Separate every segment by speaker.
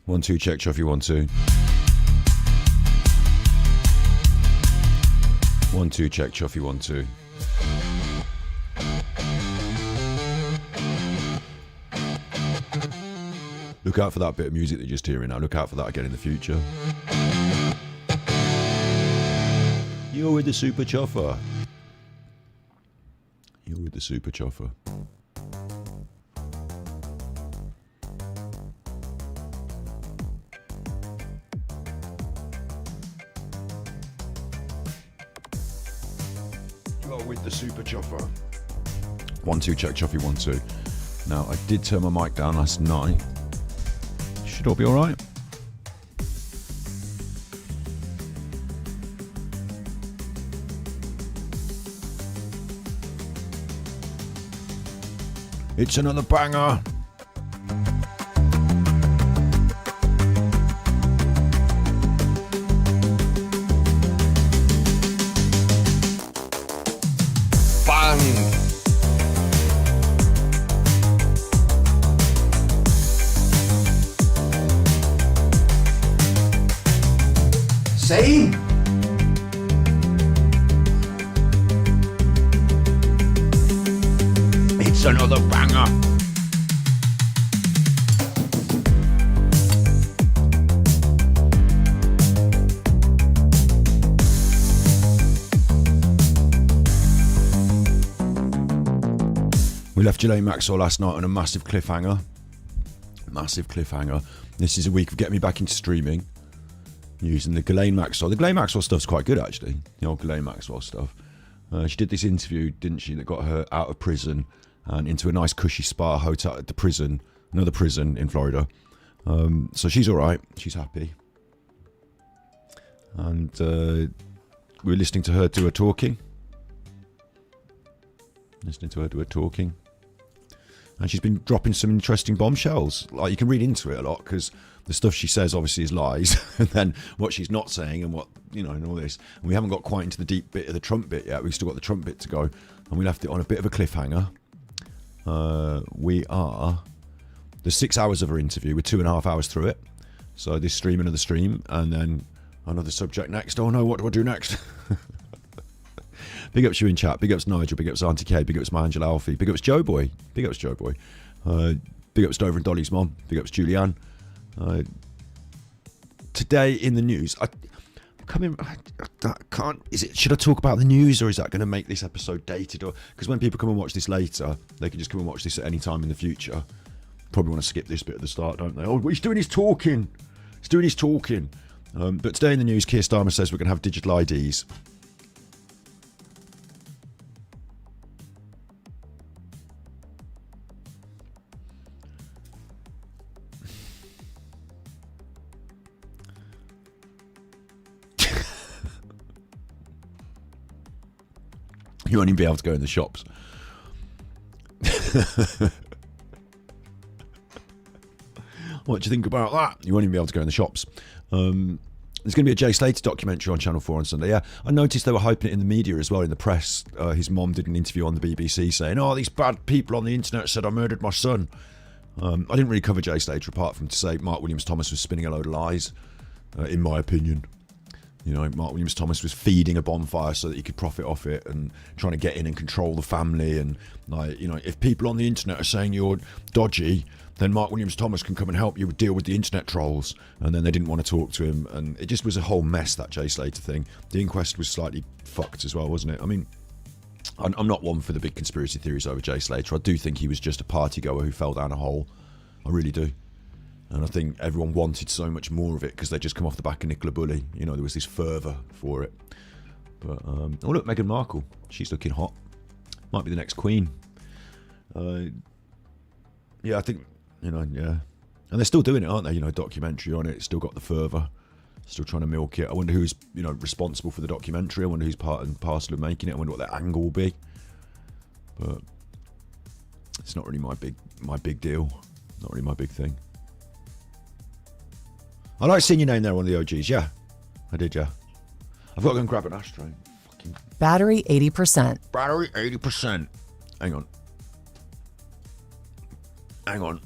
Speaker 1: 1, 2, check, Chuffy, 1, 2. 1, 2, check, Chuffy, 1, 2. Look out for that bit of music that you're just hearing now. Look out for that again in the future. You're with the Super Chuffer. You're with the Super Chuffer. With the Super Chuffer. 1, 2, check, Chuffy, 1, 2. Now, I did turn my mic down last night. Should all be alright. It's another banger.
Speaker 2: Same.
Speaker 1: It's another banger. We left Ghislaine Maxwell last night on a massive cliffhanger. Massive cliffhanger. This is a week of getting me back into streaming. Using the Ghislaine Maxwell. The Ghislaine Maxwell stuff's quite good, actually. The old Ghislaine Maxwell stuff. She did this interview, didn't she, that got her out of prison and into a nice cushy spa hotel at the prison, another prison in Florida. So she's all right. She's happy. And we were listening to her do her talking. And she's been dropping some interesting bombshells. Like, you can read into it a lot because the stuff she says obviously is lies, and then what she's not saying and what, you know, and all this. And we haven't got quite into the deep bit of the Trump bit yet. We've still got the Trump bit to go, and we left it on a bit of a cliffhanger. There's 6 hours of her interview. We're 2.5 hours through it. So this stream, another stream, and then another subject next. Oh no, what do I do next? Big ups you in chat. Big ups Nigel. Big ups Auntie K. Big ups my Angela Alfie. Big ups Joe Boy. Big ups Joe Boy. Big ups Dover and Dolly's mom. Big ups Julianne. Today in the news, I can't. Should I talk about the news, or is that going to make this episode dated? Or because when people come and watch this later, they can just come and watch this at any time in the future. Probably want to skip this bit at the start, don't they? Oh, he's doing his talking. He's doing his talking. But today in the news, Keir Starmer says we're going to have digital IDs. You won't even be able to go in the shops. What do you think about that? You won't even be able to go in the shops. There's going to be a Jay Slater documentary on Channel 4 on Sunday. Yeah, I noticed they were hyping it in the media as well, in the press. His mom did an interview on the BBC saying, oh, these bad people on the internet said I murdered my son. I didn't really cover Jay Slater apart from to say Mark Williams-Thomas was spinning a load of lies, in my opinion. You know, Mark Williams-Thomas was feeding a bonfire so that he could profit off it and trying to get in and control the family. And, like, you know, if people on the internet are saying you're dodgy, then Mark Williams-Thomas can come and help you deal with the internet trolls. And then they didn't want to talk to him. And it just was a whole mess, that Jay Slater thing. The inquest was slightly fucked as well, wasn't it? I mean, I'm not one for the big conspiracy theories over Jay Slater. I do think he was just a party goer who fell down a hole. I really do. And I think everyone wanted so much more of it because they just come off the back of Nicola Bulley. You know, there was this fervour for it. But, oh look, Meghan Markle. She's looking hot. Might be the next queen. Yeah, I think, you know, yeah. And they're still doing it, aren't they? You know, documentary on it. Still got the fervour. Still trying to milk it. I wonder who's, you know, responsible for the documentary. I wonder who's part and parcel of making it. I wonder what their angle will be. But it's not really my big deal. Not really my big thing. I like seeing your name there on the OGs. Yeah, I did. Yeah, I've got to go and grab an ashtray. Fucking
Speaker 3: Battery 80%.
Speaker 1: battery 80%. Hang on. Hang on.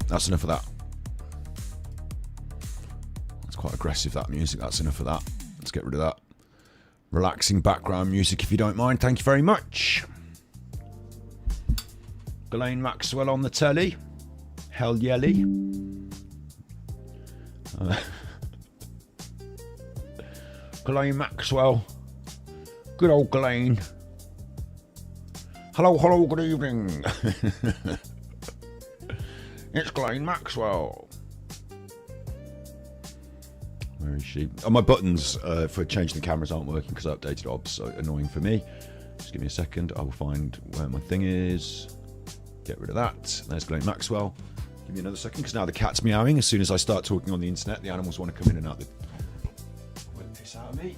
Speaker 1: That's enough of that. It's quite aggressive, that music. That's enough of that. Let's get rid of that. Relaxing background music, if you don't mind. Thank you very much. Ghislaine Maxwell on the telly. Hell yelly. Ghislaine Maxwell. Good old Ghislaine. Hello, good evening. It's Ghislaine Maxwell. Where is she? Oh, my buttons for changing the cameras aren't working because I updated OBS, so annoying for me. Just give me a second. I will find where my thing is. Get rid of that. There's Ghislaine Maxwell. Give me another second because now the cat's meowing. As soon as I start talking on the internet, the animals want to come in and out. They piss out of me.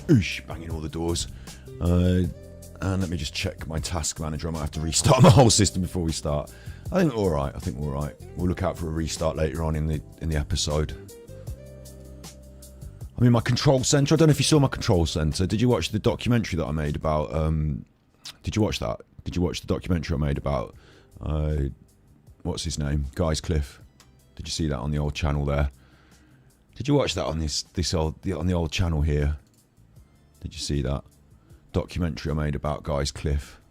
Speaker 1: Oosh, banging all the doors. And let me just check my task manager. I might have to restart my whole system before we start. I think we're all right. We're all right. We'll look out for a restart later on in the episode. I'm in my control center. I don't know if you saw my control center. Did you watch the documentary that I made about? Did you watch that? Did you watch the documentary I made about? What's his name? Guy's Cliff. Did you see that on the old channel there? Did you watch that on on the old channel here? Did you see that documentary I made about Guy's Cliff?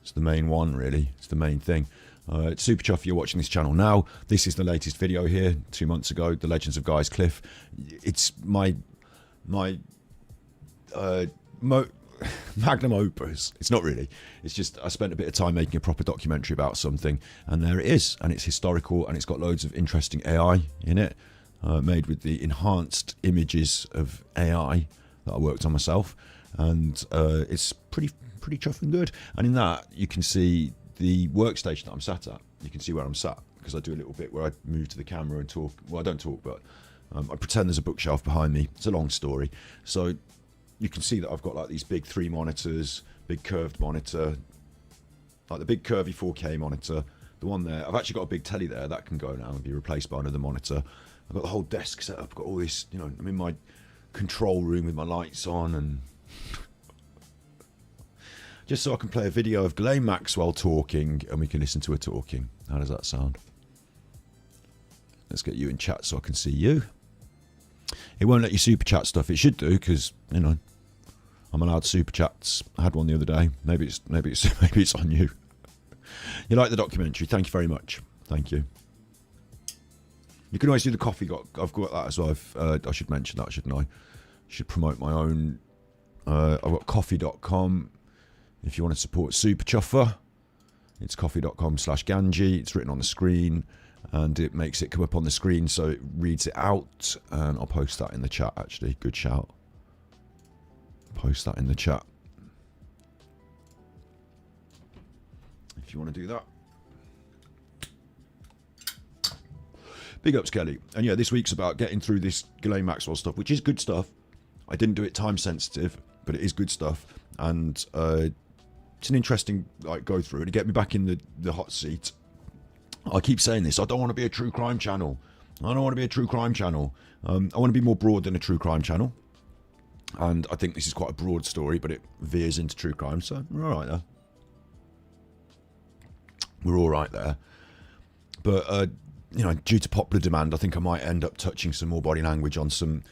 Speaker 1: It's the main one, really. It's the main thing. Super chuff if you're watching this channel now. This is the latest video here, 2 months ago, The Legends of Guy's Cliff. It's my magnum opus. It's not really. It's just I spent a bit of time making a proper documentary about something, and there it is. And it's historical, and it's got loads of interesting AI in it. Made with the enhanced images of AI that I worked on myself, and it's pretty chuffing good. And in that you can see the workstation that I'm sat at. You can see where I'm sat because I do a little bit where I move to the camera and talk. Well, I don't talk, but I pretend there's a bookshelf behind me. It's a long story. So you can see that I've got like these big 3 monitors, big curved monitor, like the big curvy 4K monitor. The one there, I've actually got a big telly there that can go now and be replaced by another monitor. I've got the whole desk set up, I've got all this, you know, I'm in my control room with my lights on, and just so I can play a video of Ghislaine Maxwell talking and we can listen to her talking. How does that sound? Let's get you in chat so I can see you. It won't let you super chat stuff. It should do because, you know, I'm allowed super chats. I had one the other day. Maybe it's on you. You like the documentary? Thank you very much. Thank you. You can always do the coffee. I've got that as well. I should mention that, shouldn't I? Should promote my own. I've got coffee.com. If you want to support Super Chuffer, it's coffee.com/Ganji. It's written on the screen, and it makes it come up on the screen, so it reads it out. And I'll post that in the chat. Actually, good shout. Post that in the chat if you want to do that. Big ups, Kelly. And yeah, this week's about getting through this Ghislaine Maxwell stuff, which is good stuff. I didn't do it time sensitive, but it is good stuff. And it's an interesting go through to get me back in the hot seat. I keep saying this. I don't want to be a true crime channel. I don't want to be a true crime channel. I want to be more broad than a true crime channel. And I think this is quite a broad story, but it veers into true crime, so we're all right there. We're all right there. But, you know, due to popular demand, I think I might end up touching some more body language on some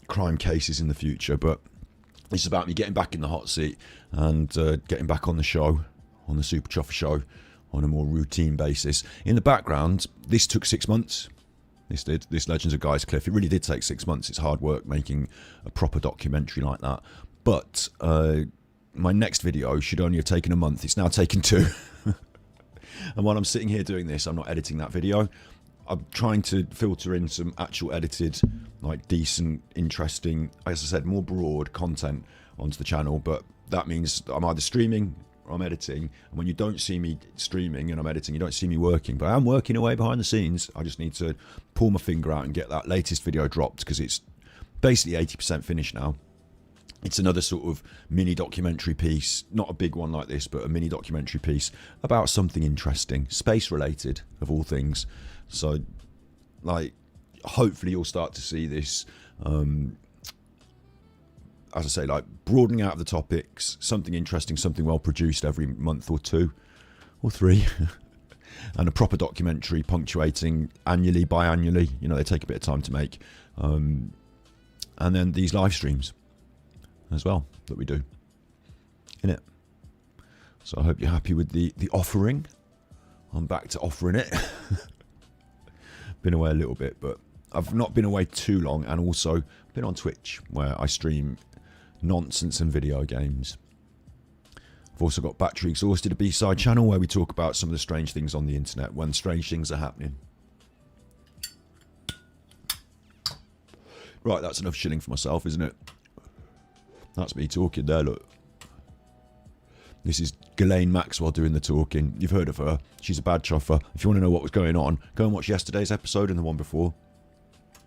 Speaker 1: crime cases in the future. But it's about me getting back in the hot seat and getting back on the show, on the Super Chuffer show, on a more routine basis. In the background, this took 6 months. This Legends of Guy's Cliff. It really did take 6 months. It's hard work making a proper documentary like that. But my next video should only have taken a month. It's now taken 2. And while I'm sitting here doing this, I'm not editing that video. I'm trying to filter in some actual edited, like decent, interesting, as I said, more broad content onto the channel. But that means I'm either streaming or I'm editing. And when you don't see me streaming and I'm editing, you don't see me working. But I am working away behind the scenes. I just need to pull my finger out and get that latest video dropped, because it's basically 80% finished now. It's another sort of mini documentary piece, not a big one like this, but a mini documentary piece about something interesting, space related of all things. So, like, hopefully you'll start to see this, as I say, like broadening out of the topics, something interesting, something well produced every month or 2 or 3. And a proper documentary punctuating annually, biannually. You know, they take a bit of time to make. And then these live streams as well that we do in it. So I hope you're happy with the offering. I'm back to offering it. Been away a little bit, but I've not been away too long, and also been on Twitch where I stream nonsense and video games. I've also got Battery Exhausted, a B-side channel where we talk about some of the strange things on the internet when strange things are happening. Right, that's enough shilling for myself, isn't it? That's me talking there, look. This is Ghislaine Maxwell doing the talking. You've heard of her. She's a bad chuffer. If you want to know what was going on, go and watch yesterday's episode and the one before.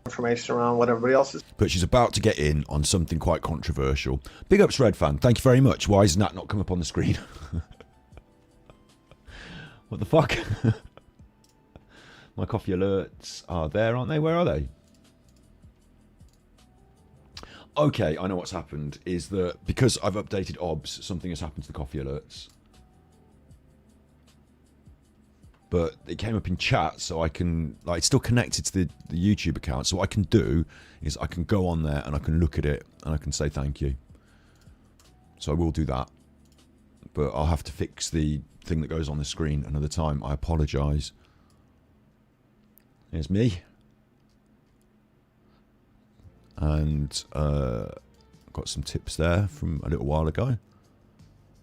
Speaker 2: Information around what everybody else is.
Speaker 1: But she's about to get in on something quite controversial. Big ups, Red Fan. Thank you very much. Why has that not come up on the screen? What the fuck? My coffee alerts are there, aren't they? Where are they? Okay, I know what's happened, is that because I've updated OBS, something has happened to the coffee alerts. But it came up in chat, so I can, like, it's still connected to the YouTube account. So what I can do is I can go on there and I can look at it and I can say thank you. So I will do that. But I'll have to fix the thing that goes on the screen another time. I apologise. Here's me. And got some tips there from a little while ago.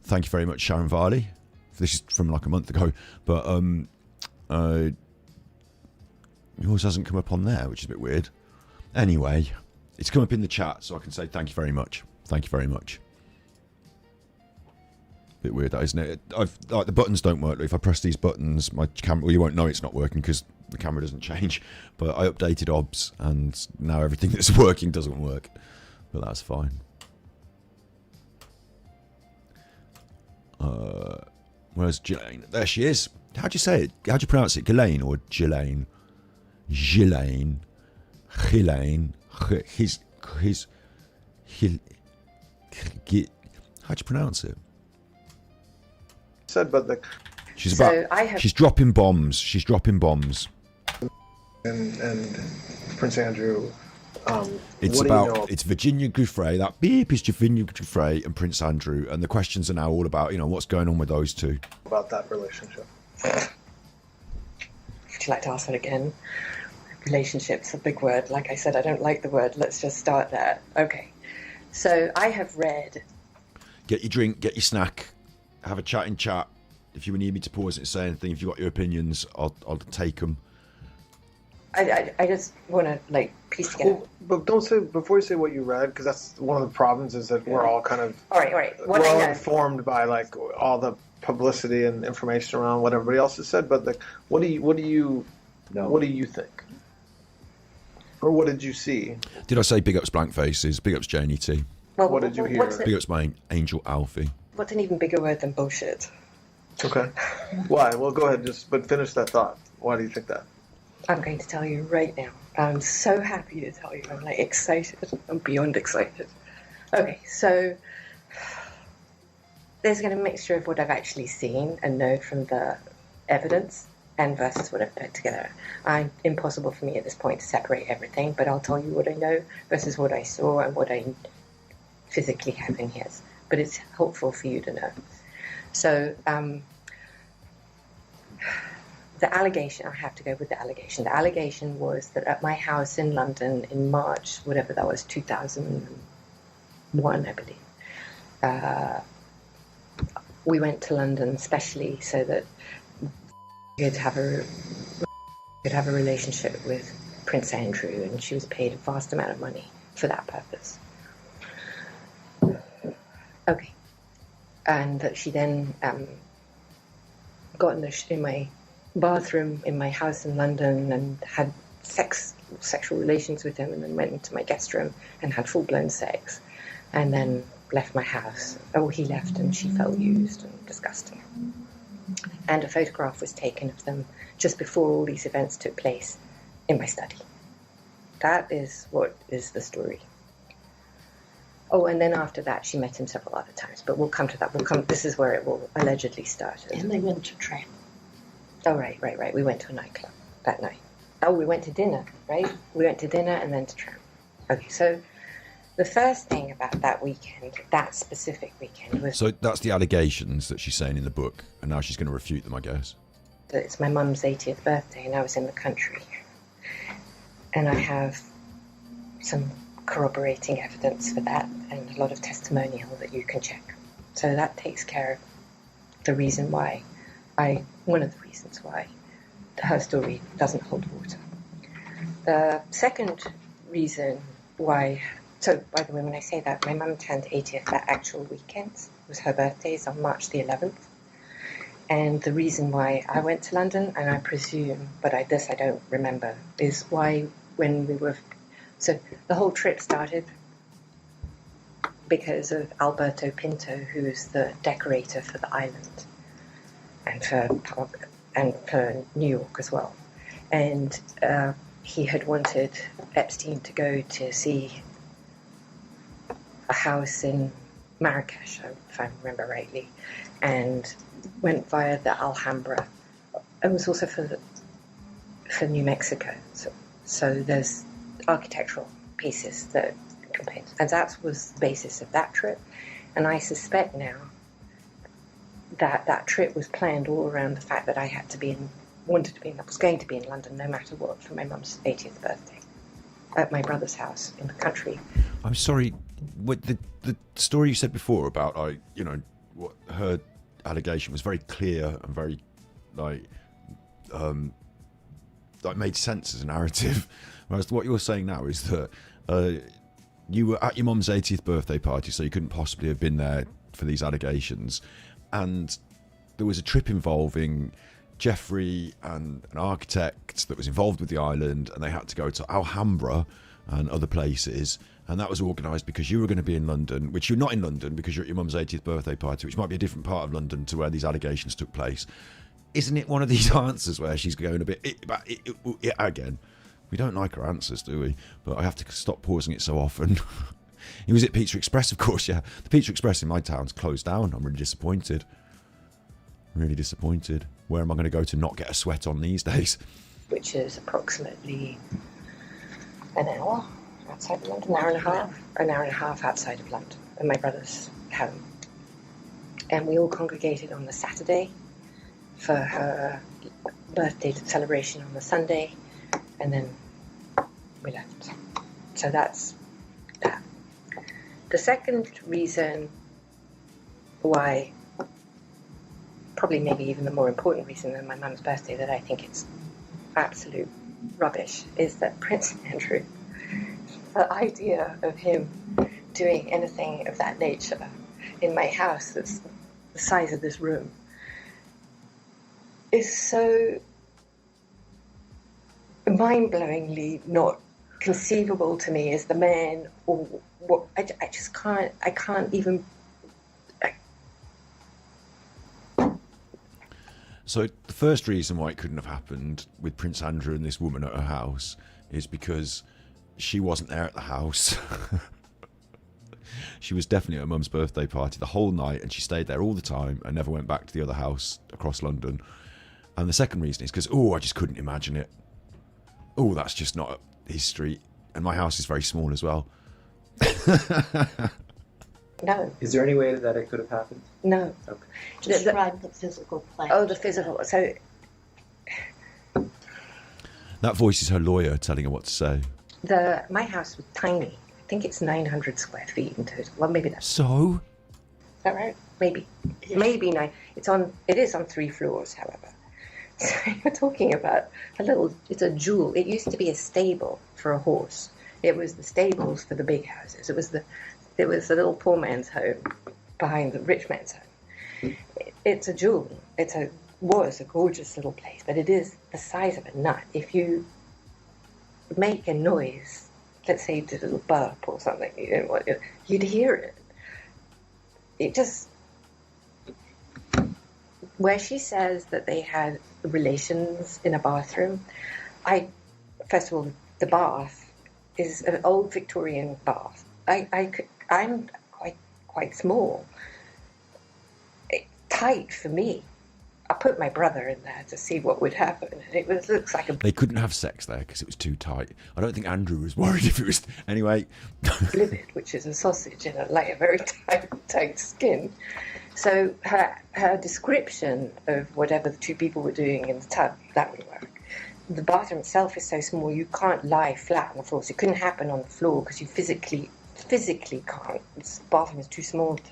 Speaker 1: Thank you very much, Sharon Varley. This is from like a month ago, but yours hasn't come up on there, which is a bit weird. Anyway, it's come up in the chat, so I can say thank you very much. Thank you very much. Bit weird, that, isn't it? Like, the buttons don't work. If I press these buttons, my camera, well, you won't know it's not working because the camera doesn't change. But I updated OBS, and now everything that's working doesn't work. But that's fine. Where's Ghislaine? There she is. How'd you say it? How'd you pronounce it? Ghislaine or Ghislaine? Ghislaine. Ghislaine. How'd you pronounce it?
Speaker 2: Said, but the
Speaker 1: she's she's dropping bombs. She's dropping bombs.
Speaker 2: And Prince Andrew.
Speaker 1: It's about it's Virginia Giuffre. That beep is Virginia Giuffre and Prince Andrew, and the questions are now all about, you know, what's going on with those two.
Speaker 2: About that relationship.
Speaker 4: Would you like to ask that again? Relationship's a big word. Like I said, I don't like the word. Let's just start there. Okay. So I have read.
Speaker 1: Get your drink, get your snack, have a chat in chat. If you need me to pause it and say anything, if you've got your opinions, I'll take them.
Speaker 4: I just want to, like, piece together.
Speaker 2: Well, but don't say, before you say what you read, because that's one of the problems, is that we're all kind of...
Speaker 4: All right.
Speaker 2: We're all informed by, like, all the publicity and information around what everybody else has said, but, like, what do you think? Or what did you see?
Speaker 1: Did I say big ups blank faces? Big ups Janie T.
Speaker 4: Well,
Speaker 2: what did you hear?
Speaker 1: Big ups my angel Alfie.
Speaker 4: What's an even bigger word than bullshit?
Speaker 2: Okay. Why? Well, go ahead, but finish that thought. Why do you think that?
Speaker 4: I'm going to tell you right now. I'm so happy to tell you. I'm like excited. I'm beyond excited. Okay, so there's going to be a mixture of what I've actually seen and know from the evidence and versus what I've put together. Impossible for me at this point to separate everything, but I'll tell you what I know versus what I saw and what I physically have in here. But it's helpful for you to know. So the allegation, I have to go with the allegation. The allegation was that at my house in London in March, whatever that was, 2001, I believe, we went to London specially so that we could have a relationship with Prince Andrew, and she was paid a vast amount of money for that purpose. Okay. And that she then got in my bathroom in my house in London and had sexual relations with him, and then went into my guest room and had full-blown sex, and then left my house. Oh, he left and she felt used and disgusting. And a photograph was taken of them just before all these events took place in my study. That is what is the story. Oh, and then after that, she met him several other times. But we'll come to that. This is where it will allegedly start.
Speaker 5: And they went to train.
Speaker 4: Oh, right. We went to a nightclub that night. Oh, we went to dinner, right? We went to dinner and then to tram. Okay, so the first thing about that weekend, that specific weekend, was...
Speaker 1: So that's the allegations that she's saying in the book, and now she's going to refute them, I guess.
Speaker 4: That it's my mum's 80th birthday and I was in the country. And I have some corroborating evidence for that and a lot of testimonial that you can check. So that takes care of the reason why one of the reasons why her story doesn't hold water. The second reason why, so by the way, when I say that, my mum turned 80th that actual weekend. It was her birthday, it's on March the 11th. And the reason why I went to London, and I presume, but I don't remember, is why when we were... So the whole trip started because of Alberto Pinto, who is the decorator for the island and for New York as well. And he had wanted Epstein to go to see a house in Marrakesh, if I remember rightly, and went via the Alhambra. It was also for New Mexico. So there's architectural pieces that compare. And that was the basis of that trip. And I suspect now that trip was planned all around the fact that I was going to be in London no matter what for my mum's 80th birthday at my brother's house in the country.
Speaker 1: I'm sorry, what the story you said before about what her allegation was very clear and very like made sense as a narrative. Whereas what you're saying now is that you were at your mum's 80th birthday party, so you couldn't possibly have been there for these allegations. And there was a trip involving Jeffrey and an architect that was involved with the island, and they had to go to Alhambra and other places. And that was organised because you were going to be in London, which you're not in London because you're at your mum's 80th birthday party, which might be a different part of London to where these allegations took place. Isn't it one of these answers where she's going a bit... again, we don't like her answers, do we? But I have to stop pausing it so often. He was at Pizza Express, of course, yeah. The Pizza Express in my town's closed down. I'm really disappointed. Really disappointed. Where am I going to go to not get a sweat on these days?
Speaker 4: Which is approximately an hour outside of London, an hour and a half outside of London, in my brother's home. And we all congregated on the Saturday for her birthday celebration on the Sunday, and then we left. So that's that. The second reason why, probably maybe even the more important reason than my mum's birthday, that I think it's absolute rubbish, is that Prince Andrew, the idea of him doing anything of that nature in my house that's the size of this room is so mind-blowingly not conceivable to me as the man, or what I just can't, I can't even.
Speaker 1: So the first reason why it couldn't have happened with Prince Andrew and this woman at her house is because she wasn't there at the house. She was definitely at her mum's birthday party the whole night, and she stayed there all the time and never went back to the other house across London. And the second reason is because, I just couldn't imagine it. That's just not his street. And my house is very small as well.
Speaker 4: No.
Speaker 5: Is there any way that it could have happened?
Speaker 4: No.
Speaker 5: Okay.
Speaker 6: Describe the physical plan.
Speaker 4: Oh, the physical. So
Speaker 1: That voice is her lawyer telling her what to say.
Speaker 4: my house was tiny. I think it's 900 square feet in total. Well, maybe that's
Speaker 1: So?
Speaker 4: is that right? Maybe nine. It is on 3 floors, however. So you're talking about it's a jewel. It used to be a stable for a horse. It was the stables for the big houses. It was the little poor man's home behind the rich man's home. It's a jewel. Was a gorgeous little place, but it is the size of a nut. If you make a noise, let's say you did a little burp or something, you'd hear it. It just, where she says that they had relations in a bathroom, first of all, the bath is an old Victorian bath. I'm quite small. Tight for me. I put my brother in there to see what would happen, and looks like a
Speaker 1: They couldn't have sex there because it was too tight. I don't think Andrew was worried if it was... Anyway.
Speaker 4: livid, which is a sausage in a very tight skin. So her description of whatever the 2 people were doing in the tub, that would work. The bathroom itself is so small you can't lie flat on the floor, so it couldn't happen on the floor because you physically can't. The bathroom is too small to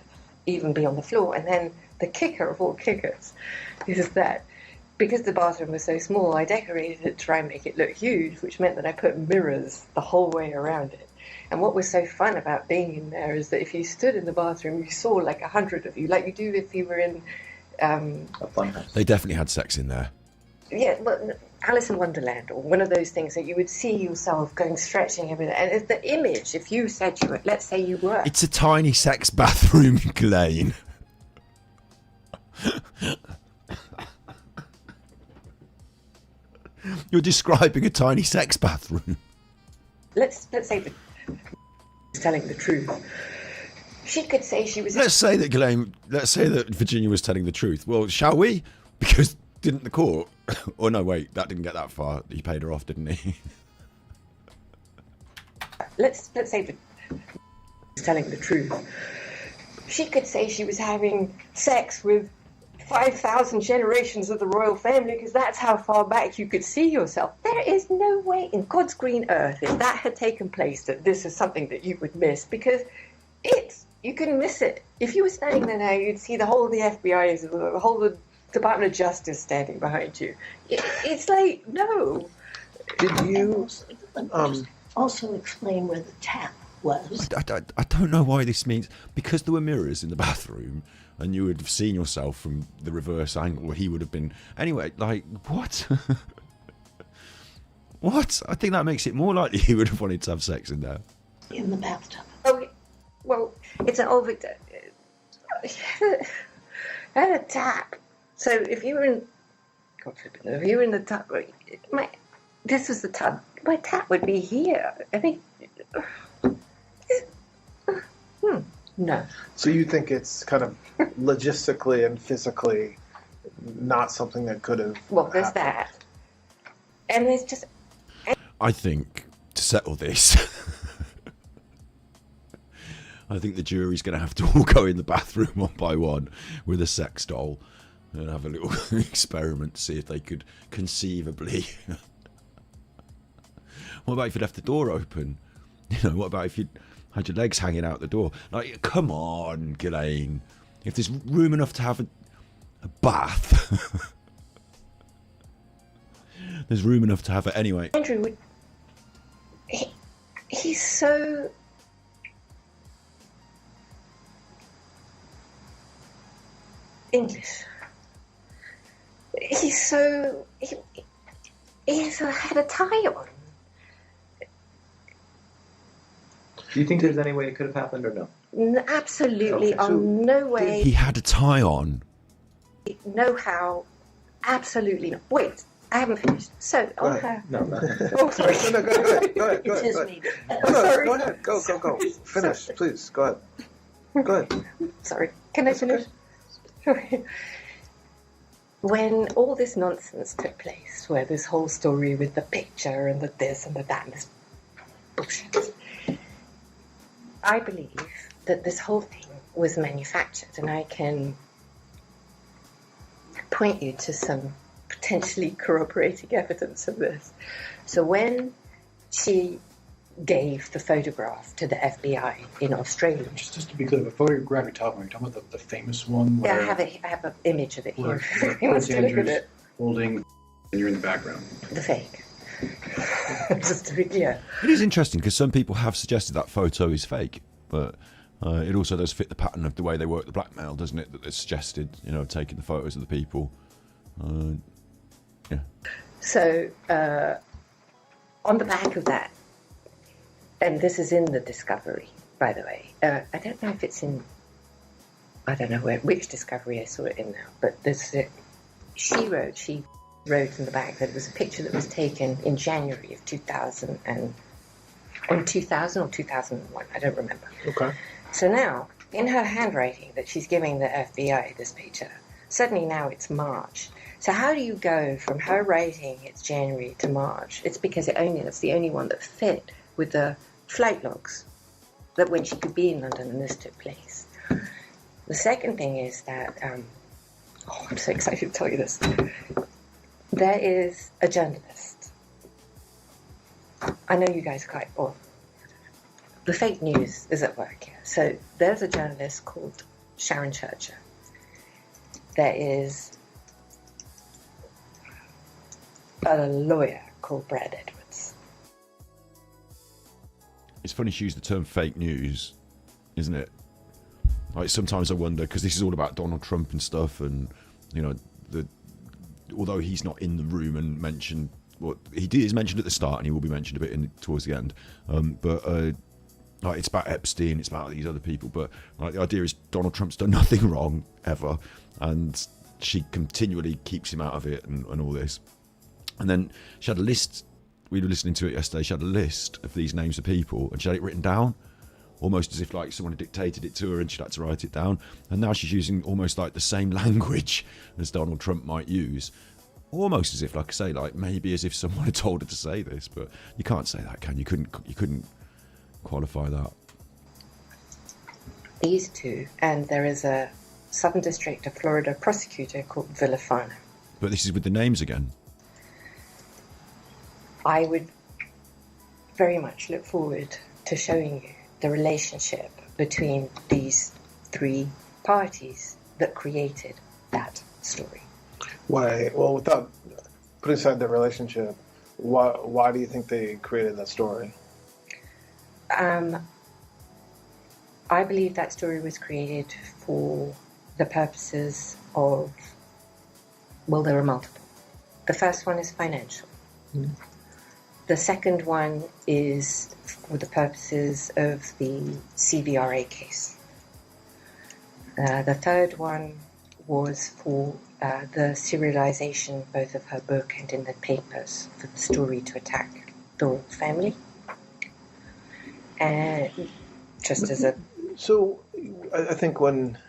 Speaker 4: even be on the floor. And then the kicker of all kickers is that because the bathroom was so small, I decorated it to try and make it look huge, which meant that I put mirrors the whole way around it. And what was so fun about being in there is that if you stood in the bathroom, you saw like 100 of you, like you do if you were in...
Speaker 5: A fun house.
Speaker 1: They definitely had sex in there.
Speaker 4: Yeah, well, Alice in Wonderland, or one of those things that you would see yourself going stretching everything. And it's the image, if you said you were, let's say you were.
Speaker 1: It's a tiny sex bathroom, Ghislaine. You're describing a tiny sex bathroom.
Speaker 4: Let's say that telling the truth. She could say she was...
Speaker 1: Let's say that Virginia was telling the truth. Well, shall we? Because didn't the court... Oh, no, wait, that didn't get that far. He paid her off, didn't he?
Speaker 4: Let's say that telling the truth. She could say she was having sex with 5,000 generations of the royal family because that's how far back you could see yourself. There is no way in God's green earth, if that had taken place, that this is something that you would miss, because you can miss it. If you were standing there now, you'd see the whole of the FBI, the whole of the Department of Justice standing behind you. It's like, no.
Speaker 2: Did you...
Speaker 6: Also explain where the tap was.
Speaker 1: I don't know why this means... Because there were mirrors in the bathroom, and you would have seen yourself from the reverse angle, where he would have been... Anyway, like, what? What? I think that makes it more likely he would have wanted to have sex in there.
Speaker 6: In the bathtub.
Speaker 4: Oh, well, it's an old Victor. And a tap. So if you were in... God forbid, if you were in the tub... This was the tub. My tap would be here. I think... No.
Speaker 2: So you think it's kind of logistically and physically not something that could have...
Speaker 4: Well, there's
Speaker 2: happened.
Speaker 4: that. And there's just...
Speaker 1: I think, to settle this... I think the jury's going to have to all go in the bathroom one by one with a sex doll and have a little experiment to see if they could conceivably... What about if you left the door open? You know, what about if you had your legs hanging out the door? Like, come on, Ghislaine. If there's room enough to have a bath, there's room enough to have it anyway.
Speaker 4: Andrew would... He's so... English. He's so... He's had a tie on.
Speaker 5: Do you think there's any way it could have happened or no?
Speaker 4: Absolutely,
Speaker 5: Okay.
Speaker 4: no way,
Speaker 1: He had a tie on.
Speaker 4: no how, Absolutely not. Wait, I haven't finished. So
Speaker 2: Go
Speaker 4: on
Speaker 2: ahead.
Speaker 4: her.
Speaker 5: No, no.
Speaker 4: Oh, sorry.
Speaker 2: No, go ahead. Go ahead. Go
Speaker 6: It's
Speaker 2: ahead.
Speaker 6: his
Speaker 2: Go ahead.
Speaker 6: meeting.
Speaker 2: No,
Speaker 4: Sorry.
Speaker 2: go ahead. Go. Finish, please. Go ahead. Go ahead.
Speaker 4: Sorry. Can I finish? When all this nonsense took place, where this whole story with the picture and the this and the that and this bullshit, I believe that this whole thing was manufactured, and I can point you to some potentially corroborating evidence of this. So when she gave the photograph to the FBI in Australia,
Speaker 7: Just to be clear, the photograph you're talking about the famous one
Speaker 4: yeah,
Speaker 7: where,
Speaker 4: I have an image of it
Speaker 7: where,
Speaker 4: here.
Speaker 7: where
Speaker 4: If you want
Speaker 7: Prince
Speaker 4: to look at
Speaker 7: Andrew's
Speaker 4: it.
Speaker 7: holding and you're in the background.
Speaker 4: The fake. Just to be clear.
Speaker 1: It is interesting because some people have suggested that photo is fake, but it also does fit the pattern of the way they work the blackmail, doesn't it? That they've suggested, taking the photos of the people. Yeah.
Speaker 4: So, on the back of that, and this is in the Discovery, by the way. I don't know if it's in. I don't know which Discovery I saw it in now, but this. She wrote in the back that it was a picture that was taken in January of 2000 or 2001. I don't remember.
Speaker 2: Okay.
Speaker 4: So now, in her handwriting that she's giving the FBI this picture, suddenly now it's March. So how do you go from her writing it's January to March? It's because that's the only one that fit with the flight logs that when she could be in London and this took place. The second thing is that, I'm so excited to tell you this. There is a journalist. I know you guys quite, the fake news is at work here. So there's a journalist called Sharon Churcher. There is a lawyer called Brad Edwards.
Speaker 1: It's funny she used the term fake news, isn't it? Like sometimes I wonder, because this is all about Donald Trump and stuff, and although he's not in the room and mentioned what he did is mentioned at the start, and he will be mentioned a bit towards the end. But it's about Epstein, it's about these other people. But the idea is Donald Trump's done nothing wrong ever, and she continually keeps him out of it and all this. And then she had a list. We were listening to it yesterday. She had a list of these names of people, and she had it written down, almost as if like someone had dictated it to her, and she'd had to write it down. And now she's using almost like the same language as Donald Trump might use, almost as if, like I say, like maybe as if someone had told her to say this. But you can't say that, can you? You couldn't qualify that.
Speaker 4: These two, and there is a Southern District of Florida prosecutor called Villafana.
Speaker 1: But this is with the names again.
Speaker 4: I would very much look forward to showing you the relationship between these three parties that created that story.
Speaker 2: Why? Well, without putting aside the relationship, why do you think they created that story?
Speaker 4: I believe that story was created for the purposes of, well, there are multiple. The first one is financial.
Speaker 2: Mm.
Speaker 4: The second one is for the purposes of the CVRA case. The third one was for the serialization, both of her book and in the papers, for the story to attack the royal family. And just as a...
Speaker 2: So, I think when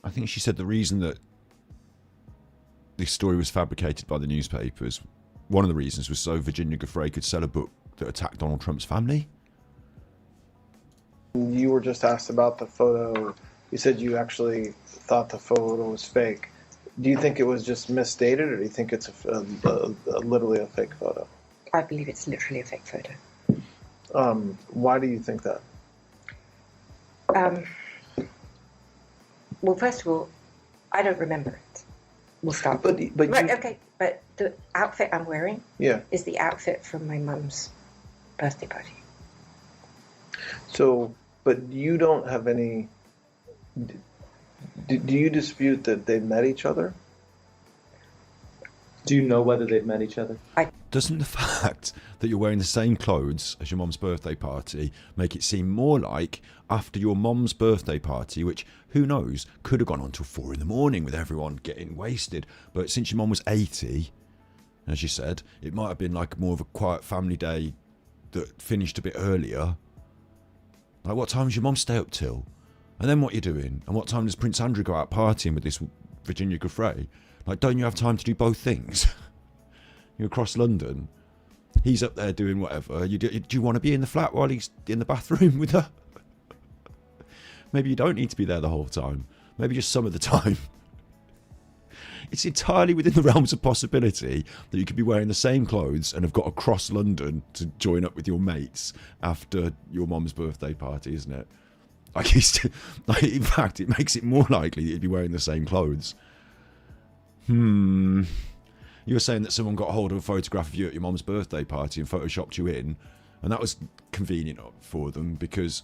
Speaker 1: I think she said the reason that this story was fabricated by the newspapers, one of the reasons was so Virginia Giuffre could sell a book that attacked Donald Trump's family.
Speaker 2: you were just asked about the photo, you said you actually thought the photo was fake. Do you think it was just misstated, or do you think it's literally a fake photo?
Speaker 4: I believe it's literally a fake photo.
Speaker 2: Why do you think that?
Speaker 4: Well, first of all, I don't remember it. We'll start.
Speaker 2: But
Speaker 4: Right,
Speaker 2: you,
Speaker 4: okay, but the outfit I'm wearing
Speaker 2: yeah.
Speaker 4: is the outfit from my mum's birthday party.
Speaker 2: So, but you don't have any. Do you dispute that they met each other?
Speaker 5: Do you know whether they've met each other?
Speaker 4: I
Speaker 1: doesn't the fact that you're wearing the same clothes as your mom's birthday party make it seem more like after your mom's birthday party, which, who knows, could have gone on till 4 a.m. with everyone getting wasted, but since your mom was 80, as you said, it might have been like more of a quiet family day that finished a bit earlier. Like, what time does your mom stay up till? And then what you're doing? And what time does Prince Andrew go out partying with this Virginia Giuffre? Like, don't you have time to do both things? You're across London. He's up there doing whatever. Do you want to be in the flat while he's in the bathroom with her? Maybe you don't need to be there the whole time. Maybe just some of the time. It's entirely within the realms of possibility that you could be wearing the same clothes and have got across London to join up with your mates after your mom's birthday party, isn't it? Like, in fact, it makes it more likely that you'd be wearing the same clothes. You were saying that someone got hold of a photograph of you at your mom's birthday party and photoshopped you in, and that was convenient for them because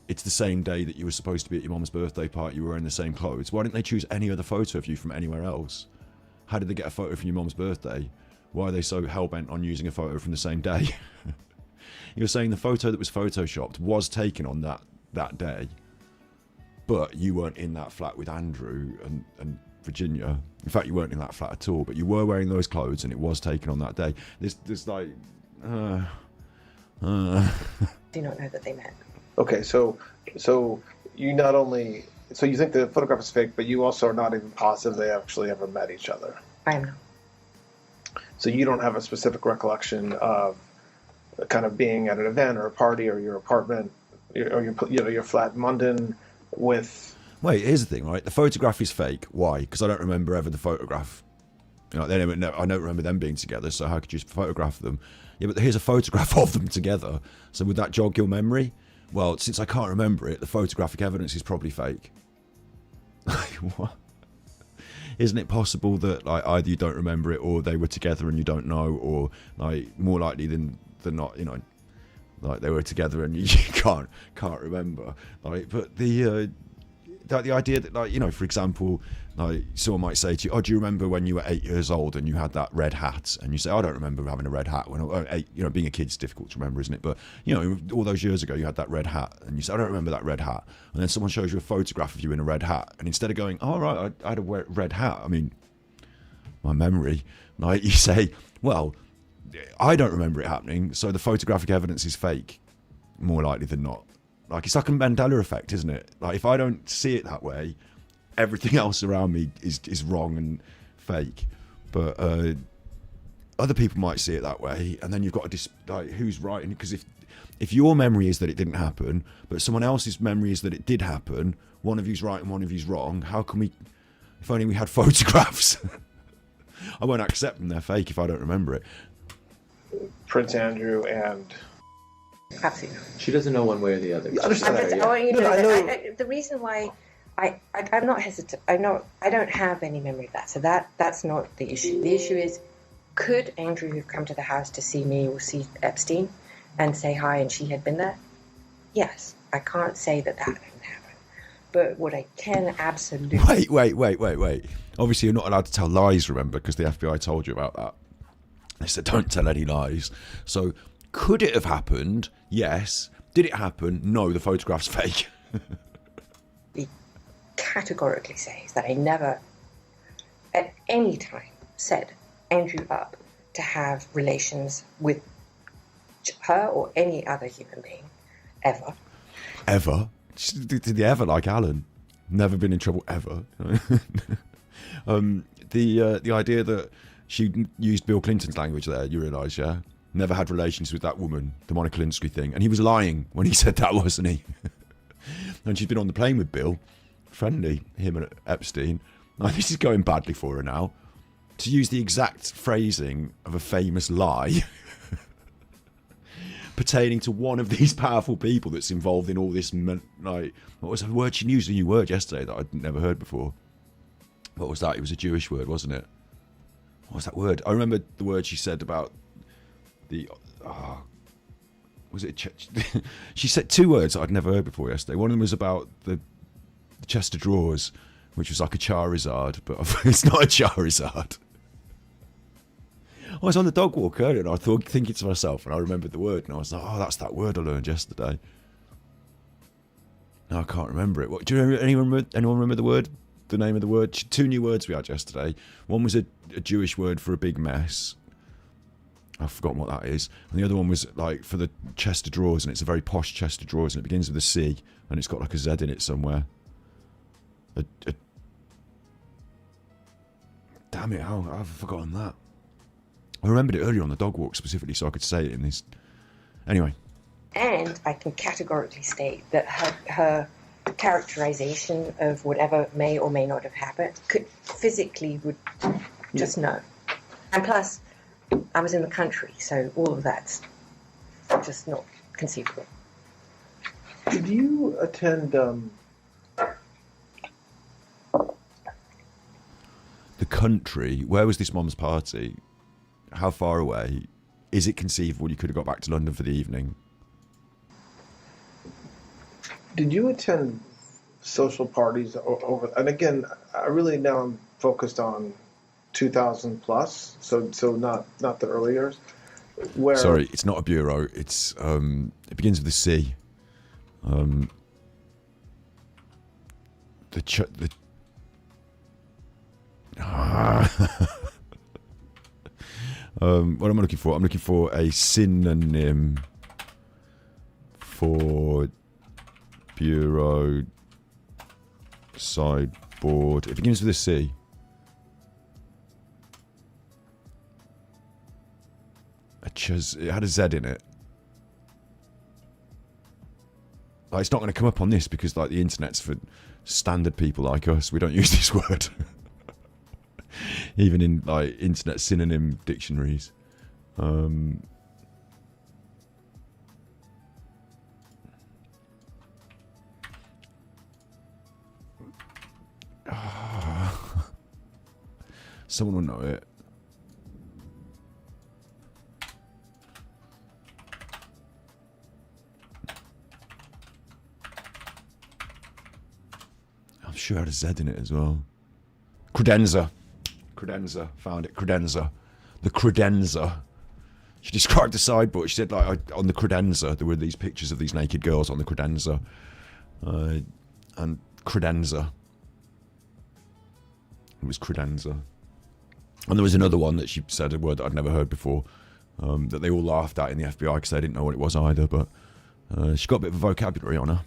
Speaker 1: it's the same day that you were supposed to be at your mom's birthday party. You were wearing the same clothes. Why didn't they choose any other photo of you from anywhere else? How did they get a photo from your mom's birthday? Why are they so hell-bent on using a photo from the same day? You were saying the photo that was photoshopped was taken on that day, but you weren't in that flat with Andrew and Virginia. In fact, you weren't in that flat at all, but you were wearing those clothes and it was taken on that day. There's like...
Speaker 4: Do not know that they met.
Speaker 2: Okay, so you not only... So you think the photograph is fake, but you also are not even positive they actually ever met each other.
Speaker 4: I am not.
Speaker 2: So you don't have a specific recollection of kind of being at an event or a party or your apartment or your flat in London with...
Speaker 1: Wait, here's the thing, right? The photograph is fake. Why? Because I don't remember ever the photograph. You know, I don't remember them being together, so how could you photograph them? Yeah, but here's a photograph of them together. So would that jog your memory? Well, since I can't remember it, the photographic evidence is probably fake. What? Isn't it possible that like either you don't remember it or they were together and you don't know, or like more likely than not, you know, like they were together and you can't remember. Like, but the idea that, like, you know, for example, like someone might say to you, "Oh, do you remember when you were 8 years old and you had that red hat?" And you say, "I don't remember having a red hat when I was 8." You know, being a kid's difficult to remember, isn't it? But you know, all those years ago, you had that red hat, and you say, "I don't remember that red hat." And then someone shows you a photograph of you in a red hat, and instead of going, "Oh, right, I had a red hat," I mean, my memory, like you say, "Well, I don't remember it happening, so the photographic evidence is fake, more likely than not." Like, it's like a Mandela effect, isn't it? Like, if I don't see it that way, everything else around me is wrong and fake. But other people might see it that way, and then you've got to like, who's right? Because if your memory is that it didn't happen, but someone else's memory is that it did happen, one of you's right and one of you's wrong. How can we? If only we had photographs. I won't accept them; they're fake if I don't remember it.
Speaker 2: Prince Andrew and...
Speaker 4: Absolutely not.
Speaker 5: She doesn't know one way or the other.
Speaker 2: You understand that, yeah.
Speaker 4: I want you to
Speaker 2: No,
Speaker 4: know
Speaker 2: I
Speaker 4: that
Speaker 2: know-
Speaker 4: the reason why I'm not hesitant. I don't have any memory of that. So that's not the issue. The issue is, could Andrew have come to the house to see me or see Epstein and say hi and she had been there? Yes. I can't say that didn't happen. But what I can absolutely...
Speaker 1: Wait. Obviously, you're not allowed to tell lies, remember, because the FBI told you about that. They said, don't tell any lies. So, could it have happened? Yes. Did it happen? No, the photograph's fake.
Speaker 4: Categorically says that I never, at any time, set Andrew up to have relations with her or any other human being, ever.
Speaker 1: Ever? Did they ever like Alan? Never been in trouble ever. The idea that she used Bill Clinton's language there, you realise, yeah? Never had relations with that woman, the Monica Lewinsky thing. And he was lying when he said that, wasn't he? And she's been on the plane with Bill. Friendly, him and Epstein. Now, this is going badly for her now. To use the exact phrasing of a famous lie pertaining to one of these powerful people that's involved in all this, like, what was the word she used? A new word yesterday that I'd never heard before. What was that? It was a Jewish word, wasn't it? What was that word? I remember the word she said about the... was it... She said two words that I'd never heard before yesterday. One of them was about the chest of drawers, which was like a Charizard, but it's not a Charizard. I was on the dog walk earlier and I thought, thinking to myself, and I remembered the word, and I was like, oh, that's that word I learned yesterday. No, I can't remember it. What, do you remember, anyone remember the word? The name of the word? 2 new words we had yesterday. One was a Jewish word for a big mess. I've forgotten what that is. And the other one was like for the chest of drawers, and it's a very posh chest of drawers, and it begins with a C, and it's got like a Z in it somewhere. Damn it, how I've forgotten that. I remembered it earlier on the dog walk specifically, so I could say it in this. Anyway.
Speaker 4: And I can categorically state that her characterization of whatever may or may not have happened could physically would just know. And plus, I was in the country, so all of that's just not conceivable.
Speaker 2: Did you attend
Speaker 1: The country? Where was this mom's party? How far away? Is it conceivable you could have got back to London for the evening?
Speaker 2: Did you attend social parties over? And again, I really now am focused on 2000 plus, so not the early years. Where
Speaker 1: Sorry, it's not a bureau. It's it begins with a C. What am I looking for? I'm looking for a synonym for bureau sideboard. It begins with a C. It had a Z in it. Like, it's not going to come up on this because like the internet's for standard people like us. We don't use this word. Even in like internet synonym dictionaries. Someone will know it. I'm sure it had a Z in it as well. Credenza. Found it. Credenza. The credenza. She described the sideboard. She said, like, on the credenza, there were these pictures of these naked girls on the credenza. And credenza. It was credenza. And there was another one that she said, a word that I'd never heard before, that they all laughed at in the FBI because they didn't know what it was either. But she got a bit of a vocabulary on her.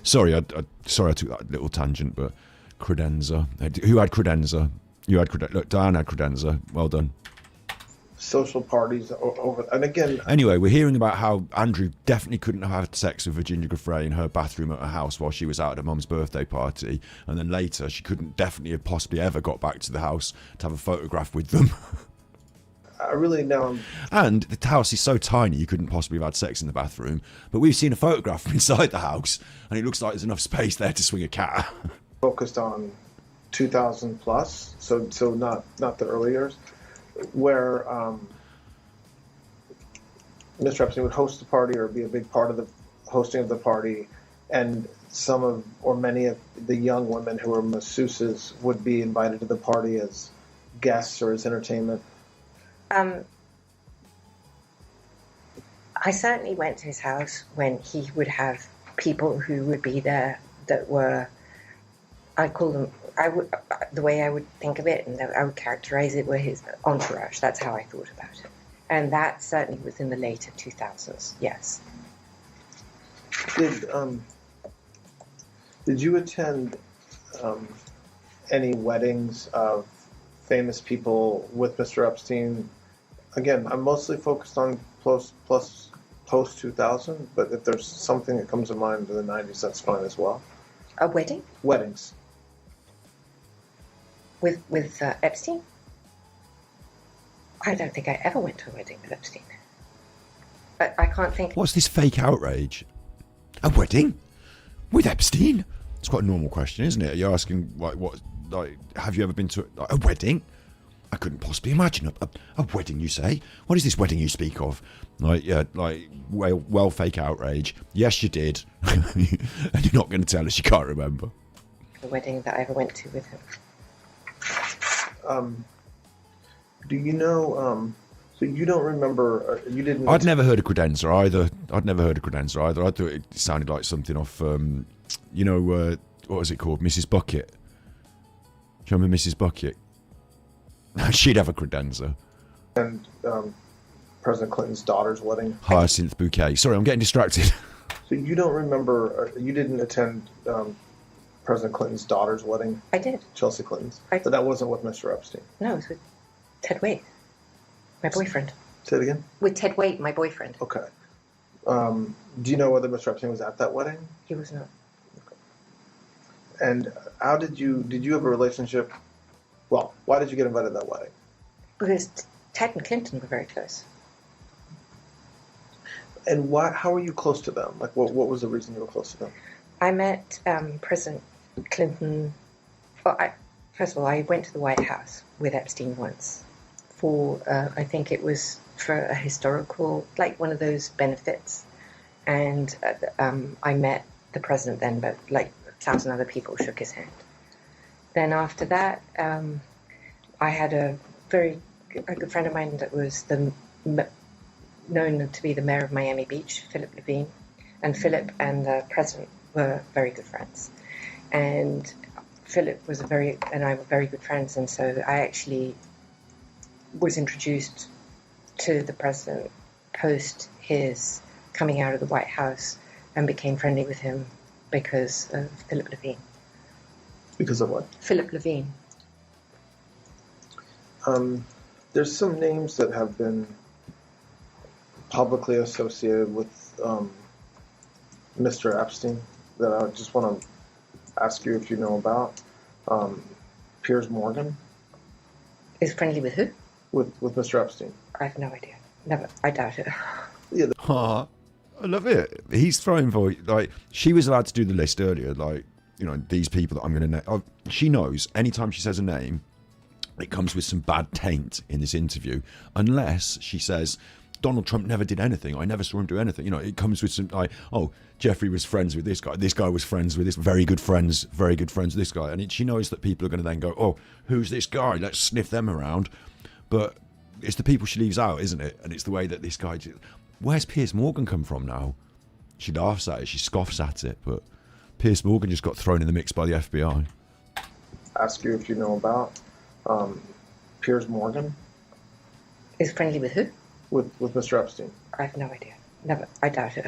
Speaker 1: Sorry, I took that little tangent, but credenza. Who had credenza? You had credenza. Look, Diane had credenza. Well done.
Speaker 2: social parties over, and again.
Speaker 1: Anyway, we're hearing about how Andrew definitely couldn't have had sex with Virginia Giuffre in her bathroom at her house while she was out at her mum's birthday party, and then later she couldn't definitely have possibly ever got back to the house to have a photograph with them.
Speaker 2: I really know.
Speaker 1: And the house is so tiny you couldn't possibly have had sex in the bathroom, but we've seen a photograph from inside the house and it looks like there's enough space there to swing a cat.
Speaker 2: Focused on 2000 plus, so not the early years, where Mr. Epstein would host the party or be a big part of the hosting of the party, and some of or many of the young women who were masseuses would be invited to the party as guests or as entertainment.
Speaker 4: I certainly went to his house when he would have people who would be there that were, the way I would think of it and I would characterize it were his entourage. That's how I thought about it. And that certainly was in the later 2000s, yes.
Speaker 2: Did you attend any weddings of famous people with Mr. Epstein? Again, I'm mostly focused on post 2000, but if there's something that comes to mind in the 90s, that's fine as well.
Speaker 4: A wedding?
Speaker 2: Weddings.
Speaker 4: With Epstein? I don't think I ever went to a wedding with Epstein. But I can't think...
Speaker 1: What's this fake outrage? A wedding? With Epstein? It's quite a normal question, isn't it? You're asking, have you ever been to a wedding? I couldn't possibly imagine a wedding, you say? What is this wedding you speak of? Well, fake outrage. Yes, you did. And you're not going to tell us you can't remember.
Speaker 4: The wedding that I ever went to with him.
Speaker 2: Do you know? So you don't remember? You didn't.
Speaker 1: I'd never heard of credenza either. I thought it sounded like something off, what was it called? Mrs. Bucket. Do you remember Mrs. Bucket? She'd have a credenza.
Speaker 2: And President Clinton's daughter's wedding.
Speaker 1: Hyacinth bouquet. Sorry, I'm getting distracted.
Speaker 2: So you don't remember? You didn't attend President Clinton's daughter's wedding.
Speaker 4: I did.
Speaker 2: Chelsea Clinton's. But that wasn't with Mr. Epstein.
Speaker 4: No, it was with Ted Waite, my boyfriend.
Speaker 2: Say it again.
Speaker 4: With Ted Waite, my boyfriend.
Speaker 2: Okay. Do you know whether Mr. Epstein was at that wedding?
Speaker 4: He was not.
Speaker 2: And how did you have a relationship? Well, why did you get invited to that wedding?
Speaker 4: Because Ted and Clinton were very close.
Speaker 2: And why? How were you close to them? Like, what was the reason you were close to them?
Speaker 4: I met President Clinton. Well, first of all, I went to the White House with Epstein once for, I think it was for a historical, like one of those benefits. And I met the president then, but like 1,000 other people shook his hand. Then after that, I had a good friend of mine that was known to be the mayor of Miami Beach, Philip Levine. And Philip and the president were very good friends. And Philip and I were very good friends. And so I actually was introduced to the president post his coming out of the White House and became friendly with him because of Philip Levine.
Speaker 2: Because of what?
Speaker 4: Philip Levine.
Speaker 2: There's some names that have been publicly associated with Mr. Epstein that I just want to ask you if you know about. Piers Morgan.
Speaker 4: Is friendly with who?
Speaker 2: With Mr. Epstein.
Speaker 4: I have no idea. Never. I doubt it.
Speaker 2: Yeah.
Speaker 1: I love it. He's throwing for, like, she was allowed to do the list earlier, like, these people that I'm going to name. She knows anytime she says a name, it comes with some bad taint in this interview, unless she says, Donald Trump never did anything. I never saw him do anything. It comes with some, like, oh, Jeffrey was friends with this guy. This guy was friends with this. Very good friends with this guy. And she knows that people are going to then go, oh, who's this guy? Let's sniff them around. But it's the people she leaves out, isn't it? And it's the way that this guy... Where's Piers Morgan come from now? She laughs at it. She scoffs at it. But Piers Morgan just got thrown in the mix by the FBI.
Speaker 2: Ask you if you know about Piers Morgan.
Speaker 4: Is friendly with who?
Speaker 2: With Mr. Epstein.
Speaker 4: I have no idea. Never. I doubt it.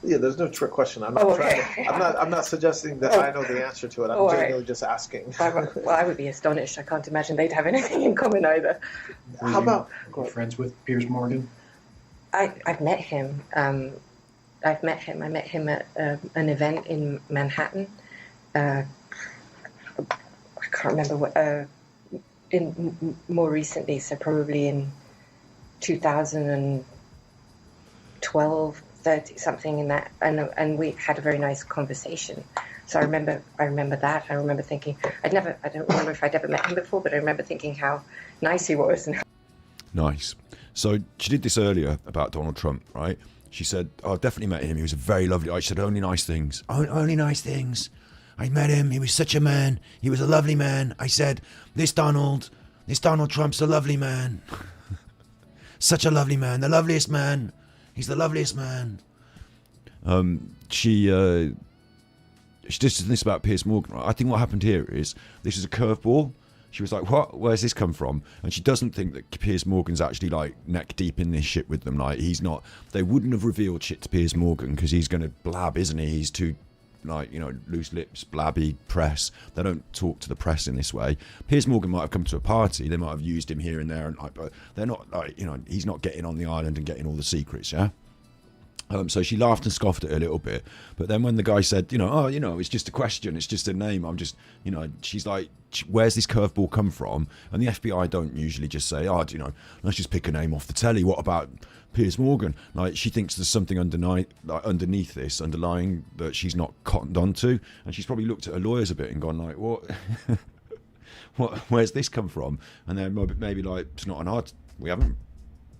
Speaker 2: Yeah, there's no trick question. I'm not I'm not suggesting that I know the answer to it. I'm genuinely just asking.
Speaker 4: Well, I would be astonished. I can't imagine they'd have anything in common either.
Speaker 2: How about
Speaker 7: friends with Piers Morgan?
Speaker 4: I've met him. I met him at an event in Manhattan. I can't remember what. More recently, so probably in 2012, 30 something in that, and we had a very nice conversation. So I remember that. I remember thinking I don't remember if I'd ever met him before, but I remember thinking how nice he was and.
Speaker 1: Nice. So she did this earlier about Donald Trump, right? She said, I definitely met him. He was a very lovely guy. She said, only nice things. Only nice things. I met him. He was such a man. He was a lovely man. I said, this Donald Trump's a lovely man. Such a lovely man. The loveliest man. He's the loveliest man. She did this about Piers Morgan. Right? I think what happened here is this is a curveball. She was like, what? Where's this come from? And she doesn't think that Piers Morgan's actually like neck deep in this shit with them. Like, he's not. They wouldn't have revealed shit to Piers Morgan because he's going to blab, isn't he? He's too, like, loose lips, blabby press. They don't talk to the press in this way. Piers Morgan might have come to a party. They might have used him here and there, and like, but they're not like, he's not getting on the island and getting all the secrets. Yeah. So she laughed and scoffed at it a little bit, but then when the guy said, it's just a question, it's just a name, I'm just, she's like, where's this curveball come from? And the FBI don't usually just say, let's just pick a name off the telly. What about Piers Morgan? Like, she thinks there's something underneath this, underlying, that she's not cottoned onto, and she's probably looked at her lawyers a bit and gone like, what? Where's this come from? And then maybe like, it's not on our,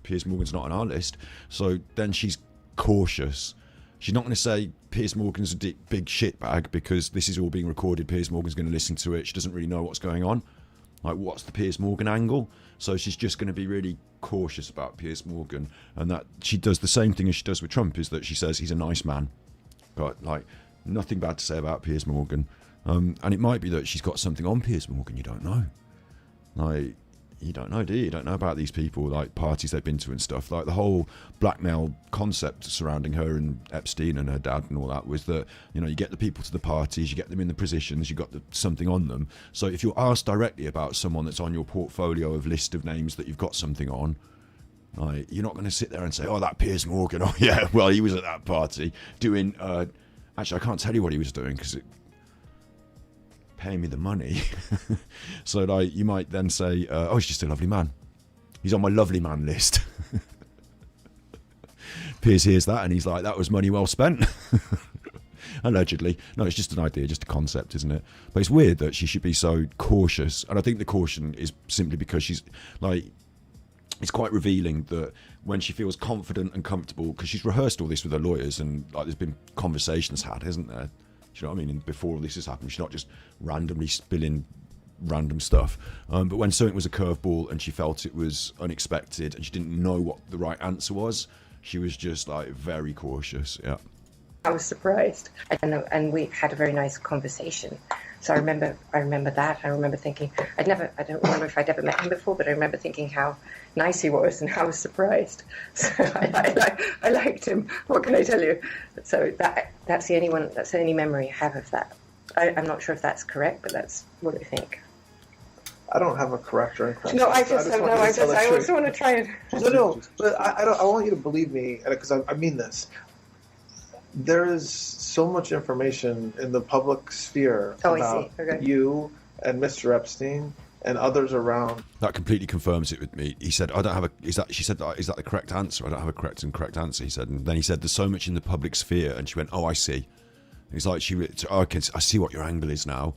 Speaker 1: Piers Morgan's not on our list. So then she's cautious. She's not going to say Piers Morgan's a big shitbag because this is all being recorded. Piers Morgan's going to listen to it. She doesn't really know what's going on. like what's the Piers Morgan angle. So she's just going to be really cautious about Piers Morgan, and that she does the same thing as she does with Trump, is that she says he's a nice man, got like nothing bad to say about Piers Morgan. And it might be that she's got something on Piers Morgan. You don't know. Like, you don't know, do you? You don't know about these people, like parties they've been to and stuff. Like the whole blackmail concept surrounding her and Epstein and her dad and all that was that, you know, you get the people to the parties, you get them in the positions, you got something on them. So if you're asked directly about someone that's on your portfolio of list of names that you've got something on, like, you're not going to sit there and say, oh, that Piers Morgan, oh yeah, well, he was at that party doing, actually, I can't tell you what he was doing because it paying me the money. So like you might then say, oh, he's just a lovely man, he's on my lovely man list. Piers hears that and he's like, that was money well spent. Allegedly. No, it's just an idea, just a concept, isn't it? But it's weird that she should be so cautious, and I think the caution is simply because she's like, it's quite revealing that when she feels confident and comfortable, because she's rehearsed all this with her lawyers and like there's been conversations had, isn't there? Do you know what I mean? And before all this has happened, she's not just randomly spilling random stuff. But when something was a curveball and she felt it was unexpected and she didn't know what the right answer was, she was just like very cautious. Yeah.
Speaker 4: I was surprised, and we had a very nice conversation. So I remember that. I remember thinking, I don't remember if I'd ever met him before, but I remember thinking how nice he was and I was surprised. So I liked him. What can I tell you? So that's the only memory I have of that. I'm not sure if that's correct, but that's what I think.
Speaker 2: I don't have a correct or incorrect.
Speaker 4: No, I also want to try and.
Speaker 2: No, but I want you to believe me, because I mean this. There is so much information in the public sphere about you and Mr. Epstein and others around.
Speaker 1: That completely confirms it with me. He said, "I don't have a." She said, "Is that the correct answer?" I don't have a correct answer. He said, and then he said, "There's so much in the public sphere," and she went, "Oh, I see." He's like, I see what your angle is now,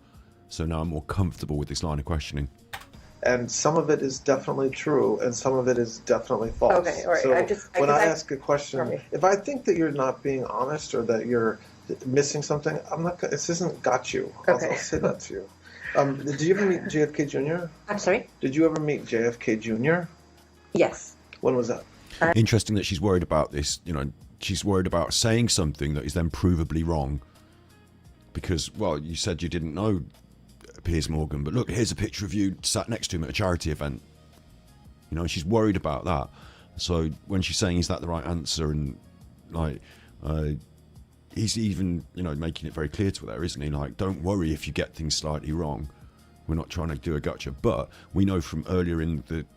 Speaker 1: so now I'm more comfortable with this line of questioning. And
Speaker 2: some of it is definitely true, and some of it is definitely false.
Speaker 4: Okay, all right.
Speaker 2: So when I ask a question, if I think that you're not being honest or that you're missing something, I'm not. This isn't got you.
Speaker 4: Okay.
Speaker 2: I'll say that to you. Did you ever meet JFK Jr.?
Speaker 4: I'm sorry?
Speaker 2: Did you ever meet JFK Jr.?
Speaker 4: Yes.
Speaker 2: When was that?
Speaker 1: Interesting that she's worried about this. You know, she's worried about saying something that is then provably wrong. Because, well, you said you didn't know Piers Morgan, but look, here's a picture of you sat next to him at a charity event. You know, she's worried about that. So when she's saying, is that the right answer? And like, he's even, you know, making it very clear to her, isn't he? Like, don't worry if you get things slightly wrong. We're not trying to do a gotcha. But we know from earlier in the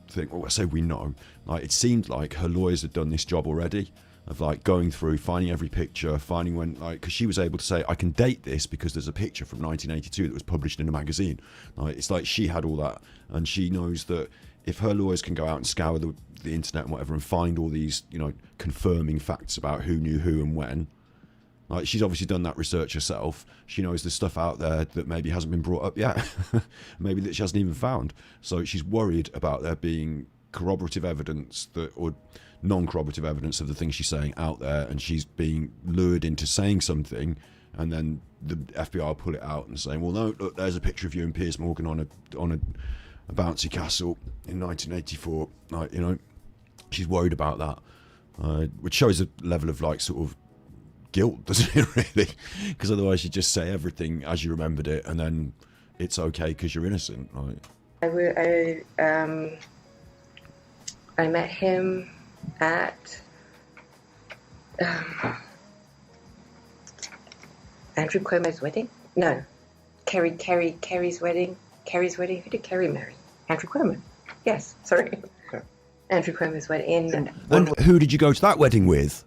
Speaker 1: thing, well, I say we know, like, it seemed like her lawyers had done this job already, of like going through, finding every picture, finding when, like, because she was able to say, I can date this because there's a picture from 1982 that was published in a magazine. Like, it's like she had all that, and she knows that if her lawyers can go out and scour the internet and whatever and find all these, you know, confirming facts about who knew who and when, like, she's obviously done that research herself. She knows there's stuff out there that maybe hasn't been brought up yet, maybe that she hasn't even found. So she's worried about there being corroborative evidence that, or non-corroborative evidence of the things she's saying out there, and she's being lured into saying something, and then the FBI will pull it out and saying, well, no, look, there's a picture of you and Piers Morgan on a bouncy castle in 1984. Like, you know, she's worried about that, which shows a level of, like, sort of guilt, doesn't it, really? Because otherwise you just say everything as you remembered it, and then it's okay because you're innocent. Right?
Speaker 4: I met him at Andrew Cuomo's wedding. No, Kerry's wedding. Kerry's wedding. Who did Kerry marry? Andrew Cuomo. Yes, sorry.
Speaker 2: Okay.
Speaker 4: Andrew Cuomo's wedding.
Speaker 1: And who did you go to that wedding with?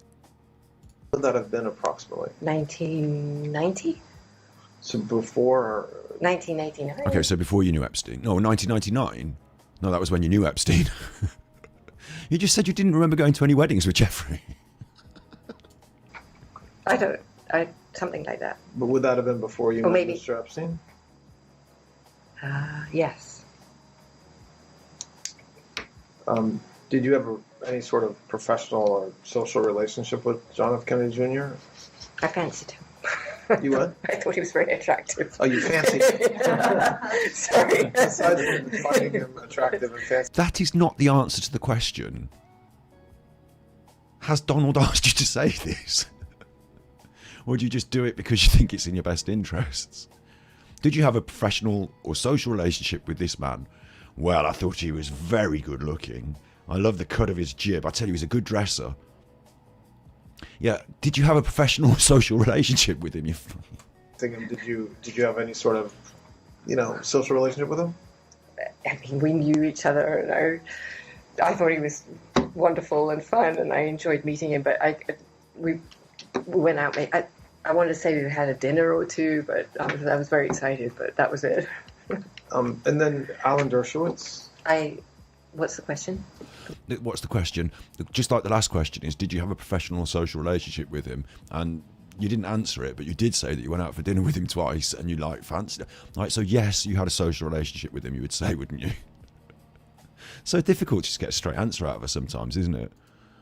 Speaker 2: Would that have been approximately?
Speaker 4: 1990.
Speaker 2: So before?
Speaker 4: 1999.
Speaker 1: Okay, so before you knew Epstein. No, 1999. No, that was when you knew Epstein. You just said you didn't remember going to any weddings with Jeffrey.
Speaker 4: Something like that.
Speaker 2: But would that have been before you met Mr. Epstein?
Speaker 4: Yes.
Speaker 2: Did you have any sort of professional or social relationship with John F. Kennedy Jr.?
Speaker 4: I fancied him.
Speaker 2: You what?
Speaker 4: I thought he was very attractive.
Speaker 2: Oh, you fancy.
Speaker 4: Sorry.
Speaker 2: Aside from finding him attractive and fancy.
Speaker 1: That is not the answer to the question. Has Donald asked you to say this? Or do you just do it because you think it's in your best interests? Did you have a professional or social relationship with this man? Well, I thought he was very good looking. I love the cut of his jib. I tell you, he's a good dresser. Yeah, did you have a professional or social relationship with him?
Speaker 2: Thinking, did you have any sort of, social relationship with him?
Speaker 4: I mean, we knew each other, and I thought he was wonderful and fun, and I enjoyed meeting him. But we went out. I wanted to say we had a dinner or two, but I was very excited. But that was it.
Speaker 2: And then Alan Dershowitz.
Speaker 4: What's the question?
Speaker 1: What's the question? Just like the last question is, did you have a professional or social relationship with him? And you didn't answer it, but you did say that you went out for dinner with him twice and you fancied it. Right, so yes, you had a social relationship with him, you would say, wouldn't you? So difficult to just get a straight answer out of her sometimes, isn't it?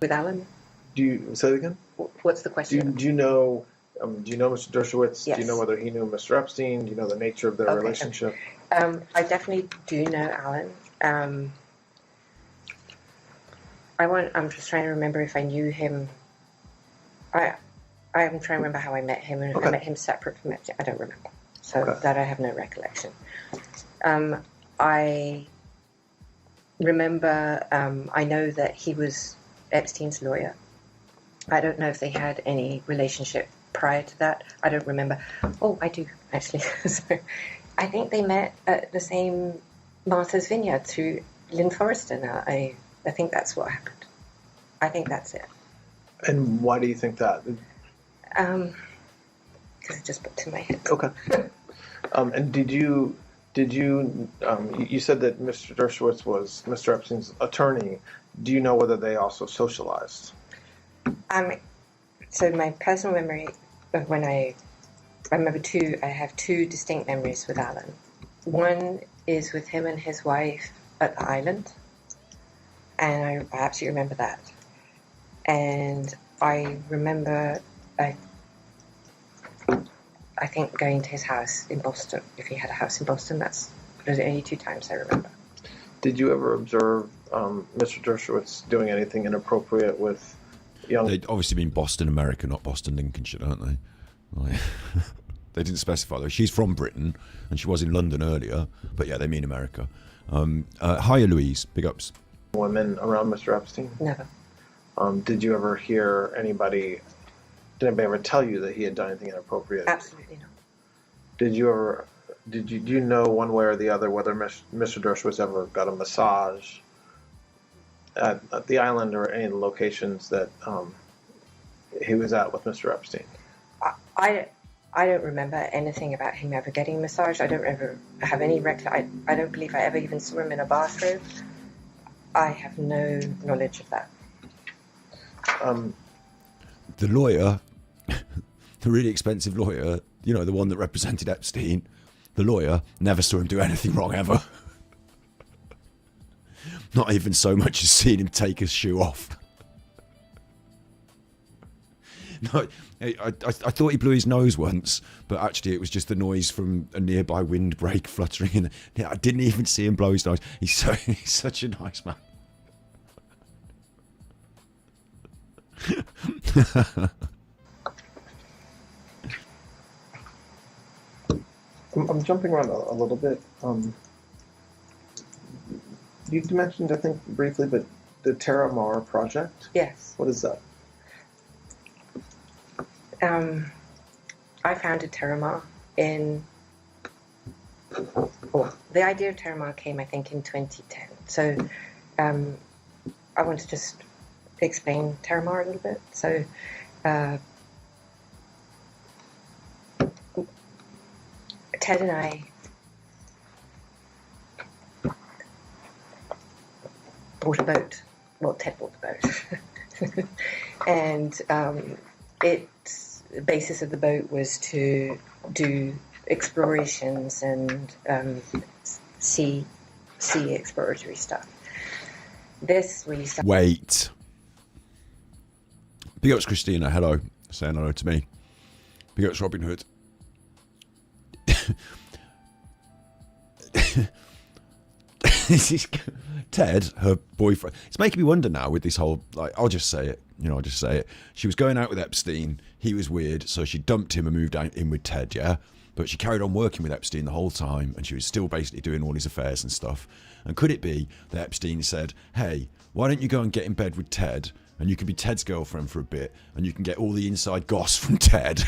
Speaker 4: With Alan?
Speaker 2: Do you say it again?
Speaker 4: What's the question?
Speaker 2: Do you know Mr. Dershowitz?
Speaker 4: Yes.
Speaker 2: Do you know whether he knew Mr. Epstein? Do you know the nature of their relationship?
Speaker 4: I definitely do know Alan. I'm just trying to remember if I knew him. I'm trying to remember how I met him, and I met him separate from Epstein. I don't remember, so that I have no recollection. I remember. I know that he was Epstein's lawyer. I don't know if they had any relationship prior to that. I don't remember. Oh, I do actually. So, I think they met at the same Martha's Vineyard through Lynn Forrester. Now, I think that's what happened. I think that's it.
Speaker 2: And why do you think that?
Speaker 4: Because it just popped in my head.
Speaker 2: Okay. And did you you said that Mr. Dershowitz was Mr. Epstein's attorney. Do you know whether they also socialized?
Speaker 4: So my personal memory of when I have two distinct memories with Alan. One is with him and his wife at the island. And I absolutely remember that. And I remember, I think, going to his house in Boston. If he had a house in Boston, those are the only two times I remember.
Speaker 2: Did you ever observe Mr. Dershowitz doing anything inappropriate with young...
Speaker 1: They'd obviously mean Boston, America, not Boston, Lincolnshire, don't they? Like, they didn't specify, though. She's from Britain, and she was in London earlier. But yeah, they mean America. Hiya, Louise. Big ups.
Speaker 2: Women around Mr. Epstein?
Speaker 4: Never.
Speaker 2: Did you ever hear anybody ever tell you that he had done anything inappropriate?
Speaker 4: Absolutely not.
Speaker 2: Do you know one way or the other whether Mr. Dershowitz ever got a massage at the island or any of the locations that he was at with Mr. Epstein?
Speaker 4: I don't remember anything about him ever getting a massage. I don't ever have any recollection. I don't believe I ever even saw him in a bathrobe. I have no knowledge of that.
Speaker 1: The lawyer, the really expensive lawyer, the one that represented Epstein, the lawyer never saw him do anything wrong ever. Not even so much as seeing him take his shoe off. No, I thought he blew his nose once, but actually it was just the noise from a nearby windbreak fluttering. And I didn't even see him blow his nose. He's such a nice man.
Speaker 2: I'm jumping around a little bit. You mentioned, I think, briefly, but the Terra Mar project?
Speaker 4: Yes.
Speaker 2: What is that?
Speaker 4: I founded Terra Mar in... the idea of Terra Mar came, I think, in 2010. So I want to just explain Terra Mar a little bit. So Ted and I bought a boat. Well, Ted bought the boat. And the basis of the boat was to do explorations and sea exploratory stuff.
Speaker 1: Wait. Big ups Christina, hello. Saying hello to me. Big ups Robin Hood. Ted, her boyfriend, it's making me wonder now with this whole, like, I'll just say it, I'll just say it. She was going out with Epstein, he was weird, so she dumped him and moved in with Ted, yeah? But she carried on working with Epstein the whole time, and she was still basically doing all his affairs and stuff. And could it be that Epstein said, hey, why don't you go and get in bed with Ted, and you can be Ted's girlfriend for a bit, and you can get all the inside goss from Ted,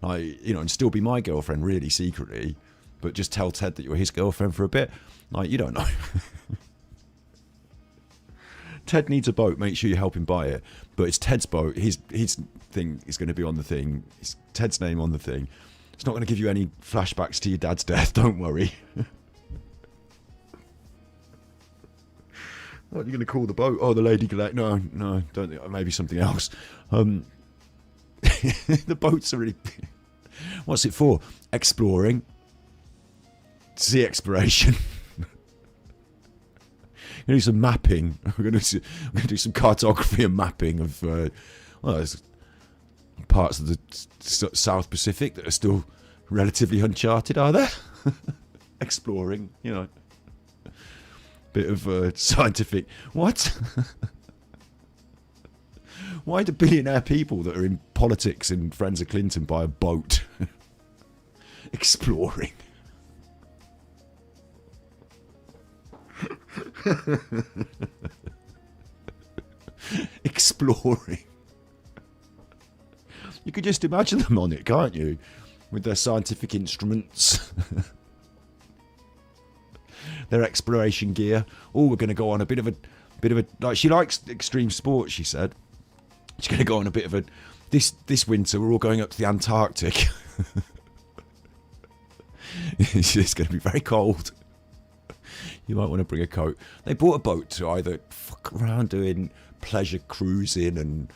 Speaker 1: like, and still be my girlfriend really secretly, but just tell Ted that you're his girlfriend for a bit. Like, you don't know. Ted needs a boat, make sure you help him buy it. But it's Ted's boat, his thing is going to be on the thing, it's Ted's name on the thing. It's not going to give you any flashbacks to your dad's death, don't worry. What are you going to call the boat? Oh, the Lady Ghislaine. No, don't think. Maybe something else. The boats are really... What's it for? Exploring. Sea exploration. We're going to do some mapping. We're going to do some cartography and mapping of there's parts of the South Pacific that are still relatively uncharted, are there? Exploring, bit of scientific. What? Why do billionaire people that are in politics and friends of Clinton buy a boat? Exploring. Exploring. You could just imagine them on it, can't you? With their scientific instruments. Their exploration gear. Oh, we're going to go on a bit of a like, she likes extreme sports, she said. She's going to go on a bit of a this winter we're all going up to the Antarctic. It's going to be very cold. You might want to bring a coat. They bought a boat to either fuck around doing pleasure cruising and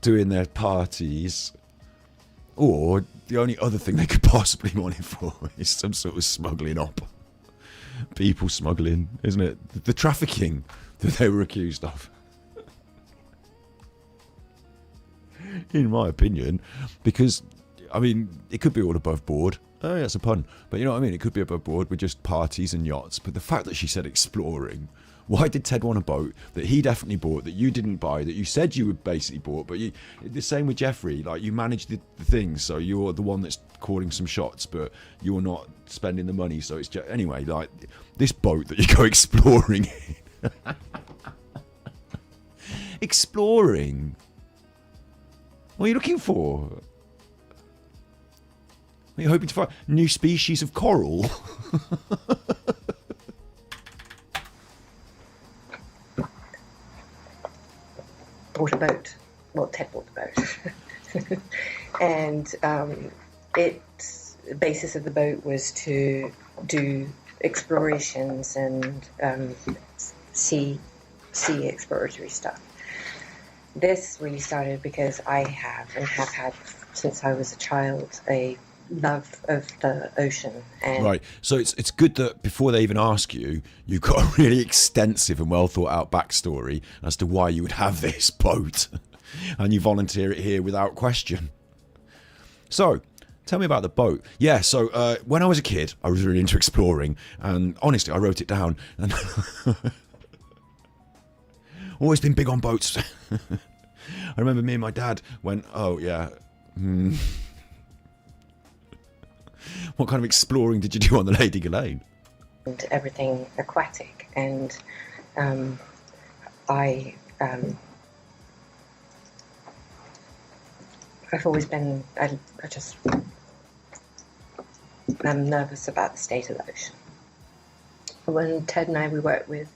Speaker 1: doing their parties, or the only other thing they could possibly want it for is some sort of smuggling up. People smuggling, isn't it? The trafficking that they were accused of. In my opinion, because, I mean, it could be all above board. Oh, yeah, that's a pun. But you know what I mean? It could be above board with just parties and yachts. But the fact that she said exploring, why did Ted want a boat that he definitely bought, that you didn't buy, that you said you would basically bought, but you, the same with Jeffrey, like, you manage the things, so you're the one that's calling some shots, but you're not spending the money, so it's just, anyway, like, this boat that you go exploring in. Exploring? What are you looking for? Are you hoping to find new species of coral?
Speaker 4: Bought a boat. Well, Ted bought the boat. And the basis of the boat was to do explorations and sea exploratory stuff. This really started because I have had since I was a child a love of the ocean. And
Speaker 1: right, so it's good that before they even ask you, you've got a really extensive and well thought out backstory as to why you would have this boat, and you volunteer it here without question. So tell me about the boat. Yeah, so when I was a kid, I was really into exploring, and honestly, I wrote it down, and always been big on boats. I remember me and my dad went, oh yeah, what kind of exploring did you do on the Lady Ghislaine?
Speaker 4: And everything aquatic, and I've always been, I'm nervous about the state of the ocean. When Ted and I, we worked with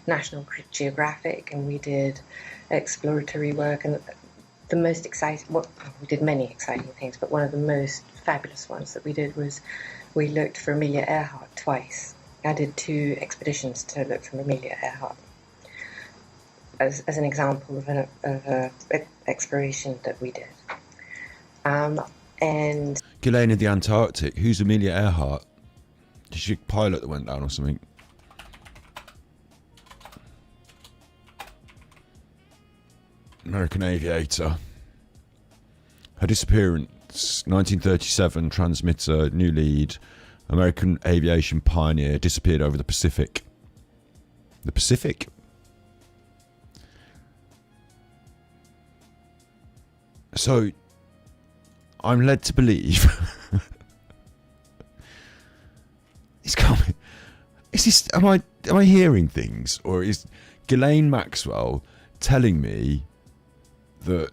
Speaker 4: National Geographic, and we did exploratory work, and the most exciting, well, we did many exciting things, but one of the most fabulous ones that we did was we looked for Amelia Earhart twice. I did 2 expeditions to look for Amelia Earhart as an example of an exploration that we did. And
Speaker 1: Ghislaine in the Antarctic. Who's Amelia Earhart? Is she a pilot that went down or something? American aviator. Her disappearance, 1937, transmitter, new lead, American aviation pioneer, disappeared over the Pacific. The Pacific? So, I'm led to believe... It's coming. Is this? Am I hearing things, or is Ghislaine Maxwell telling me that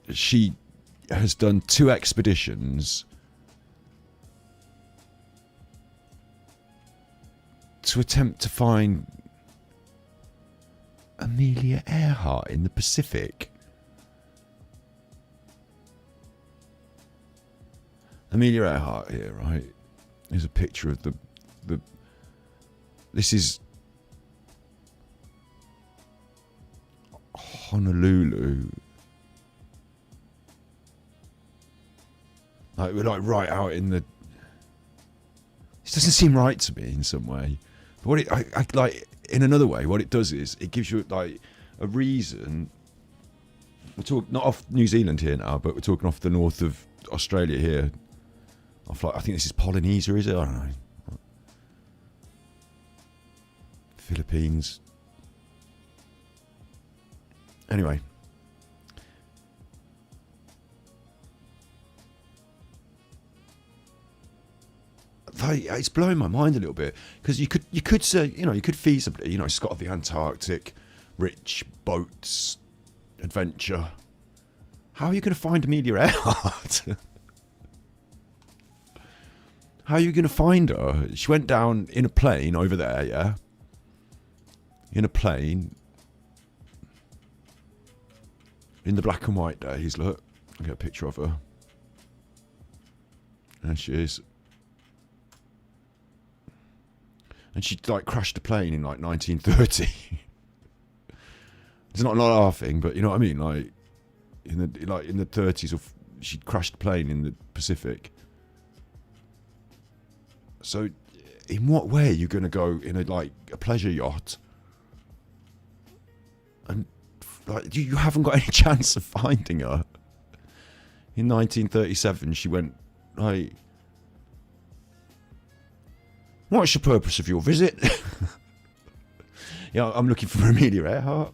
Speaker 1: she has done 2 expeditions to attempt to find Amelia Earhart in the Pacific? Amelia Earhart here, right? Here's a picture of the. This is Honolulu. Like we're like right out in the. This doesn't seem right to me in some way. But what it, I like in another way, what it does is it gives you like a reason. We're talking not off New Zealand here now, but we're talking off the north of Australia here. Off like I think this is Polynesia, is it? I don't know. Philippines. Anyway. It's blowing my mind a little bit because you could say, you could feasibly, Scott of the Antarctic, rich boats, adventure. How are you going to find Amelia Earhart? How are you going to find her? She went down in a plane over there, yeah? In a plane. In the black and white days, look. I'll get a picture of her. There she is. And she like crashed a plane in like 1930. It's not laughing, but you know what I mean? Like in the 30s, she crashed a plane in the Pacific. So, in what way are you going to go in a pleasure yacht? And like you haven't got any chance of finding her. In 1937, she went like, "What's the purpose of your visit?" Yeah, I'm looking for Amelia Earhart.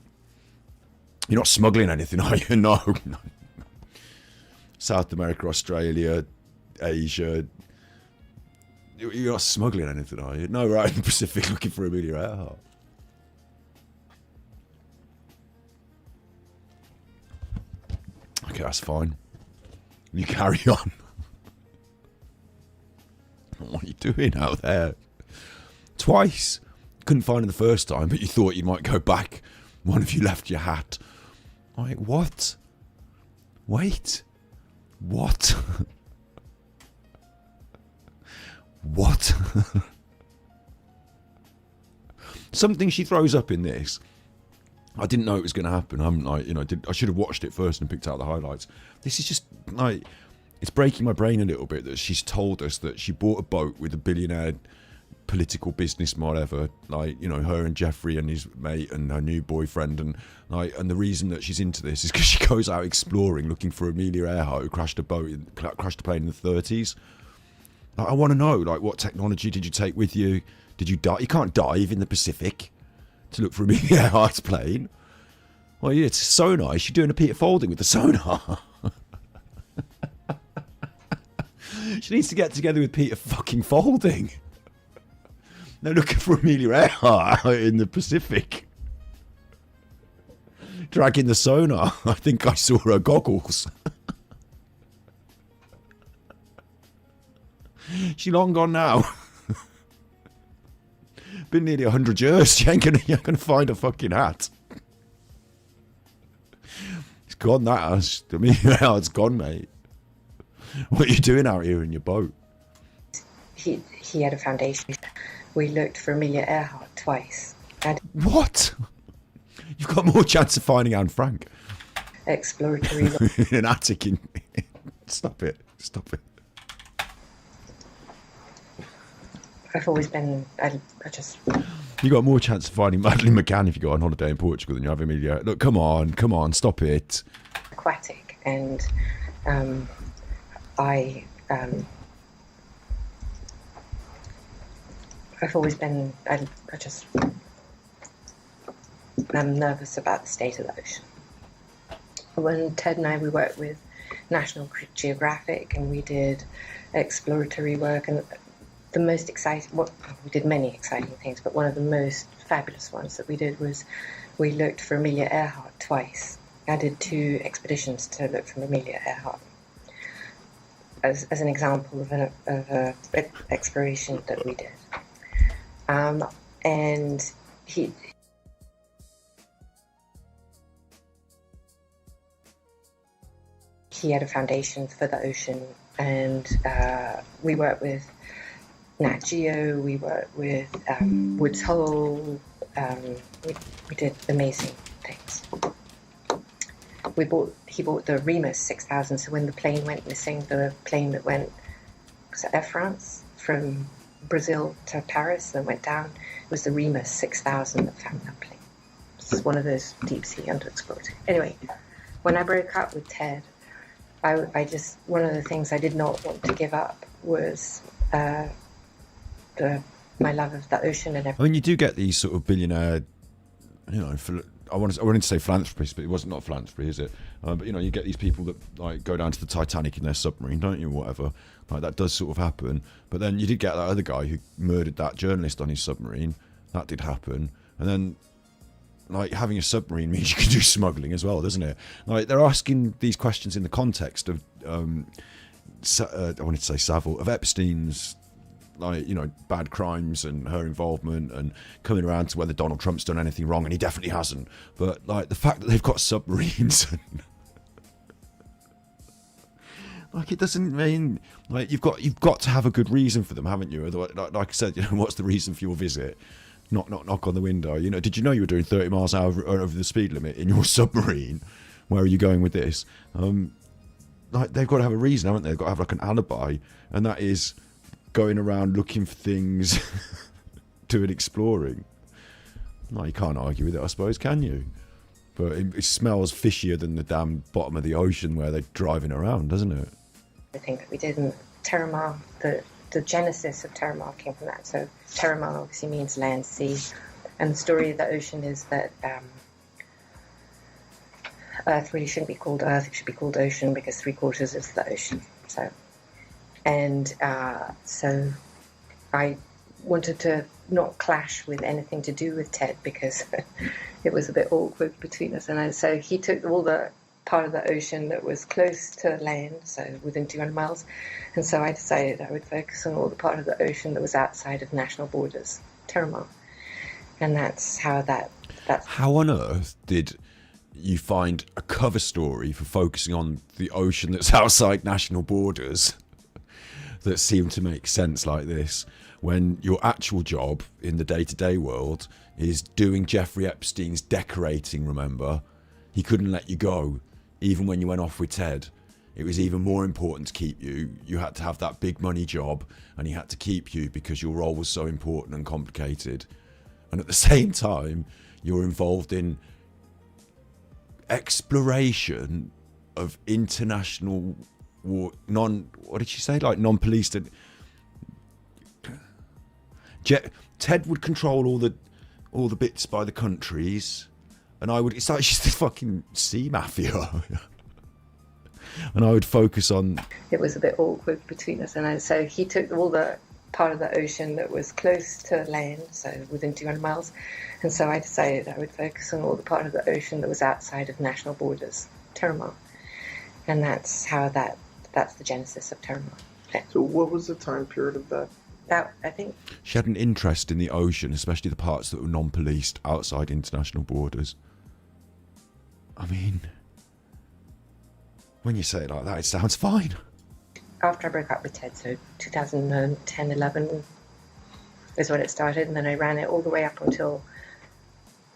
Speaker 1: You're not smuggling anything, are you? No. South America, Australia, Asia. You're not smuggling anything, are you? No, right in the Pacific looking for Amelia Earhart. Okay, that's fine. You carry on. What are you doing out there? Twice. Couldn't find her the first time, but you thought you might go back. One of you left your hat. Like, what? Wait. What? What? Something she throws up in this. I didn't know it was going to happen. I'm like, I should have watched it first and picked out the highlights. This is just like, it's breaking my brain a little bit that she's told us that she bought a boat with a billionaire political businessman, whatever. Like, her and Jeffrey and his mate and her new boyfriend, and the reason that she's into this is because she goes out exploring, looking for Amelia Earhart, who crashed a plane in the 30s. I want to know, what technology did you take with you? Did you dive? You can't dive in the Pacific to look for Amelia Earhart's plane. Well, yeah, it's sonar. Is she doing a Peter Folding with the sonar? She needs to get together with Peter fucking Folding. They're looking for Amelia Earhart in the Pacific. Dragging the sonar. I think I saw her goggles. She long gone now. Been nearly 100 years. You ain't gonna find a fucking hat. It's gone, that ass. I mean, it's gone, mate. What are you doing out here in your boat?
Speaker 4: He had a foundation. We looked for Amelia Earhart twice.
Speaker 1: What? You've got more chance of finding Anne Frank.
Speaker 4: Exploratory.
Speaker 1: In an attic in... Stop it.
Speaker 4: I've always been, I just...
Speaker 1: You got more chance of finding Madeleine McCann if you go on holiday in Portugal than you have Amelia. Look, come on, stop it.
Speaker 4: Aquatic, and I've always been, I'm nervous about the state of the ocean. When Ted and we worked with National Geographic and we did exploratory work, and the most exciting, we did many exciting things, but one of the most fabulous ones that we did was we looked for Amelia Earhart twice. I did 2 expeditions to look for Amelia Earhart as an example of an exploration that we did. And he had a foundation for the ocean, and we worked with Nat Geo, we worked with Woods Hole, we did amazing things. He bought the Remus 6000, so when the plane went missing, the plane that went, was it Air France, from Brazil to Paris and went down, it was the Remus 6000 that found that plane. It's one of those deep sea underexplored. Anyway, when I broke up with Ted, I just, one of the things I did not want to give up was my love of the ocean and everything.
Speaker 1: I mean, you do get these sort of billionaire, you know, I wanted to say philanthropists, but it wasn't not philanthropy, is it? But you know, you get these people that like go down to the Titanic in their submarine, don't you? Whatever, like that does sort of happen. But then you did get that other guy who murdered that journalist on his submarine. That did happen, and then like having a submarine means you can do smuggling as well, doesn't it? Like they're asking these questions in the context of I wanted to say Savile, of Epstein's, like, you know, bad crimes and her involvement, and coming around to whether Donald Trump's done anything wrong, and he definitely hasn't. But like the fact that they've got submarines, like it doesn't mean, like you've got to have a good reason for them, haven't you? Otherwise, like I said, you know, what's the reason for your visit? Not knock on the window. You know, did you know you were doing 30 miles an hour over the speed limit in your submarine? Where are you going with this? Like they've got to have a reason, haven't they? They've got to have like an alibi, and that is going around looking for things, doing exploring. No, you can't argue with it, I suppose, can you? But it smells fishier than the damn bottom of the ocean where they're driving around, doesn't it?
Speaker 4: I think that we did in Terramar, the genesis of Terramar came from that. So Terramar obviously means land, sea, and the story of the ocean is that Earth really shouldn't be called Earth, it should be called ocean, because 3/4 is the ocean. So I wanted to not clash with anything to do with Ted, because it was a bit awkward between us. And so he took all the part of the ocean that was close to land, so within 200 miles. And so I decided I would focus on all the part of the ocean that was outside of national borders, Terramar. And that's how
Speaker 1: How on earth did you find a cover story for focusing on the ocean that's outside national borders that seemed to make sense like this, when your actual job in the day-to-day world is doing Jeffrey Epstein's decorating? Remember, he couldn't let you go even when you went off with Ted. It was even more important to keep you. You had to have that big money job, and he had to keep you because your role was so important and complicated. And at the same time, you're involved in exploration of international war, what did she say? Like non-policed. Ted would control all the bits by the countries, and it's like she's the fucking sea mafia. And I would focus on.
Speaker 4: It was a bit awkward between us, and so he took all the part of the ocean that was close to land, so within 200 miles. And so I decided I would focus on all the part of the ocean that was outside of national borders, Terramar. And that's the genesis of Terramar.
Speaker 2: So what was the time period of that?
Speaker 4: I think
Speaker 1: she had an interest in the ocean, especially the parts that were non-policed outside international borders. I mean, when you say it like that, it sounds fine.
Speaker 4: After I broke up with Ted, so 2010, 11 is when it started, and then I ran it all the way up until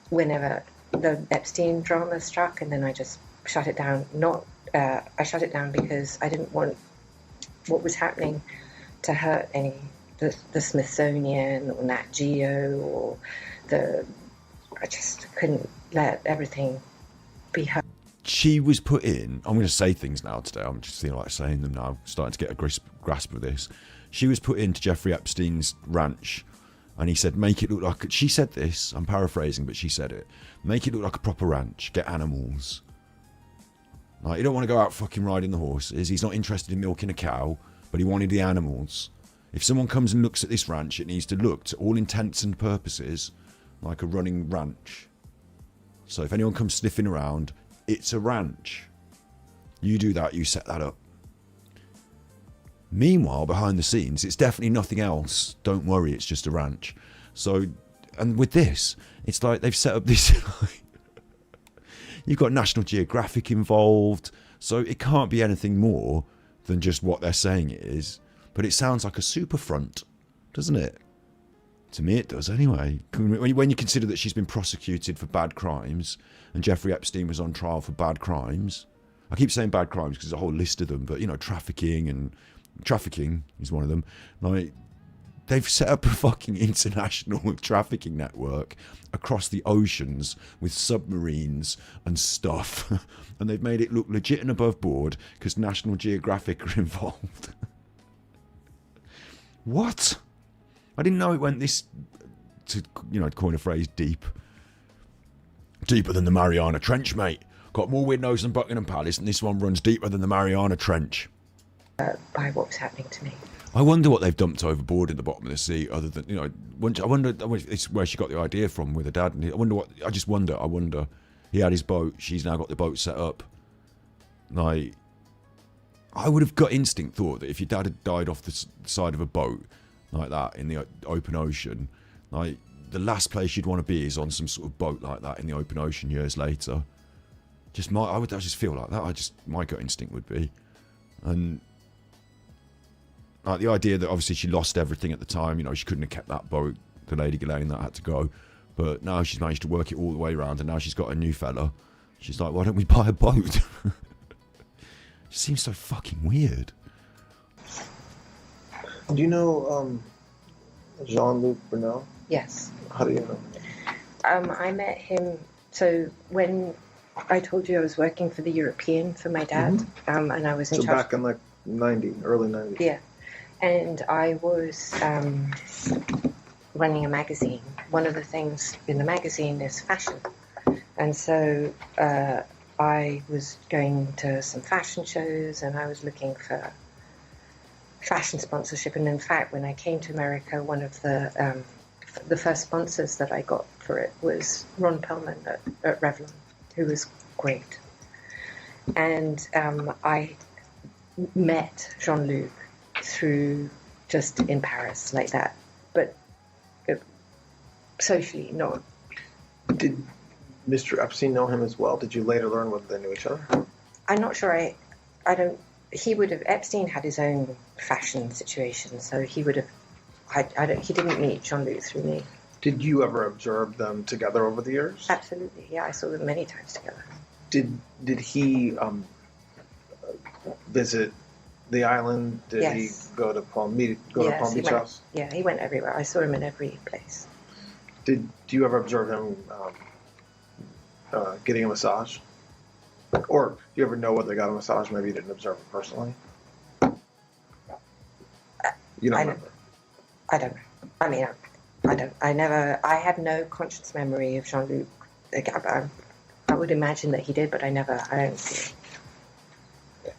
Speaker 4: whenever the Epstein drama struck, and then I just shut it down. I shut it down because I didn't want what was happening to hurt the Smithsonian or Nat Geo or I just couldn't let everything be hurt.
Speaker 1: she was put in. I'm going to say things now today. I'm just feeling like saying them now. Starting to get a grasp of this. She was put into Jeffrey Epstein's ranch, and he said, "Make it look like." She said this. I'm paraphrasing, but she said it. Make it look like a proper ranch. Get animals. Like, you don't want to go out fucking riding the horses. He's not interested in milking a cow, but he wanted the animals. If someone comes and looks at this ranch, it needs to look, to all intents and purposes, like a running ranch. So if anyone comes sniffing around, it's a ranch. You do that, you set that up. Meanwhile, behind the scenes, it's definitely nothing else. Don't worry, it's just a ranch. So, and with this, it's like they've set up this... You've got National Geographic involved, so it can't be anything more than just what they're saying it is. But it sounds like a super front, doesn't it? To me it does anyway. When you consider that she's been prosecuted for bad crimes, and Jeffrey Epstein was on trial for bad crimes. I keep saying bad crimes because there's a whole list of them, but, you know, trafficking is one of them. Like, they've set up a fucking international trafficking network across the oceans with submarines and stuff. And they've made it look legit and above board because National Geographic are involved. What? I didn't know it went this, to, you know, coin a phrase, deep. Deeper than the Mariana Trench, mate. Got more windows than Buckingham Palace, and this one runs deeper than the Mariana Trench.
Speaker 4: By what was happening to me.
Speaker 1: I wonder what they've dumped overboard in the bottom of the sea, other than, you know, I wonder it's where she got the idea from with her dad. And I wonder. He had his boat, she's now got the boat set up. Like, I would have got instinct thought that if your dad had died off the side of a boat like that in the open ocean, like, the last place you'd want to be is on some sort of boat like that in the open ocean years later. I just feel like that. My gut instinct would be. And like the idea that obviously she lost everything at the time, you know, she couldn't have kept that boat, the Lady Ghislaine, that had to go. But now she's managed to work it all the way around, and now she's got a new fella. She's like, why don't we buy a boat? It seems so fucking weird.
Speaker 2: Do you know Jean-Luc Brunel?
Speaker 4: Yes.
Speaker 2: How do you know?
Speaker 4: I met him, so when I told you I was working for the European for my dad, and I was in
Speaker 2: So
Speaker 4: charge.
Speaker 2: back in like early 90s.
Speaker 4: Yeah. And I was running a magazine. One of the things in the magazine is fashion. And so I was going to some fashion shows, and I was looking for fashion sponsorship. And in fact, when I came to America, one of the first sponsors that I got for it was Ron Perlman at Revlon, who was great. And I met Jean-Luc through just in Paris like that, but socially not.
Speaker 2: Did Mr. Epstein know him as well? Did you later learn whether they knew each other?
Speaker 4: I'm not sure. I don't. He would have. Epstein had his own fashion situation, so he would have. He didn't meet Jean-Luc through me.
Speaker 2: Did you ever observe them together over the years?
Speaker 4: Absolutely, yeah. I saw them many times together.
Speaker 2: Did he visit the island? Did
Speaker 4: Yes.
Speaker 2: he go to Palm Beach House?
Speaker 4: Yeah, he went everywhere. I saw him in every place.
Speaker 2: Do you ever observe him getting a massage? Or do you ever know whether they got a massage? Maybe you didn't observe it personally. You don't remember?
Speaker 4: I don't know. I mean, I don't. I have no conscious memory of Jean-Luc. I would imagine that he did, but I don't see it.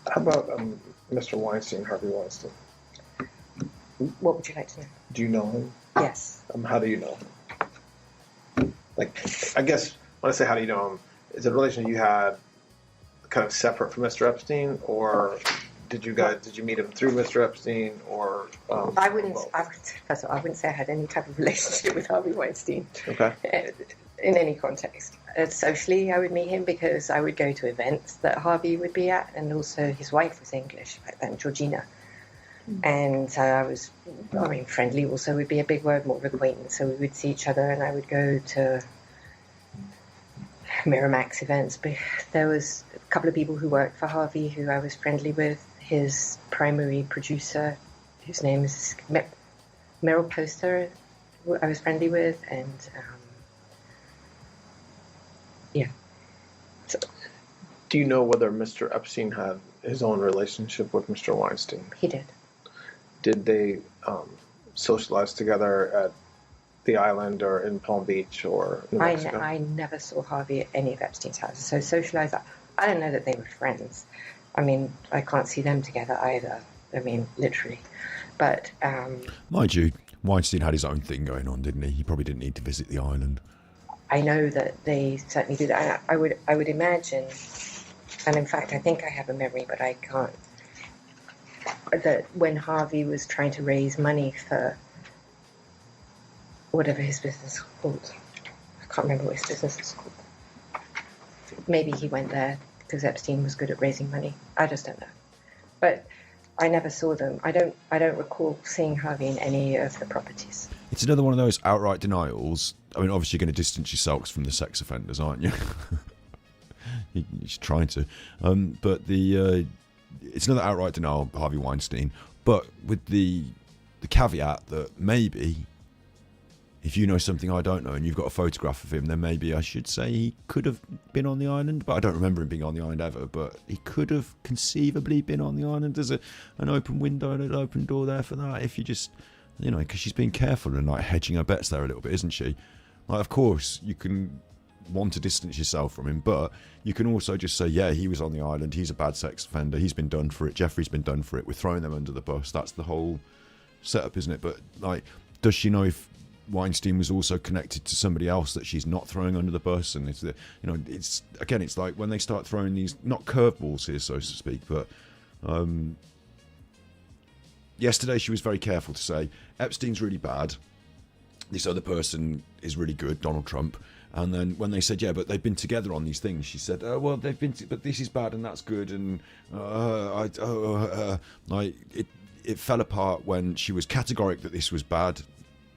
Speaker 2: How about Mr. Weinstein, Harvey Weinstein?
Speaker 4: What would you like to know?
Speaker 2: Do you know him?
Speaker 4: Yes.
Speaker 2: How do you know him? Like, I guess when I say how do you know him, is it a relation you had kind of separate from Mr. Epstein, or did you meet him through Mr. Epstein, or?
Speaker 4: I wouldn't say I had any type of relationship with Harvey Weinstein.
Speaker 2: Okay.
Speaker 4: In any context. Socially, I would meet him because I would go to events that Harvey would be at, and also his wife was English back then, Georgina. And friendly also would be a big word, more of acquaintance. So we would see each other, and I would go to Miramax events. But there was a couple of people who worked for Harvey who I was friendly with. His primary producer, whose name is Meryl Poster, who I was friendly with, and yeah. So.
Speaker 2: Do you know whether Mr. Epstein had his own relationship with Mr. Weinstein?
Speaker 4: He did.
Speaker 2: Did they socialize together at the island or in Palm Beach or New Mexico?
Speaker 4: I never saw Harvey at any of Epstein's houses. So socialize, I don't know that they were friends. I mean, I can't see them together either. I mean, literally. But
Speaker 1: mind you, Weinstein had his own thing going on, didn't he? He probably didn't need to visit the island.
Speaker 4: I know that they certainly did. I would imagine, and in fact, I think I have a memory, but I can't. That when Harvey was trying to raise money for whatever his business is called, I can't remember what his business is called. Maybe he went there because Epstein was good at raising money. I just don't know. But I never saw them. I don't recall seeing Harvey in any of the properties.
Speaker 1: It's another one of those outright denials. I mean, obviously you're going to distance yourselves from the sex offenders, aren't you? You're trying to. But it's another outright denial of Harvey Weinstein, but with the caveat that maybe if you know something I don't know and you've got a photograph of him, then maybe I should say he could have been on the island, but I don't remember him being on the island ever, but he could have conceivably been on the island. There's an open window and an open door there for that, if you just, you know, because she's being careful and like hedging her bets there a little bit, isn't she? Like, of course, you can want to distance yourself from him, but you can also just say, yeah, he was on the island, he's a bad sex offender, he's been done for it, Jeffrey's been done for it, we're throwing them under the bus. That's the whole setup, isn't it? But like, does she know if Weinstein was also connected to somebody else that she's not throwing under the bus? And it's, you know, it's again, it's like when they start throwing these, not curveballs here, so to speak, but yesterday she was very careful to say Epstein's really bad, this other person is really good, Donald Trump. And then when they said, yeah, but they've been together on these things, she said, oh, well, they've been, but this is bad and that's good. And like it fell apart when she was categoric that this was bad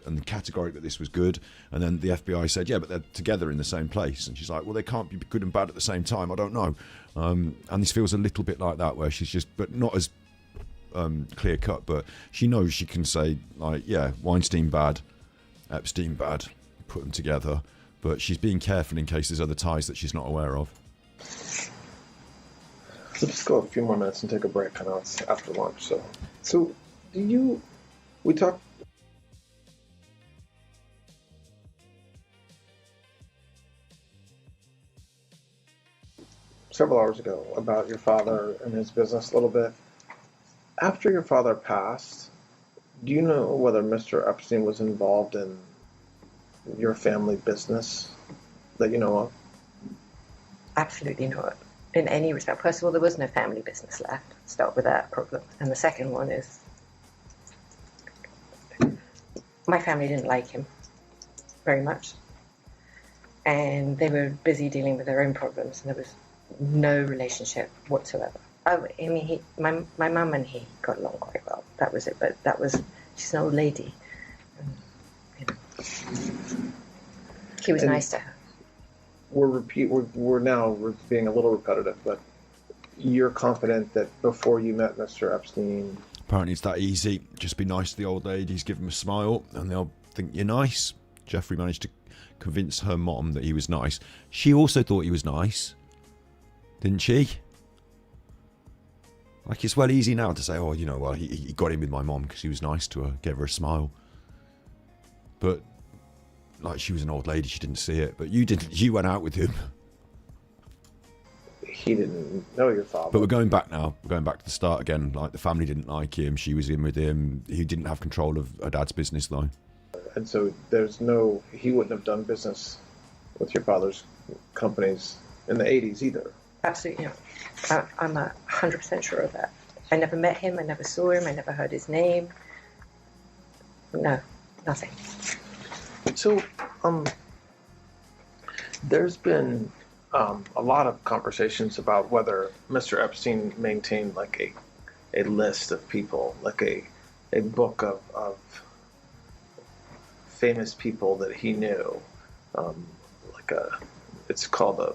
Speaker 1: and categoric that this was good. And then the FBI said, yeah, but they're together in the same place. And she's like, well, they can't be good and bad at the same time. I don't know. And this feels a little bit like that, where she's just, but not as clear cut, but she knows she can say, like, yeah, Weinstein bad, Epstein bad, put them together. But she's being careful in case there's other ties that she's not aware of.
Speaker 2: So let's go a few more minutes and take a break. I know it's after lunch. So we talked several hours ago about your father and his business a little bit. After your father passed, do you know whether Mr. Epstein was involved in your family business that you know of?
Speaker 4: Absolutely not. In any respect. First of all, there was no family business left. Start with that problem. And the second one is my family didn't like him very much. And they were busy dealing with their own problems, and there was no relationship whatsoever. I mean, my mum and he got along quite well. That was it. But she's an old lady. And, you know, he was nice to her.
Speaker 2: We're now being a little repetitive, but you're confident that before you met Mr. Epstein,
Speaker 1: apparently it's that easy. Just be nice to the old ladies, give them a smile, and they'll think you're nice. Jeffrey managed to convince her mom that he was nice. She also thought he was nice, didn't she? Like, it's well easy now to say, oh, you know, well, he got in with my mom because he was nice to her, gave her a smile. But like, she was an old lady, she didn't see it. But you didn't. You went out with him.
Speaker 2: He didn't know your father.
Speaker 1: But we're going back now. We're going back to the start again. Like, the family didn't like him. She was in with him. He didn't have control of her dad's business, though.
Speaker 2: And so he wouldn't have done business with your father's companies in the 80s either.
Speaker 4: Absolutely not. I'm 100% sure of that. I never met him. I never saw him. I never heard his name. No, nothing.
Speaker 2: So, there's been a lot of conversations about whether Mr. Epstein maintained like a list of people, like a book of famous people that he knew, it's called a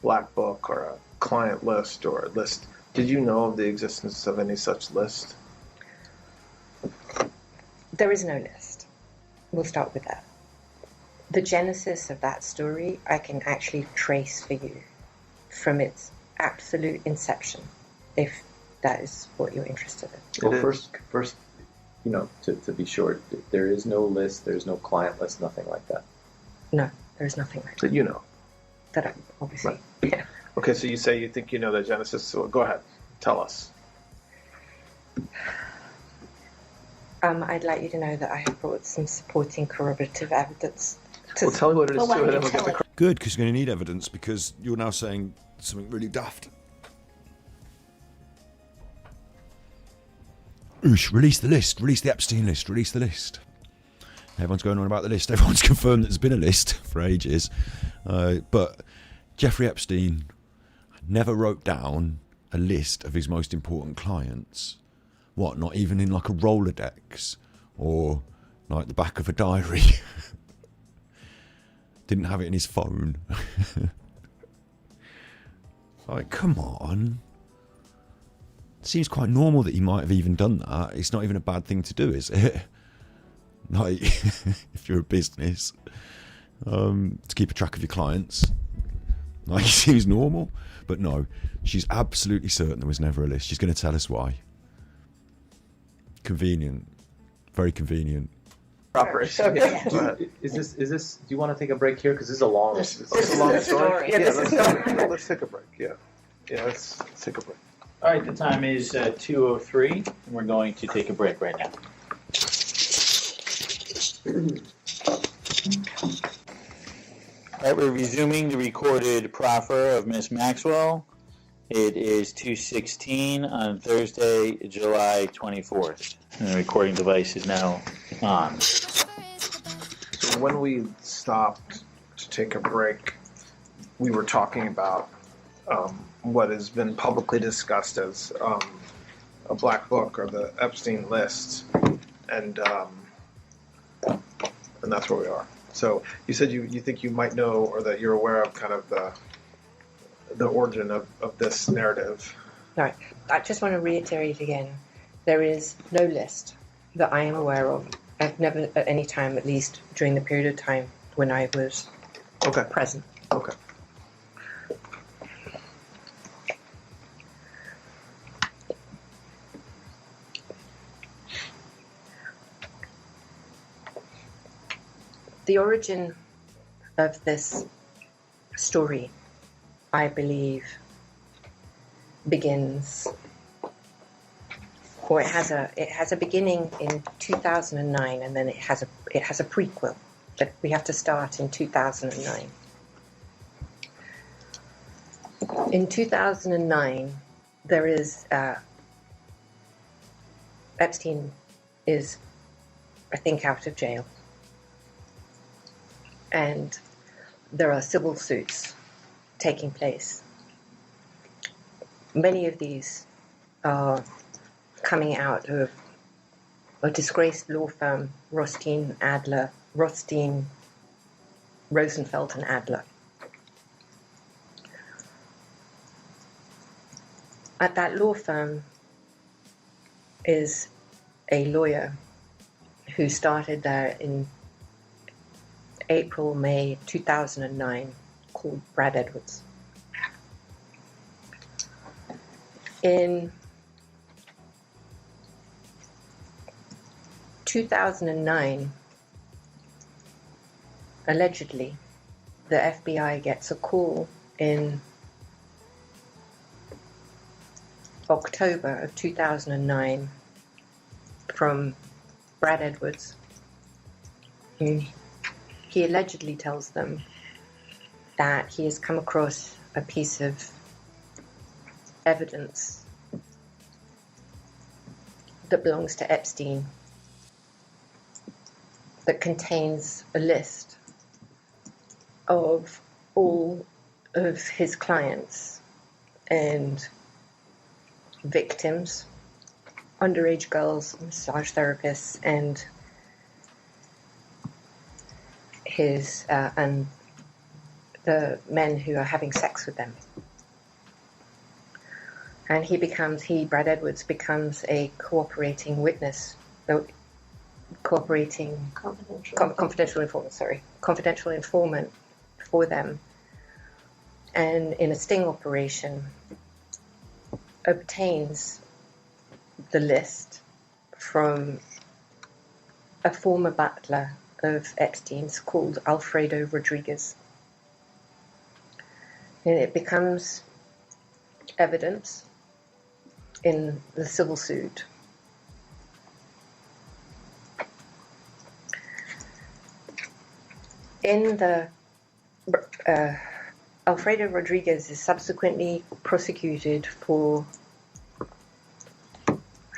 Speaker 2: black book or a client list or a list. Did you know of the existence of any such list?
Speaker 4: There is no list. We'll start with that. The genesis of that story I can actually trace for you from its absolute inception, if that is what you're interested in.
Speaker 5: Well, first, you know, to be sure, there is no list, there's no client list, nothing like that.
Speaker 4: No, there's nothing like
Speaker 2: That you know.
Speaker 4: that. I obviously, yeah.
Speaker 2: Okay, so you say you think you know the genesis. So go ahead, tell us.
Speaker 4: I'd like you to know that I have brought some supporting corroborative evidence.
Speaker 2: Well, tell me what it is
Speaker 6: Well, why
Speaker 2: too, and
Speaker 6: don't
Speaker 2: then
Speaker 6: you
Speaker 2: we'll get
Speaker 6: tell
Speaker 2: the.
Speaker 6: it?
Speaker 1: Good, because you're going to need evidence, because you're now saying something really daft. Oosh, release the list, release the Epstein list, release the list. Everyone's going on about the list. Everyone's confirmed that there's been a list for ages. But Jeffrey Epstein never wrote down a list of his most important clients. What, not even in like a Rolodex or like the back of a diary? Didn't have it in his phone. Like, come on. Seems quite normal that he might have even done that. It's not even a bad thing to do, is it? Like, if you're a business, to keep a track of your clients. Like, it seems normal. But no, she's absolutely certain there was never a list. She's going to tell us why. Convenient. Very convenient.
Speaker 2: Proper. Yeah. Go ahead.
Speaker 5: Is this? Do you want to take a break here? Because this is a long.
Speaker 6: This-
Speaker 2: It's a long story.
Speaker 4: Yeah,
Speaker 2: Yeah,
Speaker 4: this is
Speaker 2: let's take a break. Yeah, let's take a break.
Speaker 8: All right, the time is 2:03, and we're going to take a break right now. All right, we're resuming the recorded proffer of Miss Maxwell. It is 2:16 on Thursday, July 24th, and the recording device is now on.
Speaker 2: So when we stopped to take a break, we were talking about what has been publicly discussed as a black book or the Epstein list, and that's where we are. So you said you think you might know, or that you're aware of kind of the origin of this narrative.
Speaker 4: All right. I just want to reiterate again. There is no list that I am aware of. I've never, at any time, at least during the period of time when I was
Speaker 2: Okay.
Speaker 4: present.
Speaker 2: Okay.
Speaker 4: The origin of this story, I believe, begins, or it has a beginning in 2009, and then it has a prequel, but we have to start in 2009. In 2009, there is Epstein is, I think, out of jail. And there are civil suits taking place. Many of these are coming out of a disgraced law firm, Rothstein, Rosenfeld and Adler. At that law firm is a lawyer who started there in April, May 2009, called Brad Edwards. In 2009, allegedly, the FBI gets a call in October of 2009 from Brad Edwards. He allegedly tells them that he has come across a piece of evidence that belongs to Epstein that contains a list of all of his clients and victims, underage girls, massage therapists, and his and the men who are having sex with them. And Brad Edwards becomes a cooperating witness, confidential informant for them. and in a sting operation obtains the list from a former butler of Epstein's called Alfredo Rodriguez. And it becomes evidence in the civil suit. In the Alfredo Rodriguez is subsequently prosecuted for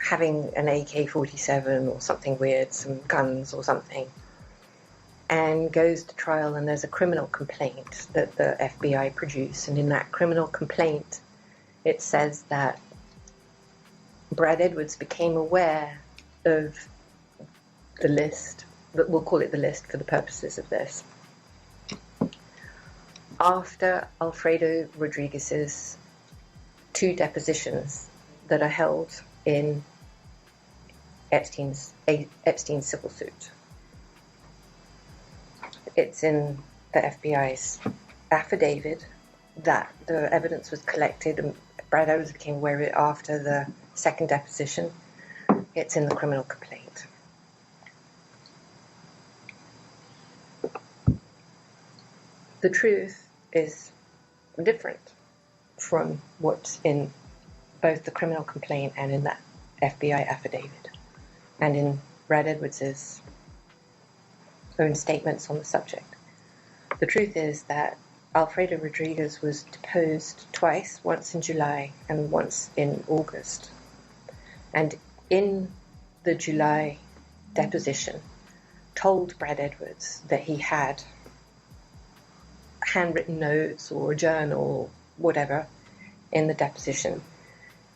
Speaker 4: having an AK-47 or something weird, some guns or something, and goes to trial, and there's a criminal complaint that the FBI produce, and in that criminal complaint it says that Brad Edwards became aware of the list, but we'll call it the list for the purposes of this, after Alfredo Rodriguez's 2 depositions that are held in Epstein's civil suit. It's in the FBI's affidavit that the evidence was collected, and Brad Edwards became aware of it after the 2nd deposition. It's in the criminal complaint. The truth is different from what's in both the criminal complaint and in that FBI affidavit, and in Brad Edwards's own statements on the subject. The truth is that Alfredo Rodriguez was deposed twice, once in July and once in August. And in the July deposition, told Brad Edwards that he had handwritten notes or a journal or whatever in the deposition.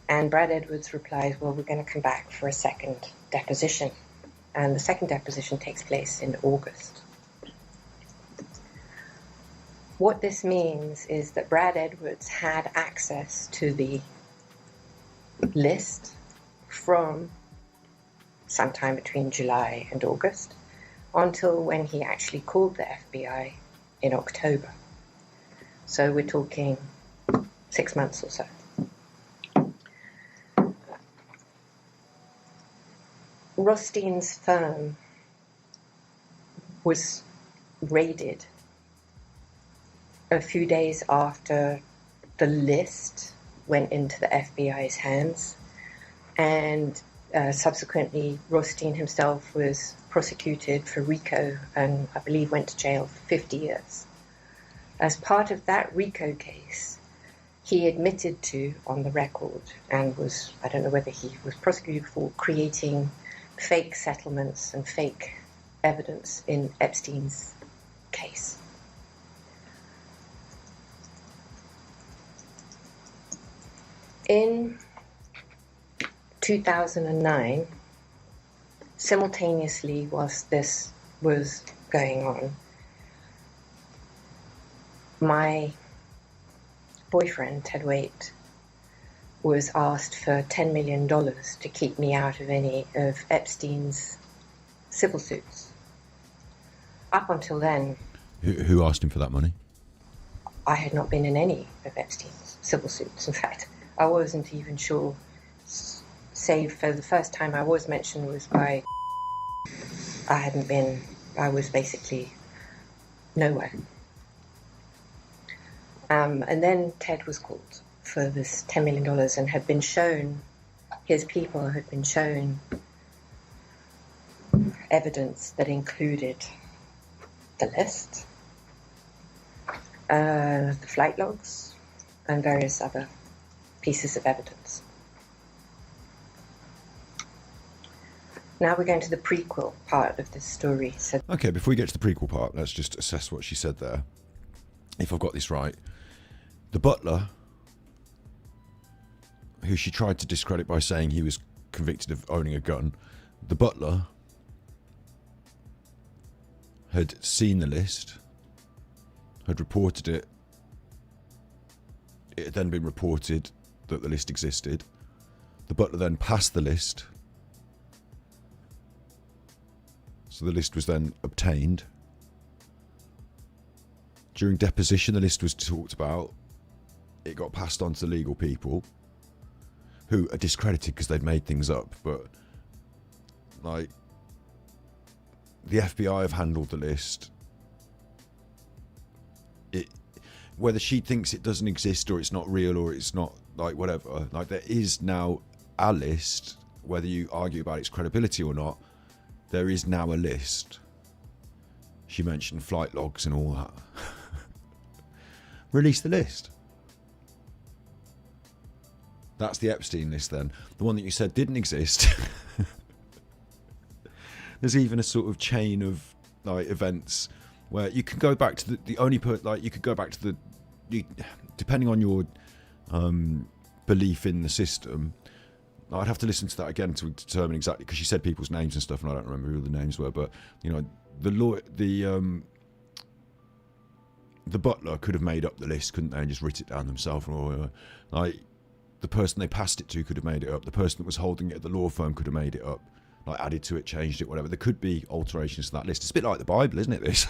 Speaker 4: And Brad Edwards replies, well, we're going to come back for a 2nd deposition. And the 2nd deposition takes place in August. What this means is that Brad Edwards had access to the list from sometime between July and August until when he actually called the FBI in October. So we're talking 6 months or so. Rothstein's firm was raided a few days after the list went into the FBI's hands, and subsequently Rothstein himself was prosecuted for RICO and I believe went to jail for 50 years. As part of that RICO case, he admitted to, on the record, and was, I don't know whether he was prosecuted for creating fake settlements and fake evidence in Epstein's case. In 2009, simultaneously whilst this was going on, my boyfriend, Ted Waite, was asked for $10 million to keep me out of any of Epstein's civil suits. Up until then,
Speaker 1: Who asked him for that money?
Speaker 4: I had not been in any of Epstein's civil suits. In fact, I wasn't even sure, save for the first time I was mentioned was by, I was basically nowhere. And then Ted was called for this $10 million and had been shown, his people had been shown evidence that included the list, the flight logs, and various other pieces of evidence. Now we're going to the prequel part of this story. So,
Speaker 1: Okay, before we get to the prequel part, let's just assess what she said there. If I've got this right, the butler, who she tried to discredit by saying he was convicted of owning a gun, the butler had seen the list, had reported it. It had then been reported that the list existed. The butler then passed the list. So the list was then obtained. During deposition, the list was talked about. it got passed on to the legal people who are discredited because they've made things up. But like, the FBI have handled the list. Whether she thinks it doesn't exist or it's not real or it's not, like, whatever, like, there is now a list. Whether you argue about its credibility or not, there is now a list. She mentioned flight logs and all that. Release the list. That's the Epstein list then. The one that you said didn't exist. There's even a sort of chain of, like, events where you can go back to the only like, you could go back to depending on your belief in the system. I'd have to listen to that again to determine exactly, because she said people's names and stuff, and I don't remember who the names were. But you know, the butler could have made up the list, couldn't they, and just writ it down themselves? Or like, the person they passed it to could have made it up. The person that was holding it at the law firm could have made it up, like added to it, changed it, whatever. There could be alterations to that list. It's a bit like the Bible, isn't it? This,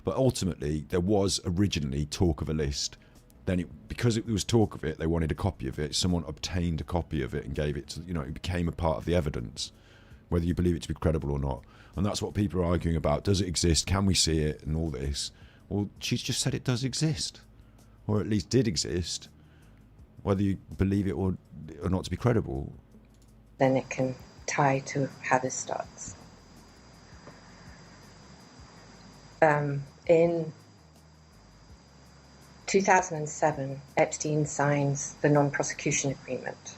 Speaker 1: but ultimately, there was originally talk of a list. Then, because it was talk of it, they wanted a copy of it. Someone obtained a copy of it and gave it to, you know, it became a part of the evidence, whether you believe it to be credible or not. And that's what people are arguing about. Does it exist? Can we see it? And all this. Well, she's just said it does exist, or at least did exist. Whether you believe it or not to be credible.
Speaker 4: Then it can tie to how this starts. In 2007, Epstein signs the non-prosecution agreement.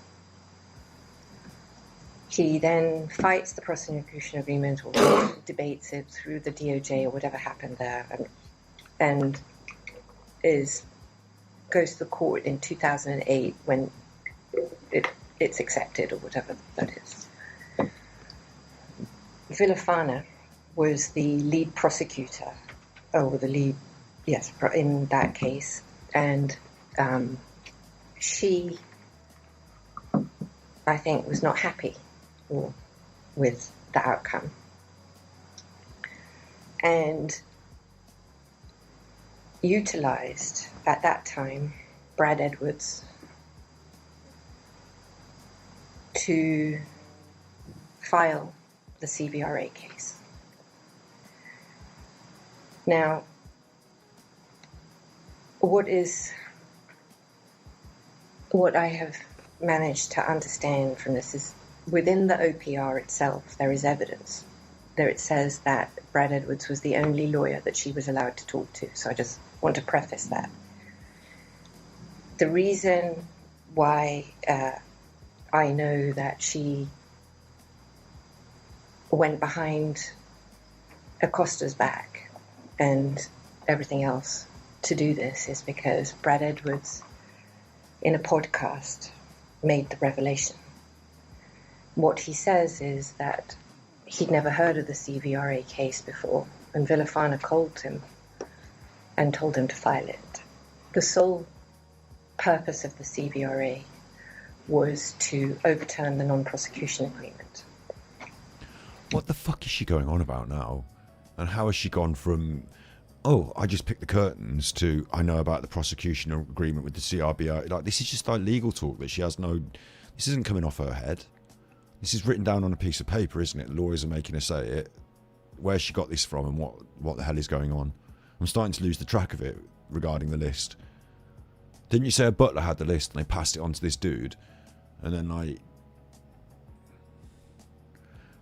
Speaker 4: He then fights the prosecution agreement, or debates it through the DOJ or whatever happened there, and goes to the court in 2008 when it's accepted, or whatever that is. Villafana was the lead prosecutor, in that case, and she, I think, was not happy with the outcome, and utilized at that time Brad Edwards to file the CVRA case. Now, what I have managed to understand from this is, within the OPR itself, there is evidence. There it says that Brad Edwards was the only lawyer that she was allowed to talk to. So I just want to preface that. The reason why I know that she went behind Acosta's back and everything else to do this is because Brad Edwards, in a podcast, made the revelation. What he says is that he'd never heard of the CVRA case before, and Villafana called him and told him to file it. The sole purpose of the CVRA was to overturn the non-prosecution agreement.
Speaker 1: What the fuck is she going on about now? And how has she gone from, oh, I just picked the curtains, to I know about the prosecution agreement with the CRBI? Like, this is just like legal talk that she has no, this isn't coming off her head. This is written down on a piece of paper, isn't it? The lawyers are making her say it. Where's she got this from, and what the hell is going on? I'm starting to lose the track of it regarding the list. Didn't you say a butler had the list and they passed it on to this dude? And then like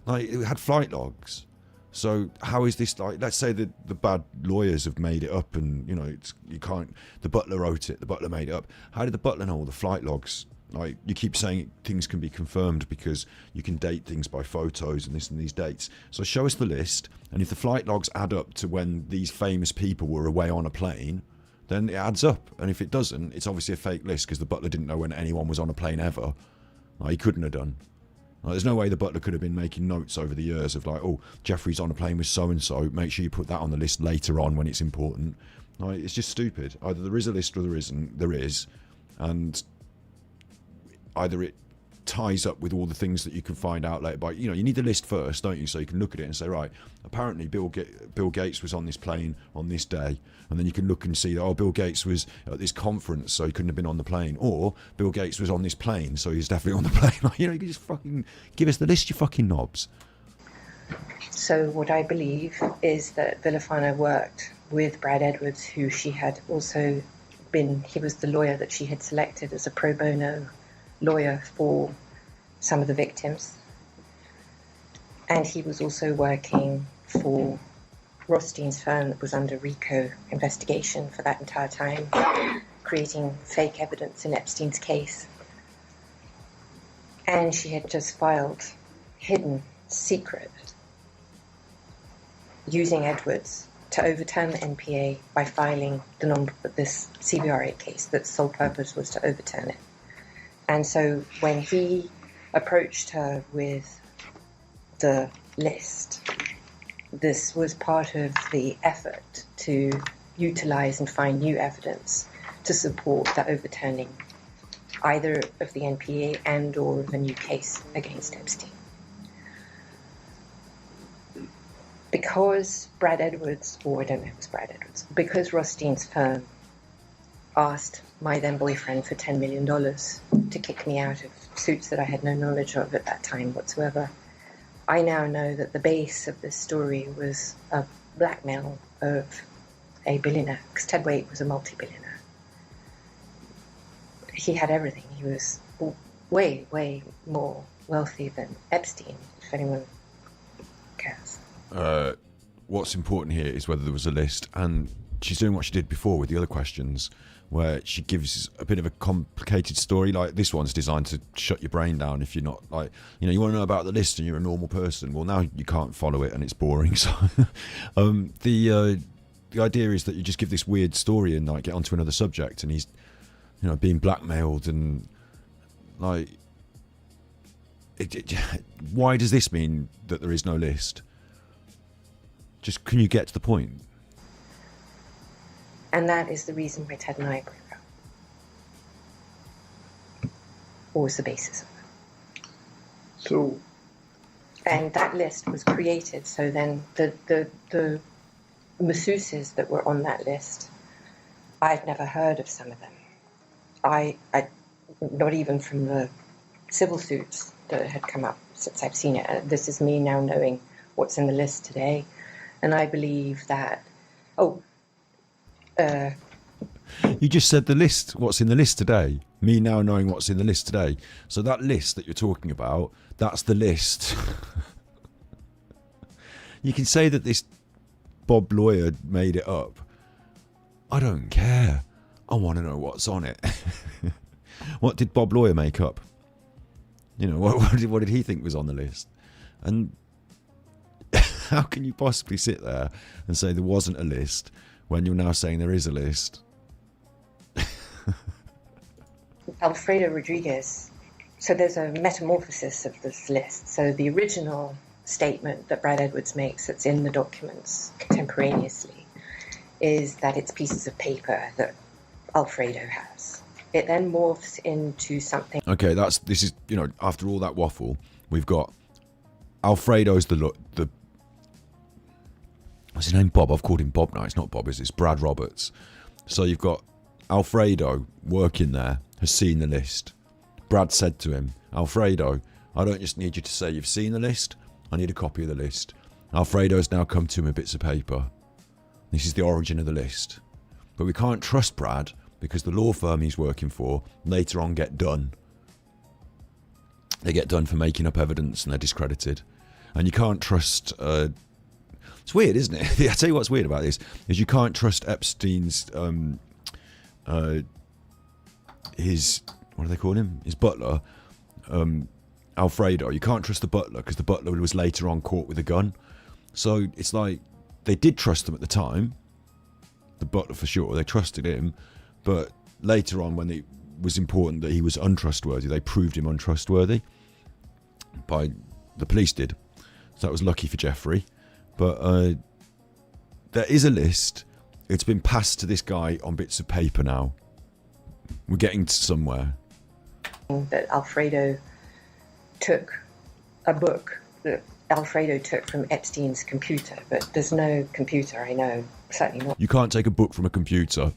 Speaker 1: it had flight logs. So how is this, like, let's say that the bad lawyers have made it up, and you know, you can't, the butler wrote it, the butler made it up. How did the butler know all the flight logs? Like, you keep saying things can be confirmed because you can date things by photos and this and these dates. So show us the list, and if the flight logs add up to when these famous people were away on a plane, then it adds up. And if it doesn't, it's obviously a fake list because the butler didn't know when anyone was on a plane ever. Like, he couldn't have done. Like, there's no way the butler could have been making notes over the years of like, oh, Jeffrey's on a plane with so-and-so, make sure you put that on the list later on when it's important. Like, it's just stupid. Either there is a list or there isn't. There is. And either it ties up with all the things that you can find out later. By you need the list first, don't you? So you can look at it and say, right, apparently Bill Gates was on this plane on this day, and then you can look and see that Bill Gates was at this conference, so he couldn't have been on the plane, or Bill Gates was on this plane, so he's definitely on the plane. You can just fucking give us the list, you fucking knobs.
Speaker 4: So what I believe is that Villafana worked with Brad Edwards, who she had also he was the lawyer that she had selected as a pro bono lawyer for some of the victims. And he was also working for Rothstein's firm that was under RICO investigation for that entire time, creating fake evidence in Epstein's case. And she had just filed hidden, secret, using Edwards to overturn the NPA by filing this CBRA case that sole purpose was to overturn it. And so when he approached her with the list, this was part of the effort to utilize and find new evidence to support the overturning either of the NPA and or of a new case against Epstein. Because Brad Edwards, or I don't know if it was Brad Edwards, because Rothstein's firm asked my then boyfriend for $10 million to kick me out of suits that I had no knowledge of at that time whatsoever, I now know that the base of this story was a blackmail of a billionaire, because Ted Waite was a multi-billionaire. He had everything. He was way, way more wealthy than Epstein, if anyone cares.
Speaker 1: What's important here is whether there was a list, and she's doing what she did before with the other questions, where she gives a bit of a complicated story. Like this one's designed to shut your brain down if you're not you want to know about the list and you're a normal person. Well, now you can't follow it and it's boring. So the idea is that you just give this weird story and get onto another subject, and he's being blackmailed and why does this mean that there is no list? Just can you get to the point?
Speaker 4: And that is the reason why Ted and I broke up. Or was the basis of it.
Speaker 2: So,
Speaker 4: and that list was created, so then the masseuses that were on that list, I'd never heard of some of them. I not even from the civil suits that had come up since I've seen it. This is me now knowing what's in the list today. And I believe that,
Speaker 1: you just said the list, what's in the list today. Me now knowing what's in the list today. So that list that you're talking about, that's the list. You can say that this Bob lawyer made it up. I don't care. I want to know what's on it. What did Bob lawyer make up? What did he think was on the list? And how can you possibly sit there and say there wasn't a list when you're now saying there is a list?
Speaker 4: Alfredo Rodriguez. So there's a metamorphosis of this list. So the original statement that Brad Edwards makes that's in the documents contemporaneously is that it's pieces of paper that Alfredo has. It then morphs into something.
Speaker 1: Okay, this is after all that waffle, we've got Alfredo's the what's his name? Bob. I've called him Bob now. It's not Bob, it's Brad Roberts. So you've got Alfredo working there, has seen the list. Brad said to him, Alfredo, I don't just need you to say you've seen the list, I need a copy of the list. Alfredo's now come to him with bits of paper. This is the origin of the list. But we can't trust Brad because the law firm he's working for later on get done. They get done for making up evidence and they're discredited. And you can't trust... it's weird, isn't it? I tell you what's weird about this is you can't trust Epstein's his, what do they call him? His butler, Alfredo. You can't trust the butler because the butler was later on caught with a gun. So it's like they did trust him at the time. The butler for sure, they trusted him, but later on when it was important that he was untrustworthy, they proved him untrustworthy. The police did. So that was lucky for Jeffrey. But there is a list. It's been passed to this guy on bits of paper now. We're getting to somewhere.
Speaker 4: That Alfredo took a book that Alfredo took from Epstein's computer, but there's no computer, I know, certainly not.
Speaker 1: You can't take a book from a computer.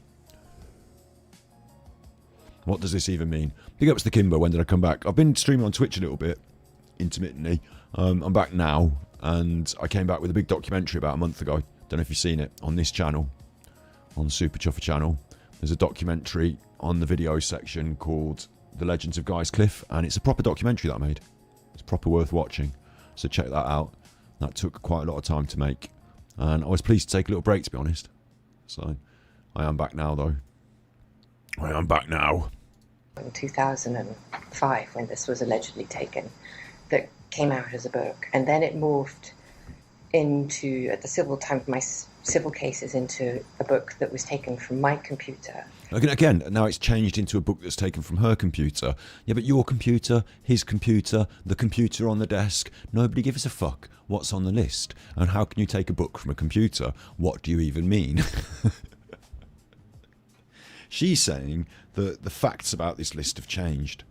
Speaker 1: What does this even mean? Big ups to Kimber. When did I come back? I've been streaming on Twitch a little bit, intermittently. I'm back now, and I came back with a big documentary about a month ago. Don't know if you've seen it on this channel, on Super Chuffer channel. There's a documentary on the video section called The Legends of Guy's Cliff, and it's a proper documentary that I made. It's proper worth watching, so check that out. That took quite a lot of time to make, and I was pleased to take a little break, to be honest. So I am back now, though. I am back now.
Speaker 4: In 2005, when this was allegedly taken, that came out as a book, and then it morphed into, at the civil time of my civil cases, into a book that was taken from my computer.
Speaker 1: Again, now it's changed into a book that's taken from her computer. Yeah, but your computer, his computer, the computer on the desk, nobody gives a fuck what's on the list. And how can you take a book from a computer? What do you even mean? She's saying that the facts about this list have changed.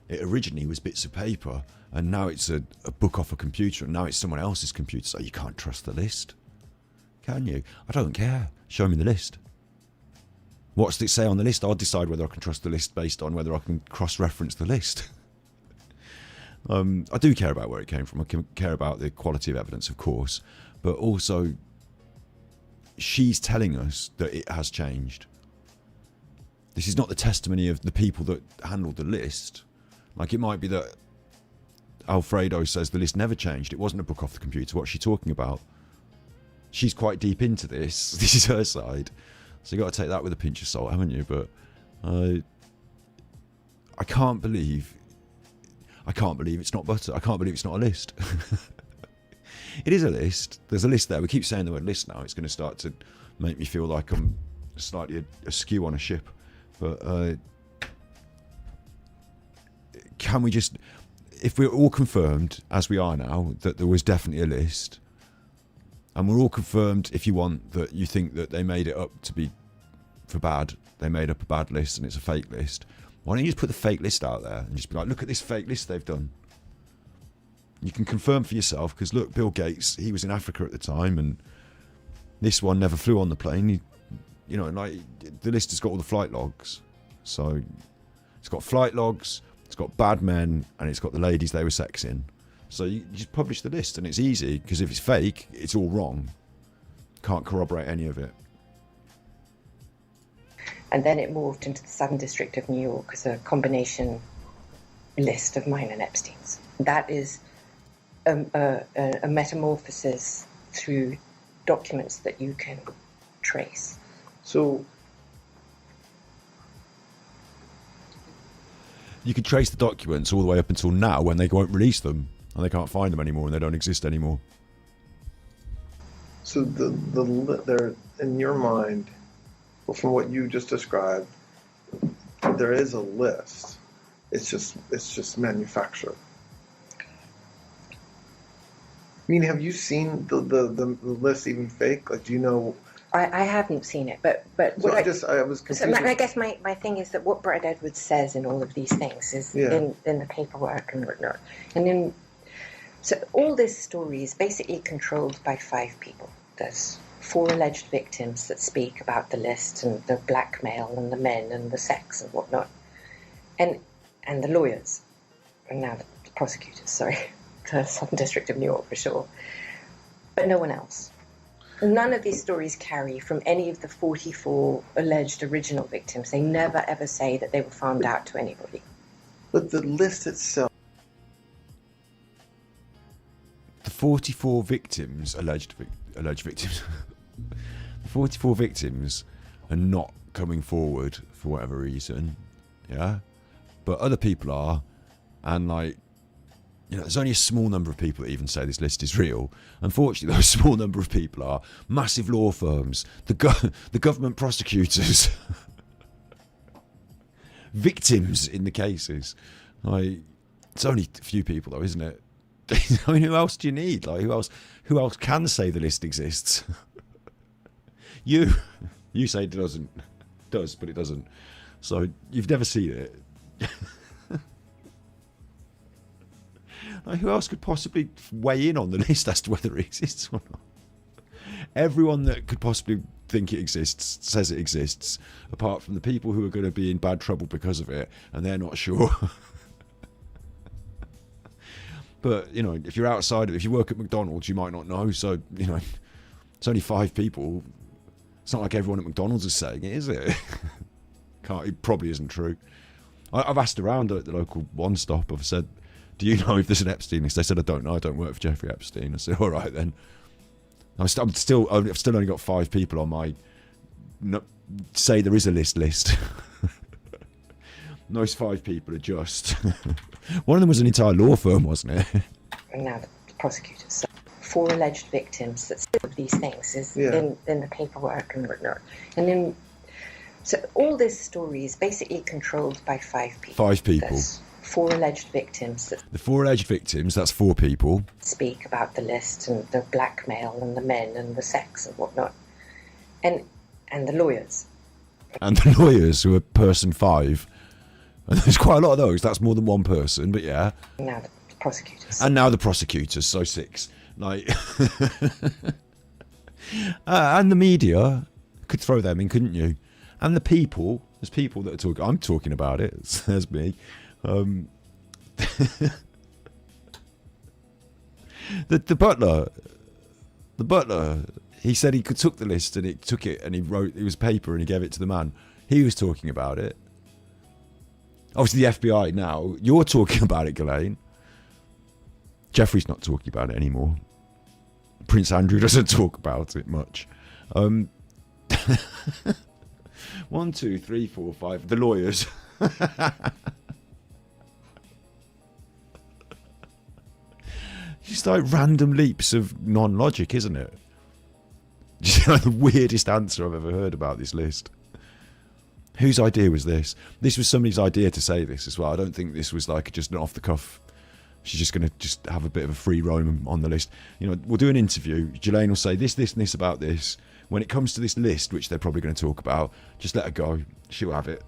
Speaker 1: It originally was bits of paper, and now it's a book off a computer, and now it's someone else's computer, so you can't trust the list. Can you? I don't care. Show me the list. What's it say on the list? I'll decide whether I can trust the list based on whether I can cross-reference the list. I do care about where it came from. I care about the quality of evidence, of course, but also she's telling us that it has changed. This is not the testimony of the people that handled the list. Like, it might be that Alfredo says the list never changed. It wasn't a book off the computer. What's she talking about? She's quite deep into this. This is her side. So you've got to take that with a pinch of salt, haven't you? But I can't believe it's not butter. I can't believe it's not a list. It is a list. There's a list there. We keep saying the word list now. It's going to start to make me feel like I'm slightly askew on a ship. But can we just, if we're all confirmed, as we are now, that there was definitely a list, and we're all confirmed, if you want, that you think that they made it up to be for bad, they made up a bad list and it's a fake list, why don't you just put the fake list out there and just be like, look at this fake list they've done. You can confirm for yourself, because look, Bill Gates, he was in Africa at the time, and this one never flew on the plane. You know, like, the list has got all the flight logs. So it's got flight logs, it's got bad men, and it's got the ladies they were sexing. So you just publish the list, and it's easy, because if it's fake, it's all wrong. Can't corroborate any of it.
Speaker 4: And then it morphed into the Southern District of New York as a combination list of mine and Epstein's. That is a metamorphosis through documents that you can trace.
Speaker 2: So
Speaker 1: You could trace the documents all the way up until now, when they won't release them and they can't find them anymore and they don't exist anymore.
Speaker 2: So there, in your mind, well, from what you just described, there is a list. It's just manufactured. I mean, have you seen the list even fake? Like, do you know?
Speaker 4: I haven't seen it, but
Speaker 2: So
Speaker 4: what
Speaker 2: I was confused.
Speaker 4: I guess my thing is that what Brett Edwards says in all of these things is in the paperwork and whatnot. And then, so all this story is basically controlled by 5 people. There's 4 alleged victims that speak about the list and the blackmail and the men and the sex and whatnot. And the lawyers, and now the prosecutors, sorry, the Southern District of New York for sure. But no one else. None of these stories carry from any of the 44 alleged original victims. They never ever say that they were farmed out to anybody.
Speaker 2: But the list itself.
Speaker 1: The 44 victims, alleged victims, the 44 victims are not coming forward for whatever reason, yeah? But other people are, and like, you know, there's only a small number of people that even say this list is real. Unfortunately, those small number of people are massive law firms, the government prosecutors, victims in the cases. Like, it's only a few people though, isn't it? I mean, who else do you need? Like, who else can say the list exists? You say it does, but it doesn't. So you've never seen it. Like, who else could possibly weigh in on the list as to whether it exists or not? Everyone that could possibly think it exists says it exists, apart from the people who are going to be in bad trouble because of it, and they're not sure. But, you know, if you're outside of it, if you work at McDonald's, you might not know. So, you know, it's only 5 people. It's not like everyone at McDonald's is saying it, is it? It probably isn't true. I've asked around at the local One Stop. I've said, do you know if there's an Epstein list? They said, I don't know. I don't work for Jeffrey Epstein. I said, all right then. I've still only got 5 people on my say there is a list. Those 5 people are just... One of them was an entire law firm, wasn't it?
Speaker 4: And now the prosecutors. So 4 alleged victims that of these things is in the paperwork and whatnot. And then, so all this story is basically controlled by 5 people.
Speaker 1: 5 people.
Speaker 4: There's 4 alleged victims that
Speaker 1: The 4 alleged victims, that's 4 people.
Speaker 4: speak about the list and the blackmail and the men and the sex and whatnot. And the lawyers.
Speaker 1: And the lawyers, who are person 5. And there's quite a lot of those. That's more than one person, but yeah.
Speaker 4: And now the prosecutors.
Speaker 1: And now the prosecutors, so 6. Like, and the media, could throw them in, couldn't you? And the people, there's people that are talking. I'm talking about it. There's me. The butler, he said he took the list and he wrote, it was paper and he gave it to the man. He was talking about it. Obviously the FBI now, you're talking about it, Ghislaine. Jeffrey's not talking about it anymore. Prince Andrew doesn't talk about it much. 1, 2, 3, 4, 5. The lawyers. Just like random leaps of non-logic, isn't it? Just like the weirdest answer I've ever heard about this list. Whose idea was this? This was somebody's idea to say this as well. I don't think this was like just an off-the-cuff. She's just going to just have a bit of a free roam on the list. You know, we'll do an interview. Ghislaine will say this, and this about this. When it comes to this list, which they're probably going to talk about, just let her go. She'll have it.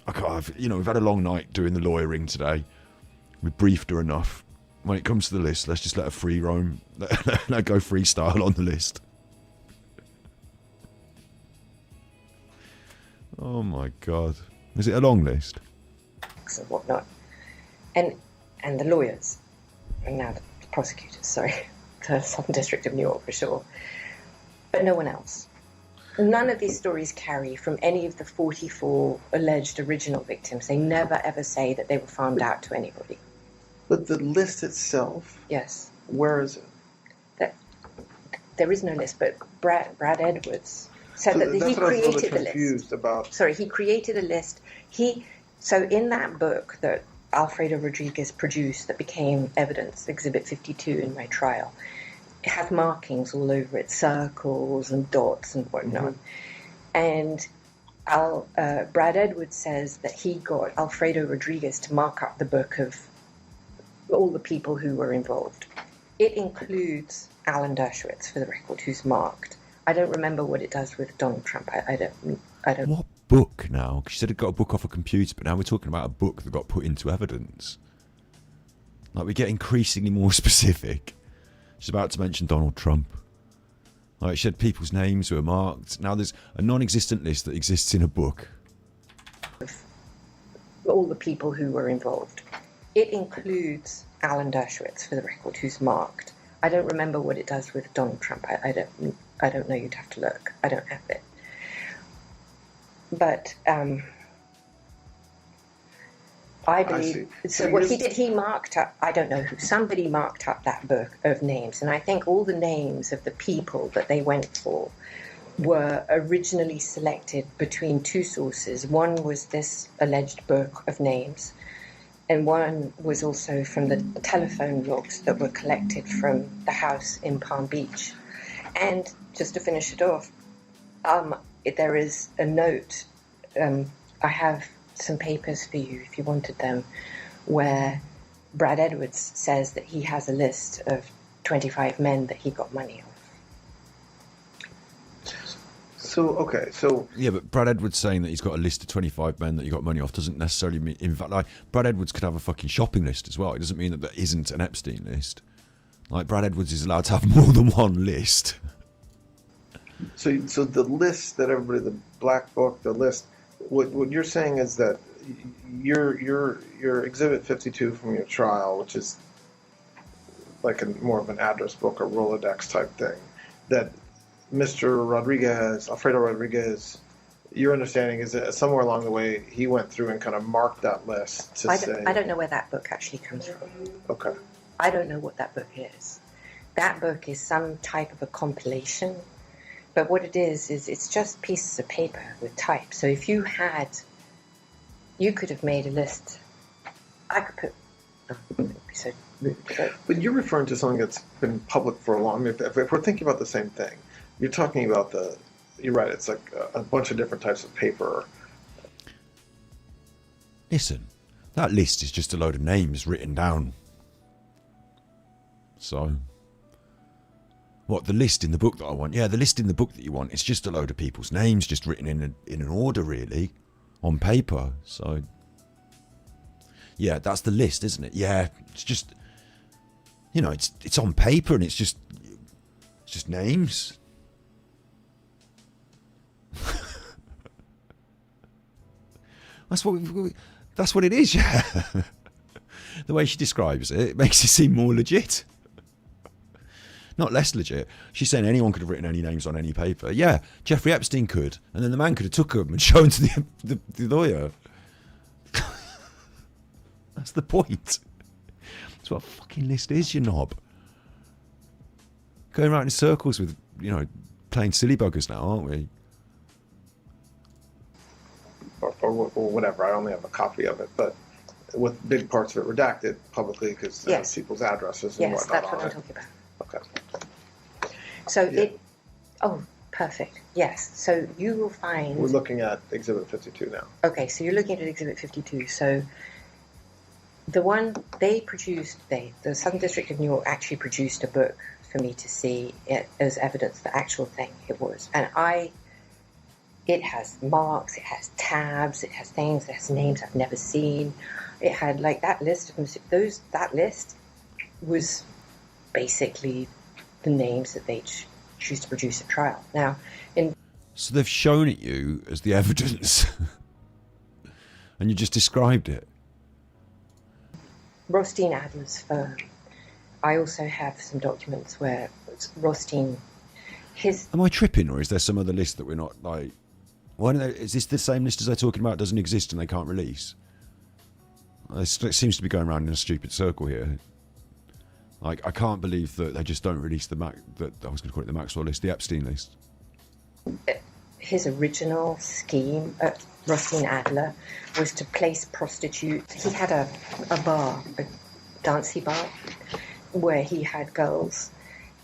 Speaker 1: I can't. You know, we've had a long night doing the lawyering today. We briefed her enough. When it comes to the list, let's just let her free roam. Let her go freestyle on the list. Oh my God. Is it a long list?
Speaker 4: And whatnot. And the lawyers. And now the prosecutors, sorry. The Southern District of New York for sure. But no one else. None of these stories carry from any of the 44 alleged original victims. They never ever say that they were farmed out to anybody.
Speaker 2: But the list itself,
Speaker 4: Yes.
Speaker 2: where is it?
Speaker 4: There is no list, but Brad Edwards said
Speaker 2: So
Speaker 4: that he
Speaker 2: that's what I was a
Speaker 4: created
Speaker 2: little
Speaker 4: the list.
Speaker 2: confused about.
Speaker 4: Sorry, he created a list. So in that book that Alfredo Rodriguez produced that became evidence, Exhibit 52 in my trial, it has markings all over it, circles and dots and whatnot. And Brad Edwards says that he got Alfredo Rodriguez to mark up the book of all the people who were involved. It includes Alan Dershowitz, for the record, who's marked. I don't remember what it does with Donald Trump. I don't.
Speaker 1: What book now? She said it got a book off a computer, but now we're talking about a book that got put into evidence. Like, we get increasingly more specific. She's about to mention Donald Trump. Like, she had people's names who are marked. Now there's a non-existent list that exists in a book.
Speaker 4: All the people who were involved. It includes Alan Dershowitz, for the record, who's marked. I don't remember what it does with Donald Trump. I don't know. You'd have to look. I don't have it. But I believe. So what he did, he marked up. I don't know who. Somebody marked up that book of names, and I think all the names of the people that they went for were originally selected between 2 sources. One was this alleged book of names, and one was also from the telephone logs that were collected from the house in Palm Beach. And just to finish it off, there is a note. I have some papers for you if you wanted them, where Brad Edwards says that he has a list of 25 men that he got money off.
Speaker 2: So
Speaker 1: Yeah, but Brad Edwards saying that he's got a list of 25 men that he got money off doesn't necessarily mean. In fact, like Brad Edwards could have a fucking shopping list as well. It doesn't mean that there isn't an Epstein list. Like Brad Edwards is allowed to have more than one list.
Speaker 2: So the list that everybody, the black book, the list. What you're saying is that your Exhibit 52 from your trial, which is like more of an address book or Rolodex type thing, that Mr. Rodriguez, Alfredo Rodriguez, your understanding is that somewhere along the way he went through and kind of marked that list to say.
Speaker 4: I don't know where that book actually comes from.
Speaker 2: Okay.
Speaker 4: I don't know what that book is. That book is some type of a compilation, but what it is it's just pieces of paper with type. So if you could have made a list. I could put. So rude,
Speaker 2: but you're referring to something that's been public for a long. If we're thinking about the same thing, you're talking about You're right. It's like a bunch of different types of paper.
Speaker 1: Listen, that list is just a load of names written down. So, what, the list in the book that I want? Yeah, the list in the book that you want, it's just a load of people's names just written in an order, really, on paper. So, yeah, that's the list, isn't it? Yeah, it's just, it's on paper and it's just names. That's what it is, yeah. The way she describes it makes it seem more legit. Not less legit. She's saying anyone could have written any names on any paper. Yeah, Jeffrey Epstein could. And then the man could have took them and shown to the lawyer. That's the point. That's what a fucking list is, you knob. Going around in circles with, playing silly buggers now, aren't we?
Speaker 2: Or whatever. I only have a copy of it, but with big parts of it redacted publicly because
Speaker 4: Yes.
Speaker 2: people's addresses and
Speaker 4: yes,
Speaker 2: whatnot
Speaker 4: that's what
Speaker 2: on
Speaker 4: I'm
Speaker 2: it.
Speaker 4: talking about.
Speaker 2: Okay.
Speaker 4: So
Speaker 2: Yeah.
Speaker 4: oh, perfect. Yes. So you will find.
Speaker 2: We're looking at Exhibit 52 now.
Speaker 4: Okay, so you're looking at Exhibit 52. So the one they produced, the Southern District of New York actually produced a book for me to see it as evidence, the actual thing it was. And it has marks, it has tabs, it has things, it has names I've never seen. It had like that list of that list was basically the names that they choose to produce at trial. Now,
Speaker 1: So they've shown it you as the evidence. And you just described it.
Speaker 4: Rothstein Adler's firm, I also have some documents where Rothstein,
Speaker 1: Am I tripping, or is there some other list that we're not like? Why don't is this the same list as they're talking about? Doesn't exist and they can't release? It seems to be going around in a stupid circle here. Like, I can't believe that they just don't release I was going to call it the Maxwell list, the Epstein list.
Speaker 4: his original scheme at Rothstein Adler was to place prostitutes. He had a bar, a dancey bar, where he had girls,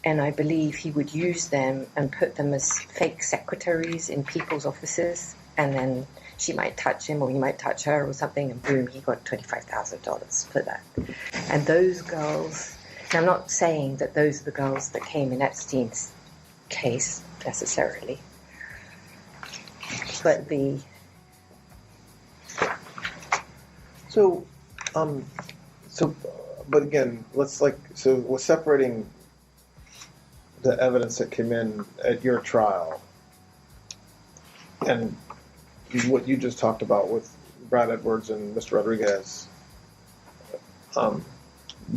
Speaker 4: and I believe he would use them and put them as fake secretaries in people's offices, and then she might touch him or he might touch her or something, and boom, he got $25,000 for that. And those girls, now I'm not saying that those are the girls that came in Epstein's case necessarily, but
Speaker 2: but again, so we're separating the evidence that came in at your trial and what you just talked about with Brad Edwards and Mr. Rodriguez.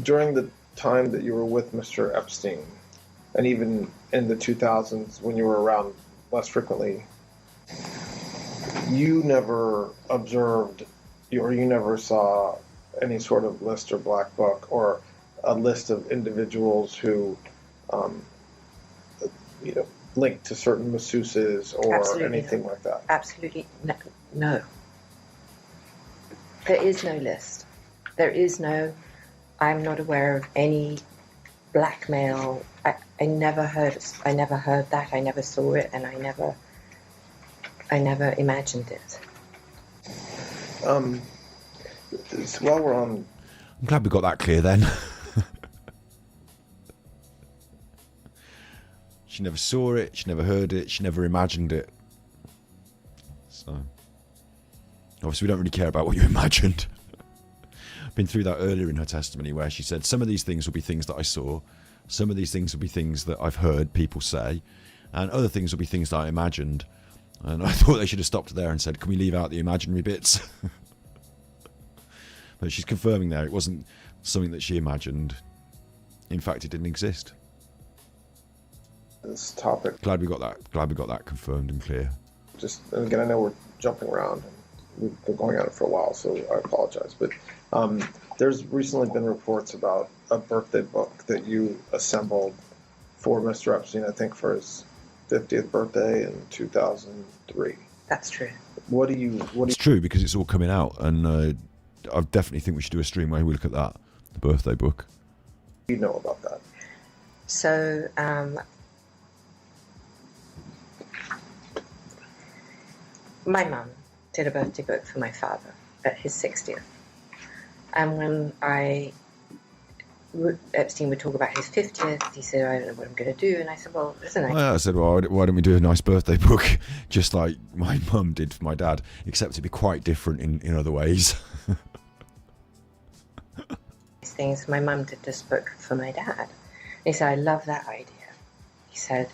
Speaker 2: During the time that you were with Mr. Epstein, and even in the 2000s when you were around less frequently, you never observed or you never saw any sort of list or black book or a list of individuals who linked to certain masseuses or
Speaker 4: Absolutely
Speaker 2: anything
Speaker 4: not.
Speaker 2: like that.
Speaker 4: Absolutely no. There is no list. There is no. I'm not aware of any blackmail. I never heard that. I never saw it, and I never imagined it.
Speaker 2: So while we're on,
Speaker 1: I'm glad we got that clear then. She never saw it, she never heard it, she never imagined it. So, obviously, we don't really care about what you imagined. Been through that earlier in her testimony where she said some of these things will be things that I saw, some of these things will be things that I've heard people say, and other things will be things that I imagined. And I thought they should have stopped there and said, can we leave out the imaginary bits? But she's confirming there it wasn't something that she imagined. In fact, it didn't exist.
Speaker 2: This topic.
Speaker 1: Glad we got that confirmed and clear.
Speaker 2: Just, and again, I know we're jumping around. We've been going at it for a while, so I apologize. But there's recently been reports about a birthday book that you assembled for Mr. Epstein, I think for his 50th birthday in 2003.
Speaker 4: That's true.
Speaker 1: It's true because it's all coming out, and I definitely think we should do a stream where we look at that, the birthday book.
Speaker 2: You know about that.
Speaker 4: So, my mum did a birthday book for my father at his 60th. And when Epstein would talk about his 50th, he said, I don't know what I'm going to do. And I said, well, isn't it?
Speaker 1: I said, well, why don't we do a nice birthday book, just like my mum did for my dad, except it'd be quite different in other ways.
Speaker 4: Things. My mum did this book for my dad. He said, I love that idea. He said,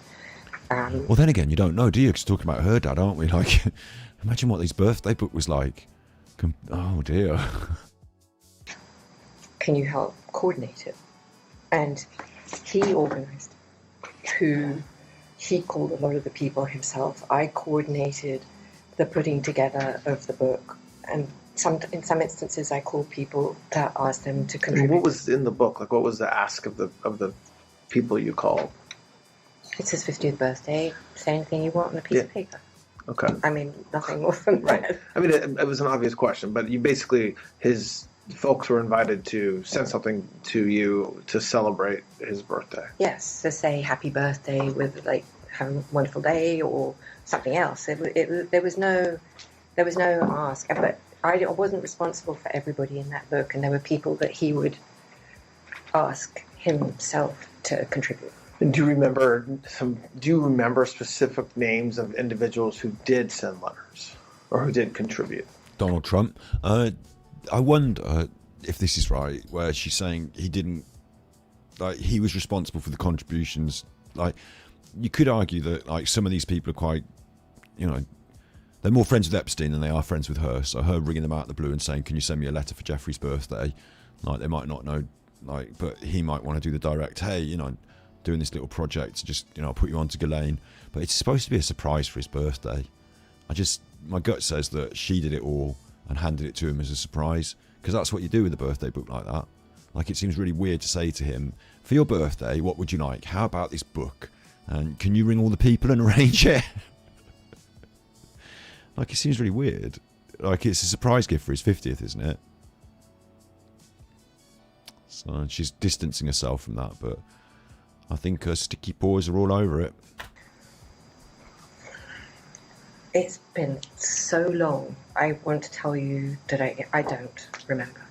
Speaker 1: well, then again, you don't know, do you? Because talking about her dad, aren't we? Like, imagine what his birthday book was like. Oh, dear.
Speaker 4: Can you help coordinate it? And he organised he called a lot of the people himself. I coordinated the putting together of the book. And in some instances, I called people to ask them to contribute.
Speaker 2: What was in the book? Like, what was the ask of the people you called?
Speaker 4: It's his 50th birthday. Say anything you want on a piece of paper.
Speaker 2: Okay.
Speaker 4: I mean, nothing more than that.
Speaker 2: I mean, it was an obvious question, but you basically, his folks were invited to send something to you to celebrate his birthday.
Speaker 4: Yes, to say happy birthday with, like, have a wonderful day or something else. There was no ask. But I wasn't responsible for everybody in that book, and there were people that he would ask himself to contribute.
Speaker 2: And do you remember specific names of individuals who did send letters or who did contribute?
Speaker 1: Donald Trump. I wonder if this is right, where she's saying he didn't, like, he was responsible for the contributions. Like, you could argue that, like, some of these people are quite, they're more friends with Epstein than they are friends with her. So her ringing them out of the blue and saying, can you send me a letter for Jeffrey's birthday? Like, they might not know, like, but he might want to do the direct, hey, doing this little project, just, I'll put you on to Ghislaine. But it's supposed to be a surprise for his birthday. My gut says that she did it all and handed it to him as a surprise, because that's what you do with a birthday book like that. Like, it seems really weird to say to him, for your birthday, what would you like? How about this book? And can you ring all the people and arrange it? Like, it seems really weird. Like, it's a surprise gift for his 50th, isn't it? So she's distancing herself from that, but I think her sticky paws are all over it.
Speaker 4: It's been so long. I want to tell you that I don't remember.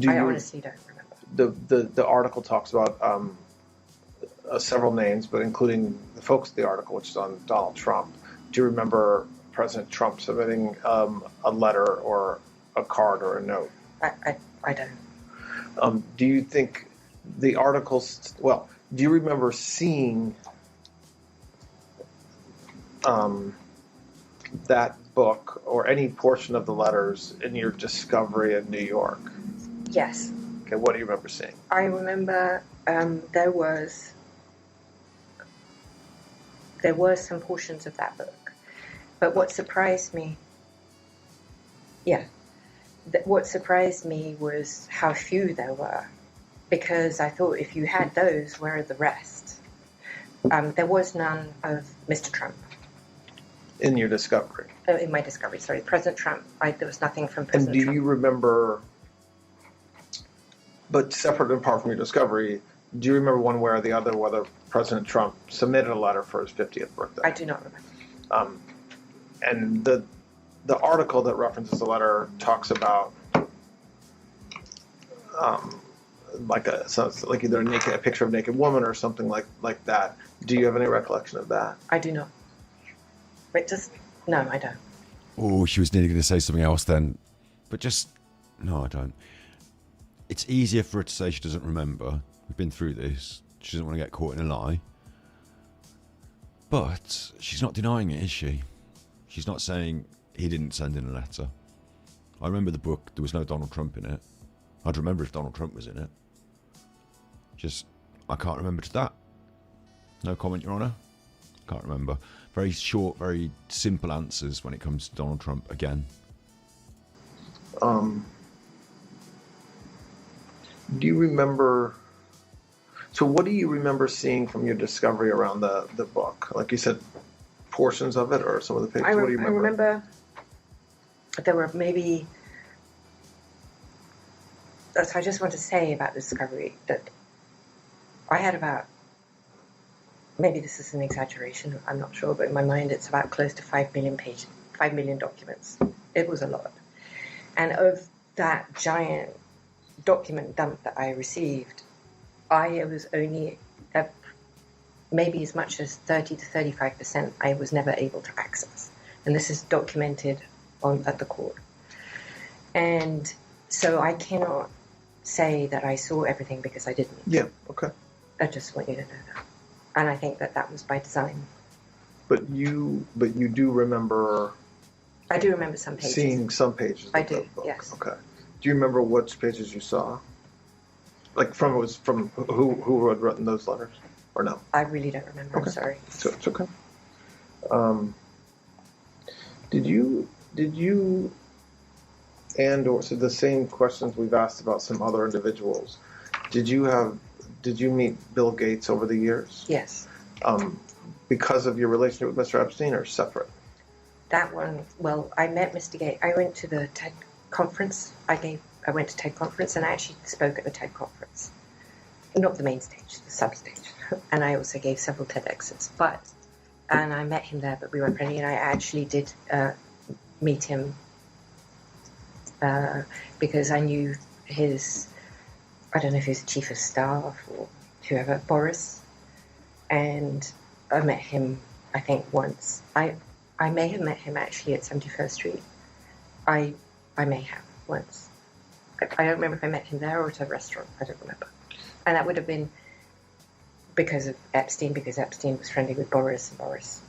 Speaker 4: I honestly don't remember.
Speaker 2: The article talks about several names, but including the focus of the article, which is on Donald Trump. Do you remember President Trump submitting a letter or a card or a note?
Speaker 4: I don't.
Speaker 2: Do you think the articles? Well, do you remember seeing that book or any portion of the letters in your discovery in New York?
Speaker 4: Yes.
Speaker 2: Okay, what do you remember seeing?
Speaker 4: I remember there was some portions of that book, but what surprised me, what surprised me was how few there were, because I thought if you had those, where are the rest? There was none of Mr. Trump.
Speaker 2: In your discovery?
Speaker 4: In my discovery, sorry. President Trump, there was nothing from President Trump.
Speaker 2: And do you remember, but separate and apart from your discovery, do you remember one way or the other whether President Trump submitted a letter for his 50th birthday?
Speaker 4: I do not remember.
Speaker 2: And the article that references the letter talks about like either a picture of a naked woman or something like that. Do you have any recollection of that?
Speaker 4: I do not. Wait, no, I don't.
Speaker 1: Oh, she was nearly going to say something else then. But just, no, I don't. It's easier for her to say she doesn't remember. We've been through this. She doesn't want to get caught in a lie. But she's not denying it, is she? She's not saying he didn't send in a letter. I remember the book. There was no Donald Trump in it. I'd remember if Donald Trump was in it. Just, I can't remember to that. No comment, Your Honour? Can't remember. Very short, very simple answers when it comes to Donald Trump again.
Speaker 2: Do you remember... So what do you remember seeing from your discovery around the book? Like you said, portions of it or some of the pages? What do you remember?
Speaker 4: I remember there were maybe... So I just want to say about the discovery that I had about... Maybe this is an exaggeration, I'm not sure, but in my mind it's about close to 5 million documents. It was a lot. And of that giant document dump that I received, I was only maybe as much as 30 to 35% I was never able to access. And this is documented at the court. And so I cannot say that I saw everything because I didn't.
Speaker 2: Yeah, okay.
Speaker 4: I just want you to know that. And I think that that was by design.
Speaker 2: But you do remember...
Speaker 4: I do remember some pages.
Speaker 2: Seeing some pages
Speaker 4: I
Speaker 2: of
Speaker 4: do,
Speaker 2: that book.
Speaker 4: yes.
Speaker 2: Okay. Do you remember which pages you saw? Like from who had written those letters? Or no?
Speaker 4: I really don't remember,
Speaker 2: Okay.
Speaker 4: I'm sorry.
Speaker 2: So it's okay. Did you and or so the same questions we've asked about some other individuals, did you meet Bill Gates over the years?
Speaker 4: Yes.
Speaker 2: Because of your relationship with Mr. Epstein or separate?
Speaker 4: That one, well, I met Mr. Gates. I went to the TED conference. I went to TED conference and I actually spoke at the TED conference. Not the main stage, the sub stage. And I also gave several TEDx's. And I met him there, but we weren't friendly. And I actually did meet him because I knew I don't know if he was chief of staff or whoever, Boris. And I met him, I think, once. I may have met him actually at 71st Street. I may have once. I don't remember if I met him there or at a restaurant. I don't remember. And that would have been because of Epstein, because Epstein was friendly with Boris, and Boris.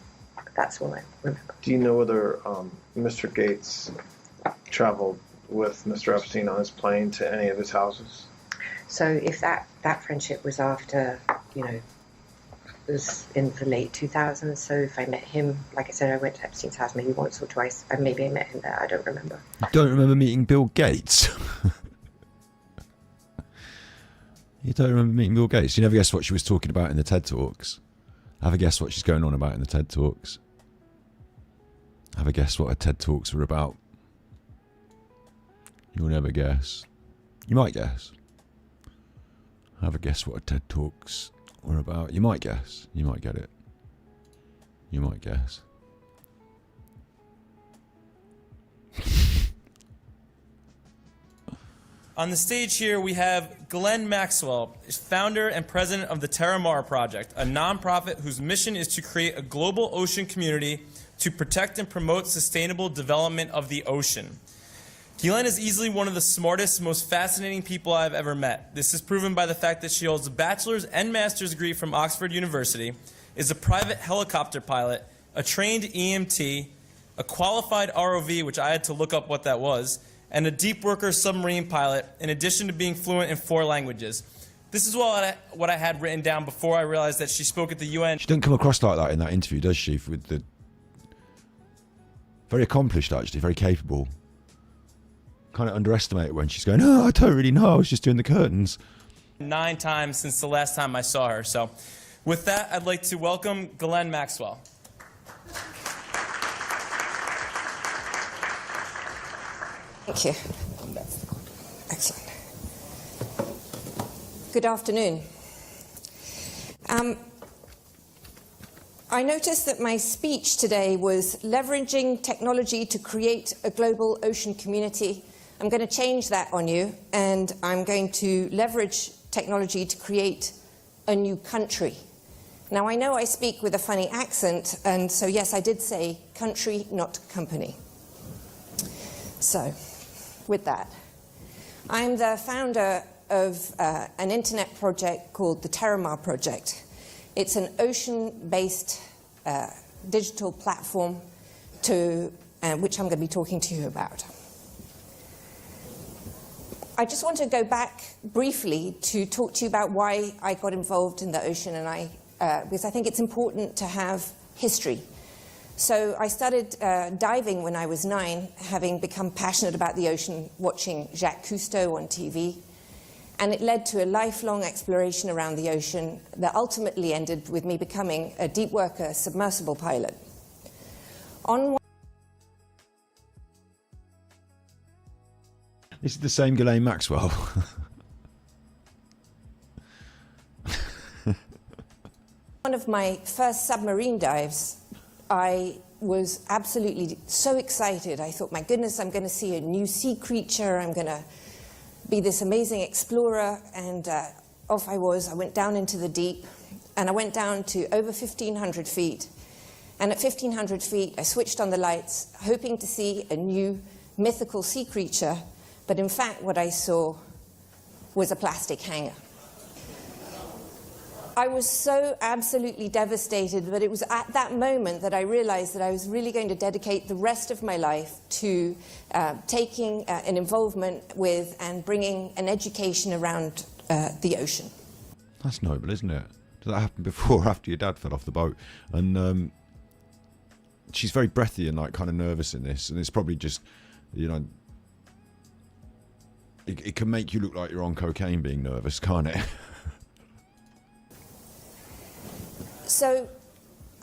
Speaker 4: That's all I remember.
Speaker 2: Do you know whether Mr. Gates traveled with Mr. Epstein on his plane to any of his houses?
Speaker 4: So if that friendship was after, it was in the late 2000s, so if I met him, like I said, I went to Epstein's house maybe once or twice, and maybe I met him there, I don't remember.
Speaker 1: You don't remember meeting Bill Gates? You don't remember meeting Bill Gates? You never guessed what she was talking about in the TED Talks? Have a guess what she's going on about in the TED Talks? Have a guess what her TED Talks were about? You'll never guess. You might guess. Have a guess what her TED Talks were about. You might guess. You might get it. You might guess.
Speaker 9: On the stage here, we have Ghislaine Maxwell, founder and president of the Terra Mara Project, a nonprofit whose mission is to create a global ocean community to protect and promote sustainable development of the ocean. Ghislaine is easily one of the smartest, most fascinating people I've ever met. This is proven by the fact that she holds a bachelor's and master's degree from Oxford University, is a private helicopter pilot, a trained EMT, a qualified ROV, which I had to look up what that was, and a deep worker submarine pilot, in addition to being fluent in 4 languages. This is what I had written down before I realized that she spoke at the UN.
Speaker 1: She doesn't come across like that in that interview, does she? With the very accomplished, actually, very capable. Kind of underestimate it when she's going, "Oh, I don't really know. I was just doing the curtains."
Speaker 9: 9 times since the last time I saw her. So, with that, I'd like to welcome Ghislaine Maxwell.
Speaker 10: Thank you. Excellent. Good afternoon. I noticed that my speech today was leveraging technology to create a global ocean community. I'm going to change that on you, and I'm going to leverage technology to create a new country. Now, I know I speak with a funny accent, and so yes, I did say country, not company. So, with that, I'm the founder of an internet project called the Terramar Project. It's an ocean-based digital platform which I'm going to be talking to you about. I just want to go back briefly to talk to you about why I got involved in the ocean, and because I think it's important to have history. So I started diving when I was 9, having become passionate about the ocean, watching Jacques Cousteau on TV. And it led to a lifelong exploration around the ocean that ultimately ended with me becoming a deep worker submersible pilot.
Speaker 1: This is the same Ghislaine Maxwell.
Speaker 10: One of my first submarine dives, I was absolutely so excited. I thought, my goodness, I'm going to see a new sea creature. I'm going to be this amazing explorer. And off I was. I went down into the deep, and I went down to over 1,500 feet. And at 1,500 feet, I switched on the lights, hoping to see a new mythical sea creature. But in fact, what I saw was a plastic hanger. I was so absolutely devastated, but it was at that moment that I realized that I was really going to dedicate the rest of my life to taking an involvement with and bringing an education around the ocean.
Speaker 1: That's noble, isn't it? Did that happen before or after your dad fell off the boat? And she's very breathy and like kind of nervous in this, and it's probably just, you know, it can make you look like you're on cocaine being nervous, can't it?
Speaker 10: So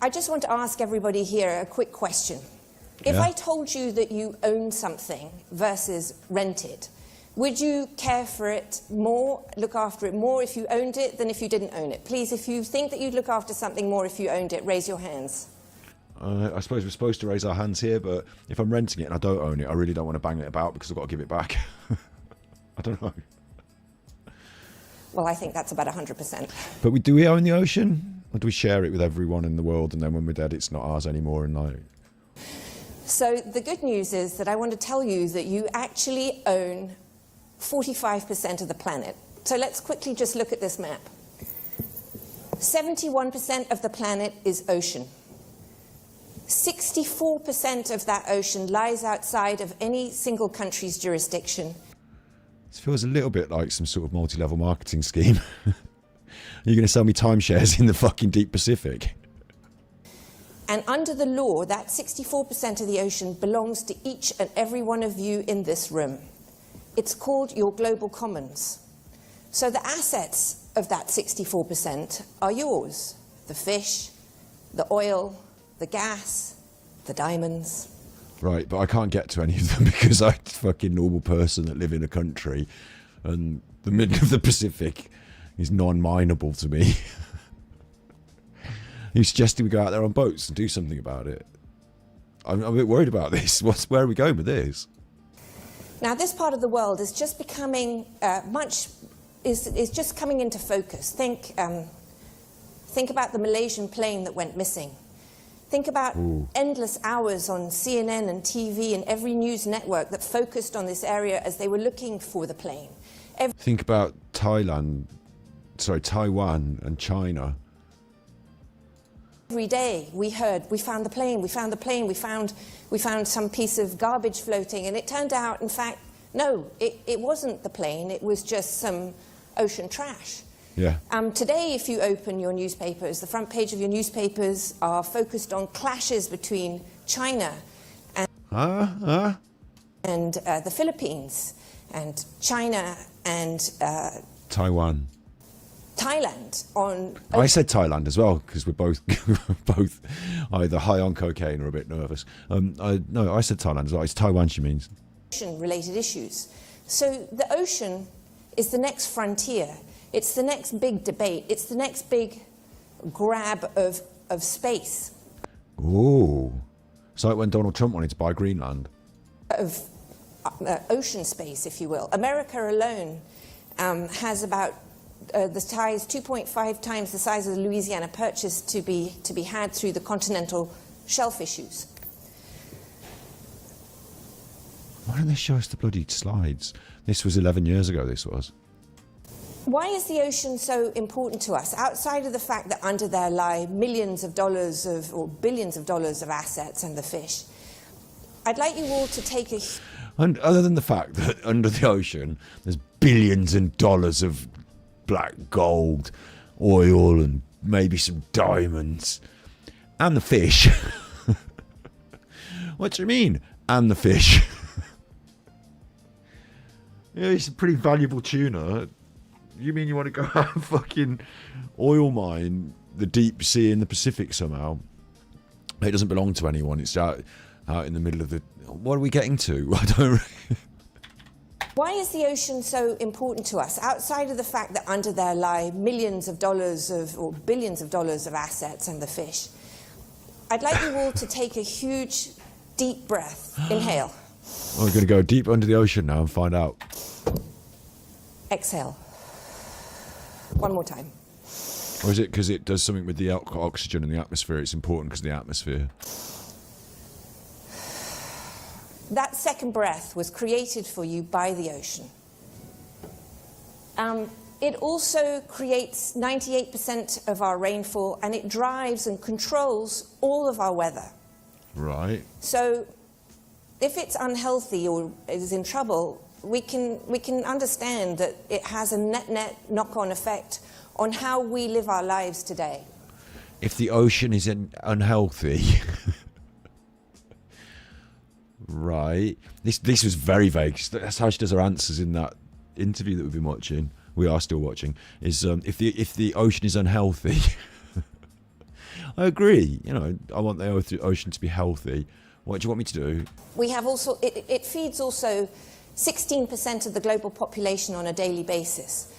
Speaker 10: I just want to ask everybody here a quick question. If I told you that you own something versus rent it, would you care for it more, look after it more if you owned it than if you didn't own it? Please, if you think that you'd look after something more if you owned it, raise your hands.
Speaker 1: I suppose we're supposed to raise our hands here, but if I'm renting it and I don't own it, I really don't want to bang it about because I've got to give it back. I don't know.
Speaker 10: Well, I think that's about 100%.
Speaker 1: But do we own the ocean? Or do we share it with everyone in the world, and then when we're dead, it's not ours anymore? And like...
Speaker 10: So the good news is that I want to tell you that you actually own 45% of the planet. So let's quickly just look at this map. 71% of the planet is ocean. 64% of that ocean lies outside of any single country's jurisdiction.
Speaker 1: This feels a little bit like some sort of multi-level marketing scheme. You're going to sell me timeshares in the fucking deep Pacific.
Speaker 10: And under the law, that 64% of the ocean belongs to each and every one of you in this room. It's called your global commons. So the assets of that 64% are yours. The fish, the oil, the gas, the diamonds.
Speaker 1: Right, but I can't get to any of them because I'm a fucking normal person that live in a country, and the middle of the Pacific is non-mineable to me. You suggested we go out there on boats and do something about it. I'm a bit worried about this. Where are we going with this?
Speaker 10: Now, this part of the world is just becoming is just coming into focus. Think about the Malaysian plane that went missing. Think about endless hours on CNN and TV and every news network that focused on this area as they were looking for the plane.
Speaker 1: Think about Taiwan and China.
Speaker 10: Every day we heard, we found the plane, we found the plane, we found some piece of garbage floating, and it turned out, in fact, no, it wasn't the plane, it was just some ocean trash.
Speaker 1: Yeah.
Speaker 10: Today, if you open your newspapers, the front page of your newspapers are focused on clashes between China and the Philippines, and China and
Speaker 1: Taiwan.
Speaker 10: Thailand.
Speaker 1: I said Thailand as well because we're both either high on cocaine or a bit nervous. I said Thailand as well. It's Taiwan she means.
Speaker 10: Ocean-related issues. So the ocean is the next frontier. It's the next big debate. It's the next big grab of space.
Speaker 1: Ooh. It's like when Donald Trump wanted to buy Greenland.
Speaker 10: Of ocean space, if you will. America alone has about the size, 2.5 times the size of the Louisiana Purchase to be had through the continental shelf issues.
Speaker 1: Why don't they show us the bloody slides? This was 11 years ago, this was.
Speaker 10: Why is the ocean so important to us? Outside of the fact that under there lie millions of dollars or billions of dollars of assets and the fish, I'd like you all to take a...
Speaker 1: And other than the fact that under the ocean, there's billions and dollars of black gold, oil, and maybe some diamonds. And the fish. What do you mean? And the fish. Yeah, it's a pretty valuable tuna. You mean you want to go out and fucking oil mine the deep sea in the Pacific somehow? It doesn't belong to anyone. It's out in the middle of the... What are we getting to? I don't...
Speaker 10: Why is the ocean so important to us? Outside of the fact that under there lie millions of dollars or billions of dollars of assets and the fish, I'd like you all to take a huge, deep breath. Inhale.
Speaker 1: We're going to go deep under the ocean now and find out.
Speaker 10: Exhale. One more time.
Speaker 1: Or is it because it does something with the oxygen in the atmosphere? It's important because of the atmosphere.
Speaker 10: That second breath was created for you by the ocean. It also creates 98% of our rainfall, and it drives and controls all of our weather.
Speaker 1: Right.
Speaker 10: So if it's unhealthy or is in trouble, we can understand that it has a net knock-on effect on how we live our lives today.
Speaker 1: If the ocean is unhealthy... Right. This was very vague. That's how she does her answers in that interview that we've been watching. We are still watching. Is if the ocean is unhealthy... I agree. You know, I want the ocean to be healthy. What do you want me to do?
Speaker 10: We have also... It feeds also 16% of the global population on a daily basis.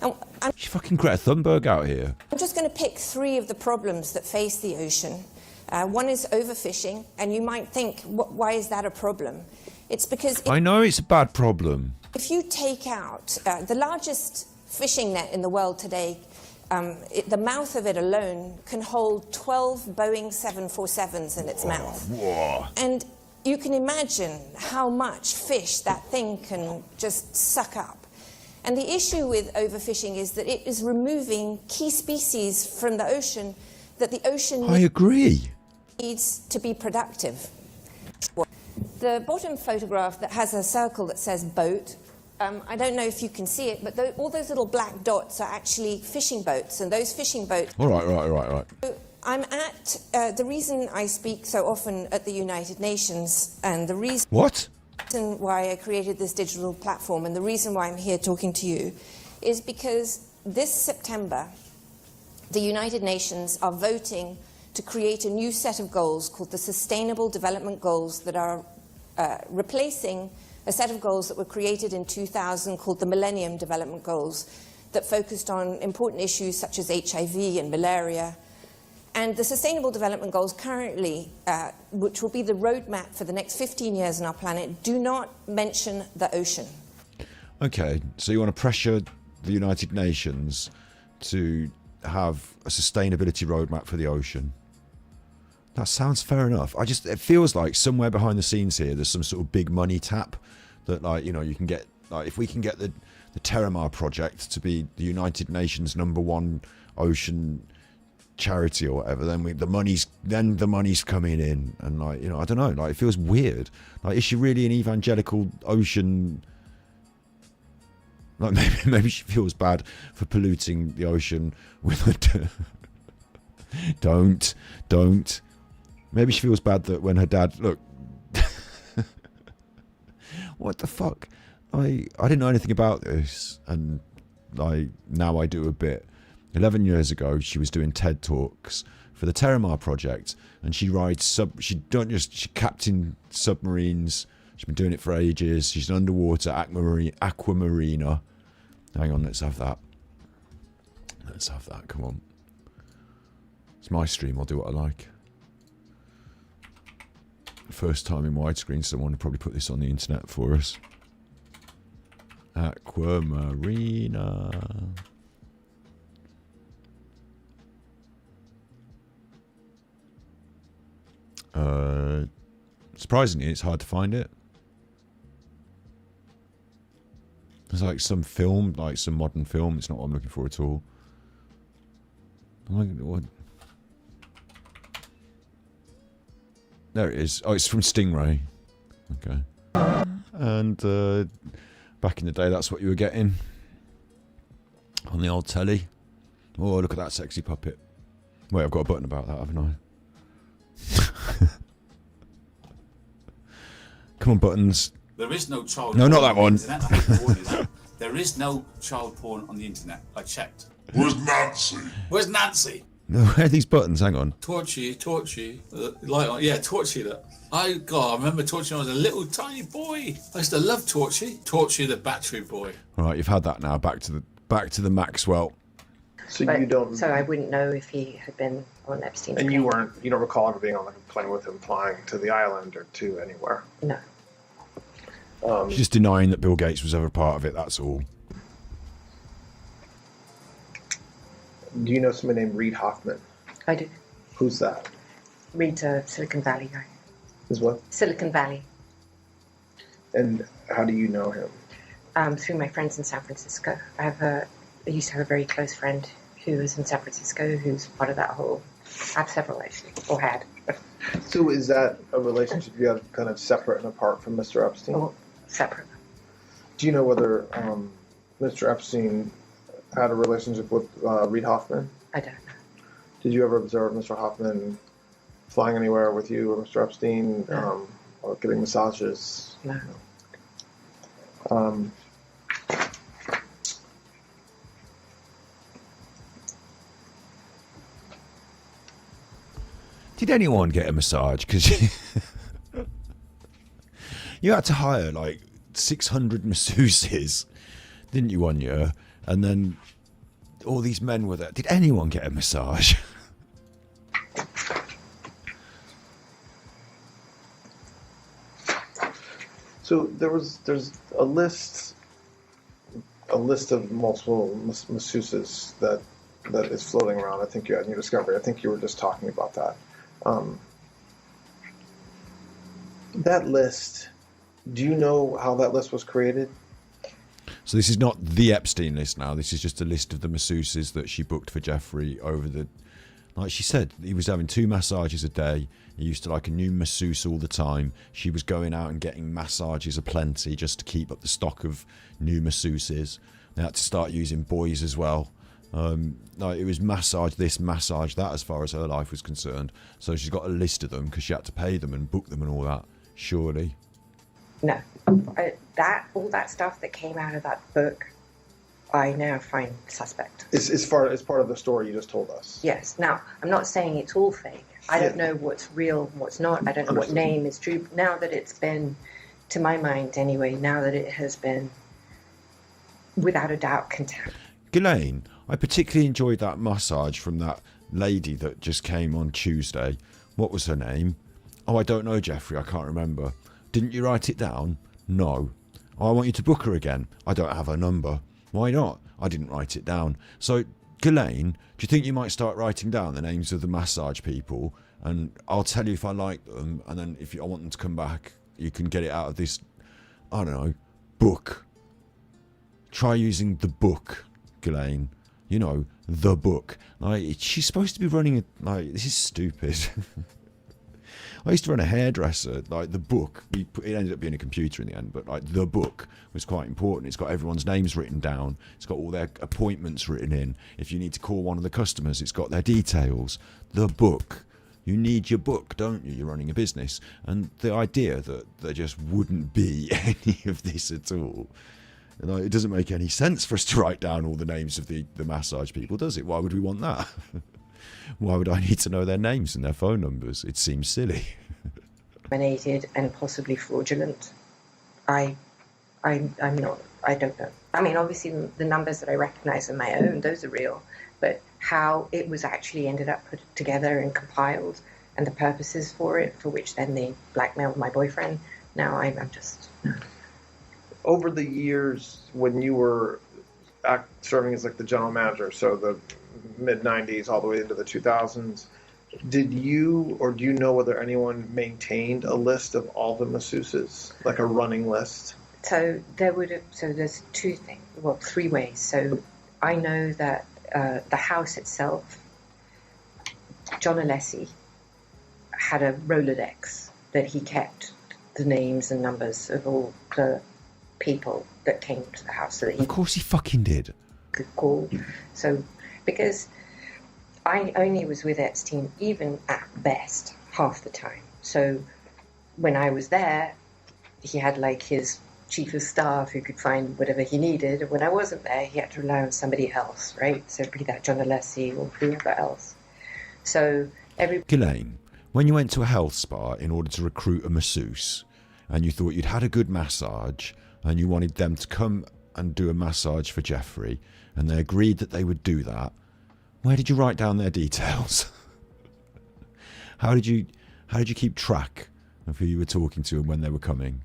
Speaker 10: And
Speaker 1: She's fucking Greta Thunberg out here.
Speaker 10: I'm just going to pick 3 of the problems that face the ocean. One is overfishing, and you might think, why is that a problem? It's because...
Speaker 1: I know it's a bad problem.
Speaker 10: If you take out the largest fishing net in the world today, the mouth of it alone can hold 12 Boeing 747s in its mouth.
Speaker 1: Whoa.
Speaker 10: And you can imagine how much fish that thing can just suck up. And the issue with overfishing is that it is removing key species from the ocean that the ocean...
Speaker 1: I agree.
Speaker 10: ...needs to be productive. The bottom photograph that has a circle that says boat, I don't know if you can see it, but all those little black dots are actually fishing boats, and those fishing boats...
Speaker 1: All right.
Speaker 10: So I'm at... the reason I speak so often at the United Nations, and the reason...
Speaker 1: What?
Speaker 10: Why I created this digital platform, and the reason why I'm here talking to you, is because this September, the United Nations are voting to create a new set of goals called the Sustainable Development Goals that are replacing a set of goals that were created in 2000 called the Millennium Development Goals that focused on important issues such as HIV and malaria. And the Sustainable Development Goals currently, which will be the roadmap for the next 15 years on our planet, do not mention the ocean. Okay, so you want to pressure the United Nations to have a sustainability roadmap for the ocean? That sounds fair enough. It feels like somewhere behind the scenes here, there's some sort of big money tap that, like, you know, you can get, like, if we can get the Terramar project to be the United Nations #1 ocean charity or whatever, then the money's coming in, and, like, you know, I don't know, like, it feels weird. Like, is she really an evangelical ocean? Like, maybe she feels bad for polluting the ocean with her. Don't. Maybe she feels bad that when her dad... Look. What the fuck? I didn't know anything about this, and now I do a bit. 11 years ago, she was doing TED Talks for the Terramar project, and she she captained submarines. She's been doing it for ages. She's an underwater aquamariner. Hang on, let's have that. Come on. It's my stream, I'll do what I like. First time in widescreen, someone would probably put this on the internet for us. Aquamarina. Surprisingly, it's hard to find it.
Speaker 1: It's like some film, like some modern film. It's not what I'm looking for at all. What? There it is. Oh, it's from Stingray. Okay. And back in the day, that's what you were getting on the old telly. Oh, look at that sexy puppet. Wait, I've got a button about that, haven't I? Come on, buttons.
Speaker 11: There is no child
Speaker 1: No,
Speaker 11: porn
Speaker 1: not that
Speaker 11: on the
Speaker 1: one.
Speaker 11: internet. I have to warn you that. There is no child porn on the internet. I checked.
Speaker 12: Where's Nancy?
Speaker 11: Where's Nancy?
Speaker 1: No, where are these buttons? Hang on.
Speaker 11: Torchy. Light on. Yeah, Torchy. That. I remember Torchy when I was a little tiny boy. I used to love Torchy. Torchy, the battery boy.
Speaker 1: All right, you've had that now. Back to the Maxwell.
Speaker 2: So
Speaker 4: But-
Speaker 2: you don't.
Speaker 4: So I wouldn't know if he had been on Epstein's
Speaker 2: And
Speaker 4: plane.
Speaker 2: you don't recall ever being on like a plane with him flying to the island or to anywhere.
Speaker 4: No.
Speaker 1: She's just denying that Bill Gates was ever part of it. That's all.
Speaker 2: Do you know somebody named Reid Hoffman?
Speaker 4: I do.
Speaker 2: Who's that?
Speaker 4: Read Silicon Valley guy.
Speaker 2: Is what?
Speaker 4: Silicon Valley.
Speaker 2: And how do you know him?
Speaker 4: Through my friends in San Francisco. I used to have a very close friend who was in San Francisco who's part of that whole... I have several actually, or had.
Speaker 2: So is that a relationship you have kind of separate and apart from Mr. Epstein?
Speaker 4: Oh, separate.
Speaker 2: Do you know whether Mr. Epstein had a relationship with Reid Hoffman?
Speaker 4: I don't know.
Speaker 2: Did you ever observe Mr. Hoffman flying anywhere with you or Mr. Epstein,
Speaker 4: No.
Speaker 2: or getting massages?
Speaker 4: No.
Speaker 1: Did anyone get a massage? Because you had to hire like 600 masseuses, didn't you, one year? And then all these men were there. Did anyone get a massage?
Speaker 2: So there's a list of multiple masseuses that is floating around. I think you had in your discovery. I think you were just talking about that. That list. Do you know how that list was created?
Speaker 1: So this is not the Epstein list now. This is just a list of the masseuses that she booked for Jeffrey over the... Like she said, he was having 2 massages a day. He used to like a new masseuse all the time. She was going out and getting massages aplenty just to keep up the stock of new masseuses. They had to start using boys as well. Like it was massage this, massage that as far as her life was concerned. So she's got a list of them because she had to pay them and book them and all that. Surely.
Speaker 4: No. All that stuff that came out of that book, I now find suspect.
Speaker 2: It's part of the story you just told us.
Speaker 4: Yes. Now, I'm not saying it's all fake. I don't know what's real and what's not. I don't know what name is true. Now that it's been, to my mind anyway, now that it has been, without a doubt, contaminated.
Speaker 1: Ghislaine, I particularly enjoyed that massage from that lady that just came on Tuesday. What was her name? Oh, I don't know, Jeffrey. I can't remember. Didn't you write it down? No. Oh, I want you to book her again. I don't have her number. Why not? I didn't write it down. So, Ghislaine, do you think you might start writing down the names of the massage people? And I'll tell you if I like them. And then if I want them to come back, you can get it out of this, I don't know, book. Try using the book, Ghislaine. You know, the book. Like, she's supposed to be running like, this is stupid. I used to run a hairdresser, like the book, it ended up being a computer in the end, but like the book was quite important. It's got everyone's names written down. It's got all their appointments written in. If you need to call one of the customers, it's got their details. The book. You need your book, don't you? You're running a business. And the idea that there just wouldn't be any of this at all, like, it doesn't make any sense for us to write down all the names of the massage people, does it? Why would we want that? Why would I need to know their names and their phone numbers? It seems silly.
Speaker 4: Contaminated and possibly fraudulent. I'm not. I don't know. I mean, obviously the numbers that I recognise are my own; those are real. But how it was actually ended up put together and compiled, and the purposes for it, for which then they blackmailed my boyfriend. Now I'm just.
Speaker 2: Over the years, when you were serving as like the general manager, so the mid-90s all the way into the 2000s, did you or do you know whether anyone maintained a list of all the masseuses, like a running list?
Speaker 4: So there's three ways. So I know that the house itself, John Alessi had a Rolodex that he kept the names and numbers of all the people that came to the house, so that
Speaker 1: Of course he fucking did.
Speaker 4: could call. So because I only was with Epstein, even at best, half the time. So when I was there, he had like his chief of staff who could find whatever he needed. And when I wasn't there, he had to rely on somebody else, right? So be that John Alessi or whoever else. So
Speaker 1: Ghislaine, when you went to a health spa in order to recruit a masseuse, and you thought you'd had a good massage, and you wanted them to come and do a massage for Jeffrey, and they agreed that they would do that, where did you write down their details? How did you keep track of who you were talking to and when they were coming?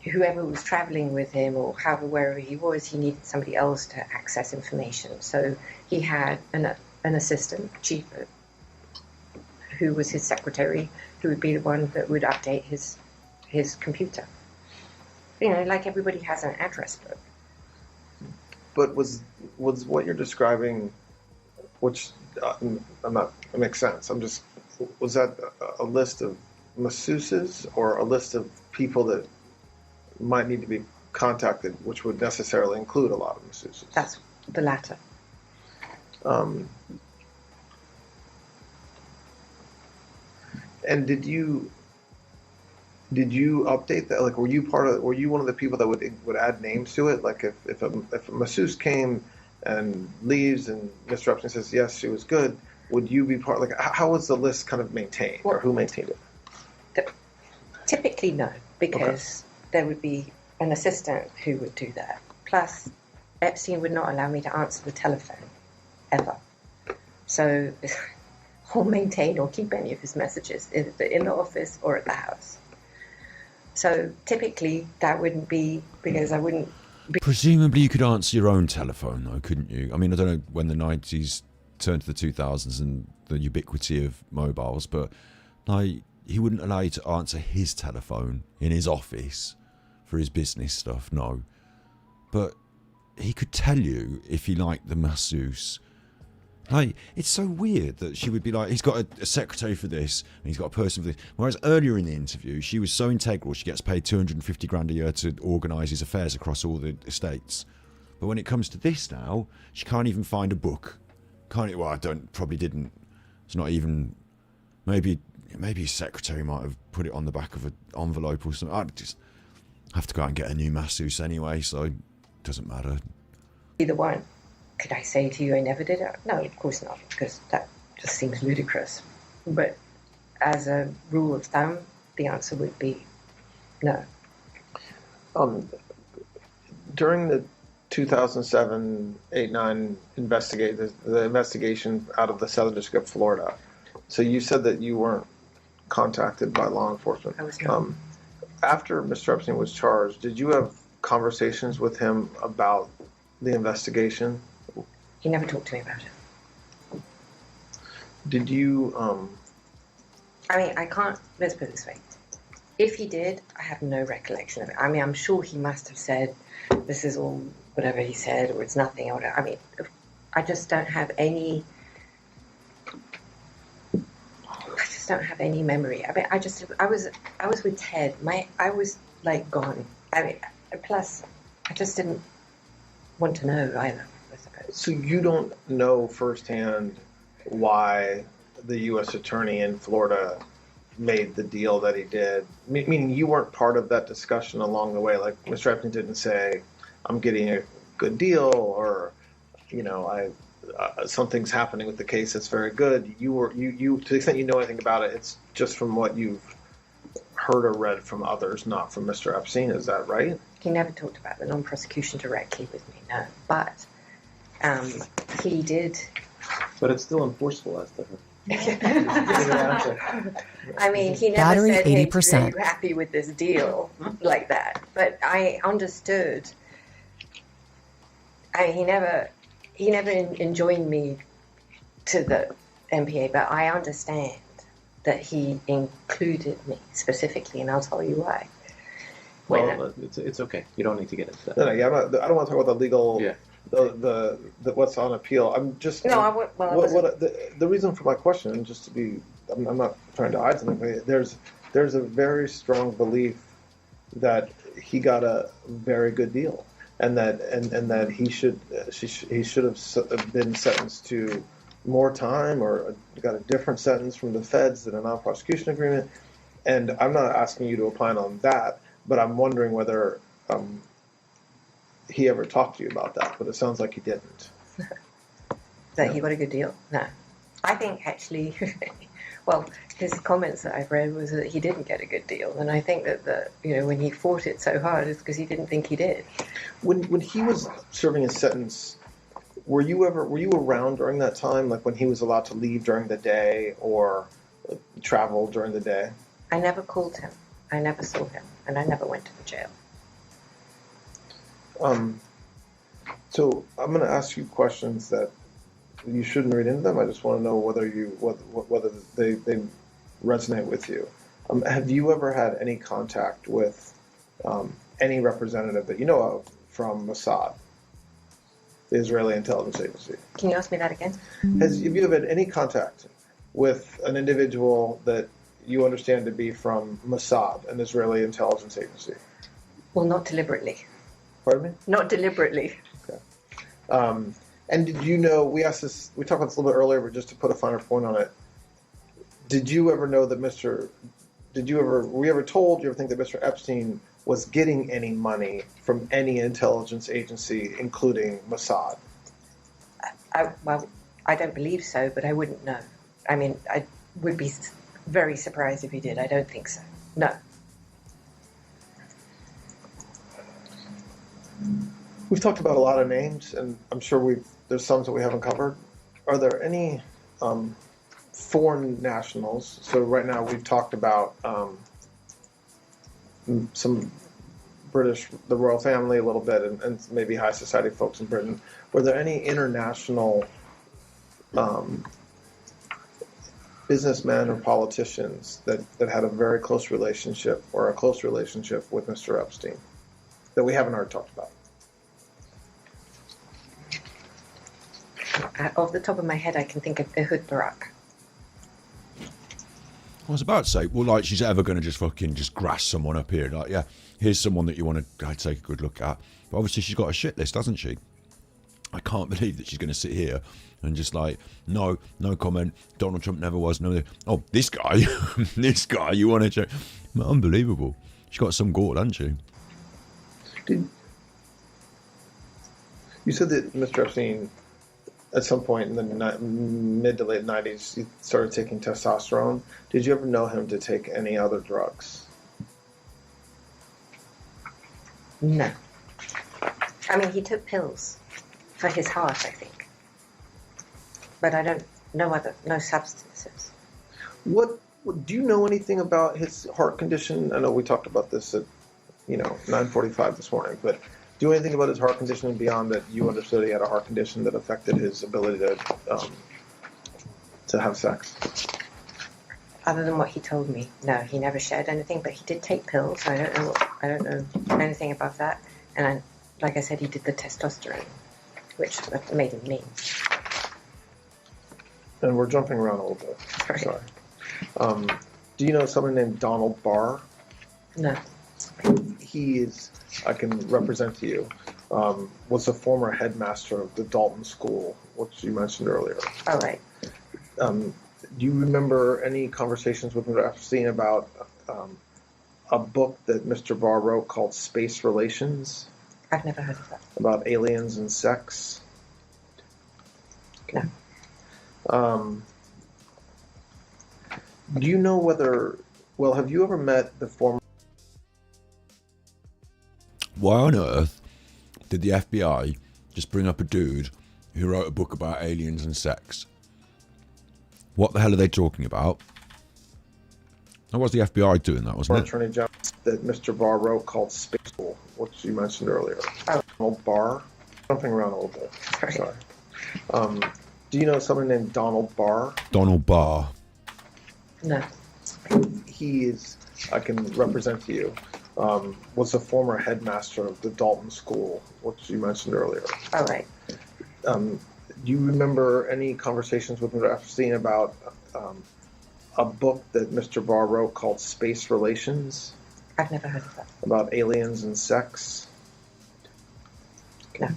Speaker 4: whoever was traveling with him, or wherever he was, he needed somebody else to access information. So he had an assistant, chief, who was his secretary, who would be the one that would update his computer. You know, like everybody has an address book.
Speaker 2: But was what you're describing, which it makes sense. Was that a list of masseuses or a list of people that might need to be contacted, which would necessarily include a lot of masseuses?
Speaker 4: That's the latter.
Speaker 2: And did you update that? Like, were you one of the people that would add names to it? Like, if a masseuse came and leaves and Mr. Epstein says yes, she was good, would you be part? Like, how was the list kind of maintained, or who maintained it?
Speaker 4: Typically, no, because there would be an assistant who would do that. Plus, Epstein would not allow me to answer the telephone ever. So, or maintain or keep any of his messages in the office or at the house. So typically that wouldn't be, because I wouldn't be...
Speaker 1: Presumably you could answer your own telephone though, couldn't you? I mean, I don't know when the 90s turned to the 2000s and the ubiquity of mobiles, but like, he wouldn't allow you to answer his telephone in his office for his business stuff, no. But he could tell you if he liked the masseuse. Like, it's so weird that she would be like, he's got a secretary for this, and he's got a person for this. Whereas earlier in the interview, she was so integral, she gets paid 250 grand a year to organise his affairs across all the estates. But when it comes to this now, she can't even find a book. Probably didn't. It's not even, maybe his secretary might have put it on the back of an envelope or something. I'd just have to go out and get a new masseuse anyway, so it doesn't matter.
Speaker 4: Either one. Could I say to you I never did it? No, of course not, because that just seems ludicrous. But as a rule of thumb, the answer would be no.
Speaker 2: During the 2007-8-9 the investigation out of the Southern District of Florida, so you said that you weren't contacted by law enforcement.
Speaker 4: I was not.
Speaker 2: After Mr. Epstein was charged, did you have conversations with him about the investigation?
Speaker 4: He never talked to me about it.
Speaker 2: Did you...
Speaker 4: I mean, I can't... Let's put it this way. If he did, I have no recollection of it. I mean, I'm sure he must have said, this is all whatever he said, or it's nothing, or whatever. I mean, I just don't have any... memory. I mean, I was with Ted. I was, like, gone. I mean, plus, I just didn't want to know either, I suppose.
Speaker 2: So you don't know firsthand why the U.S. attorney in Florida made the deal that he did? Meaning you weren't part of that discussion along the way. Like, Mr. Epstein didn't say, I'm getting a good deal, or, you know, something's happening with the case that's very good. You to the extent you know anything about it, it's just from what you've heard or read from others, not from Mr. Epstein. Is that right?
Speaker 4: He never talked about the non-prosecution directly with me, no. But he did.
Speaker 5: But it's still enforceable as to her.
Speaker 4: I mean, he never
Speaker 3: Battery
Speaker 4: said, hey,
Speaker 3: 80%.
Speaker 4: are you happy with this deal? Like that. But I understood. He never enjoined me to the MPA, but I understand that he included me specifically, and I'll tell you why.
Speaker 5: Well, it's okay. You don't need to get into that.
Speaker 2: No, yeah, I don't want to talk about the legal,
Speaker 5: Yeah.
Speaker 2: the what's on appeal. I'm just
Speaker 4: No, I would. Well, I wasn't.
Speaker 2: the reason for my question, just to be, I'm not trying to hide something. But there's a very strong belief that he got a very good deal, and that he should have been sentenced to more time or got a different sentence from the feds than a non-prosecution agreement. And I'm not asking you to opine on that, but I'm wondering whether he ever talked to you about that. But it sounds like he didn't.
Speaker 4: That he got a good deal? No. I think actually, well, his comments that I've read was that he didn't get a good deal. And I think that when he fought it so hard, it's because he didn't think he did.
Speaker 2: When he was serving his sentence, were you around during that time, like when he was allowed to leave during the day or travel during the day?
Speaker 4: I never called him. I never saw him. And I never went to the jail.
Speaker 2: So I'm going to ask you questions that you shouldn't read into them. I just want to know whether they resonate with you. Have you ever had any contact with any representative that you know of from Mossad, the Israeli intelligence agency?
Speaker 4: Can you ask me that again?
Speaker 2: Have you ever had any contact with an individual that you understand to be from Mossad, an Israeli intelligence agency?
Speaker 4: Well, not deliberately.
Speaker 2: Pardon me?
Speaker 4: Not deliberately.
Speaker 2: Okay. And did you know, we talked about this a little bit earlier, but just to put a finer point on it, did you ever know that were you ever told, do you ever think that Mr. Epstein was getting any money from any intelligence agency, including Mossad?
Speaker 4: Well, I don't believe so, but I wouldn't know. I mean, I would be very surprised if he did. I don't think so. No.
Speaker 2: We've talked about a lot of names, and I'm sure there's some that we haven't covered. Are there any foreign nationals? So right now we've talked about some British, the royal family a little bit, and maybe high society folks in Britain. Were there any international businessmen or politicians that had a very close relationship or a close relationship with Mr. Epstein that we haven't already talked about?
Speaker 4: Off the top of my head, I can think of Ehud Barak.
Speaker 1: I was about to say, well, like she's ever going to just grass someone up here. Like, yeah, here's someone that you want to take a good look at. But obviously she's got a shit list, hasn't she? I can't believe that she's going to sit here and just like, no comment. Donald Trump never was. No, oh, this guy, this guy, you want to check? Unbelievable. She's got some gall, hasn't she?
Speaker 2: You said that Mr. Epstein, at some point in the mid to late 90s, he started taking testosterone. Did you ever know him to take any other drugs?
Speaker 4: No. I mean, he took pills for his heart, I think. But I don't know no substances.
Speaker 2: What do you know anything about his heart condition? I know we talked about this at 9:45 this morning, but do you know anything about his heart condition beyond that you understood he had a heart condition that affected his ability to have sex?
Speaker 4: Other than what he told me, no, he never shared anything. But he did take pills. I don't know anything about that. And like I said, he did the testosterone, which made him mean.
Speaker 2: And we're jumping around a little bit. Sorry. Do you know someone named Donald Barr?
Speaker 4: No.
Speaker 2: He is, I can represent to you, was the former headmaster of the Dalton School, which you mentioned earlier.
Speaker 4: All right.
Speaker 2: Do you remember any conversations with Mr. Epstein about a book that Mr. Barr wrote called Space Relations?
Speaker 4: I've never heard of that.
Speaker 2: About aliens and sex?
Speaker 4: No.
Speaker 2: Do you know have you ever met the former...
Speaker 1: Why on earth did the FBI just bring up a dude who wrote a book about aliens and sex? What the hell are they talking about? That was the FBI doing that, wasn't it?
Speaker 2: Attorney General that Mr. Barr wrote called Space School, which you mentioned earlier. Donald Barr? Jumping around a little bit. Sorry. Do you know someone named Donald Barr?
Speaker 1: Donald Barr.
Speaker 4: No.
Speaker 2: He is, I can represent to you, was the former headmaster of the Dalton School, which you mentioned earlier.
Speaker 4: Oh, right.
Speaker 2: Do you remember any conversations with Mr. Epstein about a book that Mr. Barr wrote called Space Relations?
Speaker 4: I've never heard of that.
Speaker 2: About aliens and sex?
Speaker 4: No.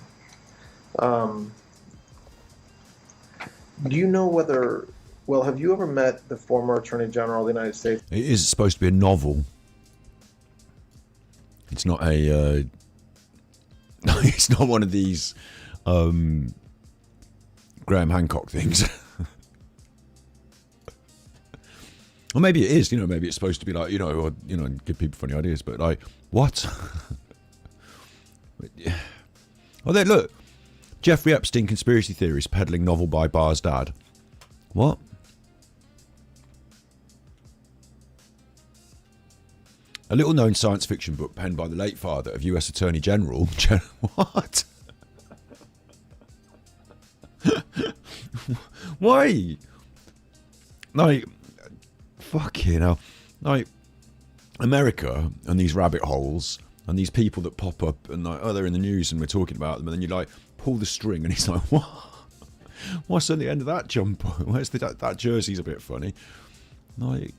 Speaker 2: Do you know whether, well, have you ever met the former Attorney General of the United States?
Speaker 1: It is supposed to be a novel. It's not a. It's not one of these Graham Hancock things. Or maybe it is. Maybe it's supposed to be like or give people funny ideas. But like, what? Oh, then look, Jeffrey Epstein conspiracy theorist peddling novel by Barr's dad. What? A little-known science fiction book penned by the late father of U.S. Attorney General. What? Why? Like, fucking hell. Like, America and these rabbit holes and these people that pop up and like, oh, they're in the news and we're talking about them, and then you like pull the string and it's like, what? What's at the end of that jumper? Where's that jersey's a bit funny. Like,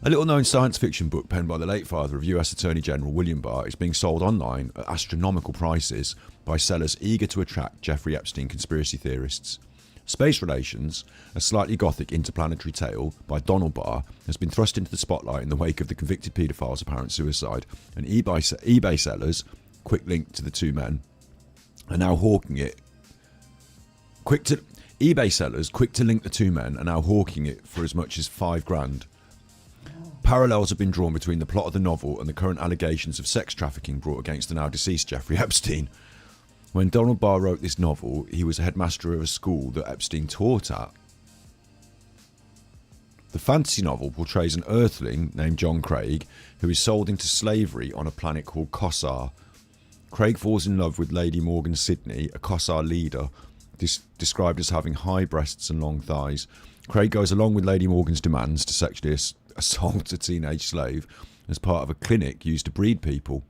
Speaker 1: a little-known science fiction book penned by the late father of U.S. Attorney General William Barr is being sold online at astronomical prices by sellers eager to attract Jeffrey Epstein conspiracy theorists. Space Relations, a slightly gothic interplanetary tale by Donald Barr, has been thrust into the spotlight in the wake of the convicted paedophile's apparent suicide, and eBay sellers, quick link to the two men, are now hawking it. eBay sellers, quick to link the two men, are now hawking it for as much as $5,000. Parallels have been drawn between the plot of the novel and the current allegations of sex trafficking brought against the now deceased Jeffrey Epstein. When Donald Barr wrote this novel, he was a headmaster of a school that Epstein taught at. The fantasy novel portrays an earthling named John Craig who is sold into slavery on a planet called Kossar. Craig falls in love with Lady Morgan Sidney, a Kossar leader, described as having high breasts and long thighs. Craig goes along with Lady Morgan's demands to sexually assault a teenage slave as part of a clinic used to breed people.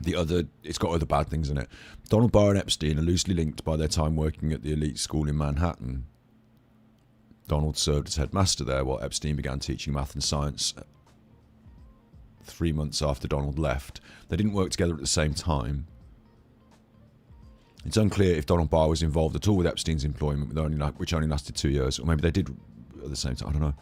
Speaker 1: It's got other bad things in it. Donald Barr and Epstein are loosely linked by their time working at the elite school in Manhattan. Donald served as headmaster there while Epstein began teaching math and science 3 months after Donald left. They didn't work together at the same time. It's unclear if Donald Barr was involved at all with Epstein's employment, which only lasted 2 years, or maybe they did at the same time. I don't know.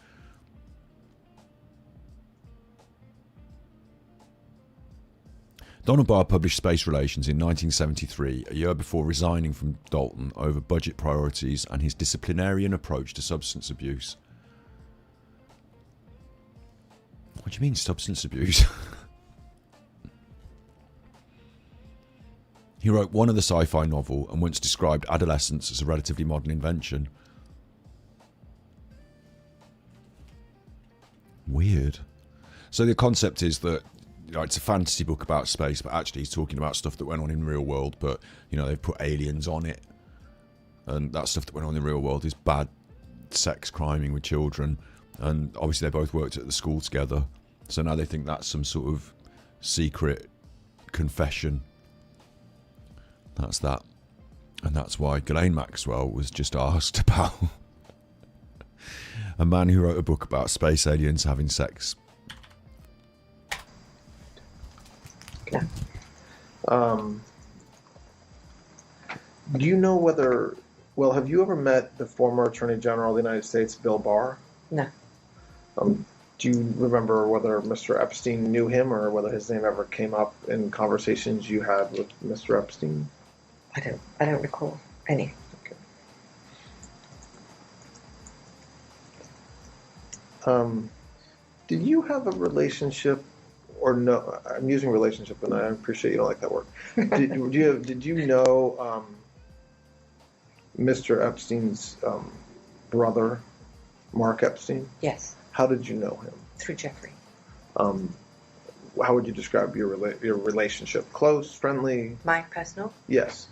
Speaker 1: Donald Barr published Space Relations in 1973, a year before resigning from Dalton over budget priorities and his disciplinarian approach to substance abuse. What do you mean, substance abuse? He wrote one other sci-fi novel and once described adolescence as a relatively modern invention. Weird. So the concept is that it's a fantasy book about space, but actually he's talking about stuff that went on in the real world, but they've put aliens on it, and that stuff that went on in the real world is bad sex criming with children, and obviously they both worked at the school together, so now they think that's some sort of secret confession. That's that. And that's why Ghislaine Maxwell was just asked about a man who wrote a book about space aliens having sex.
Speaker 2: Do you know whether, well, have you ever met the former Attorney General of the United States, Bill Barr?
Speaker 4: No.
Speaker 2: Do you remember whether Mr. Epstein knew him or whether his name ever came up in conversations you had with Mr. Epstein?
Speaker 4: I don't recall any.
Speaker 2: Did you have a relationship, or no? I'm using relationship, and I appreciate you don't like that word. Did you know Mr. Epstein's brother, Mark Epstein?
Speaker 4: Yes.
Speaker 2: How did you know him?
Speaker 4: Through Jeffrey.
Speaker 2: How would you describe your relationship? Close, friendly?
Speaker 4: My personal?
Speaker 2: Yes.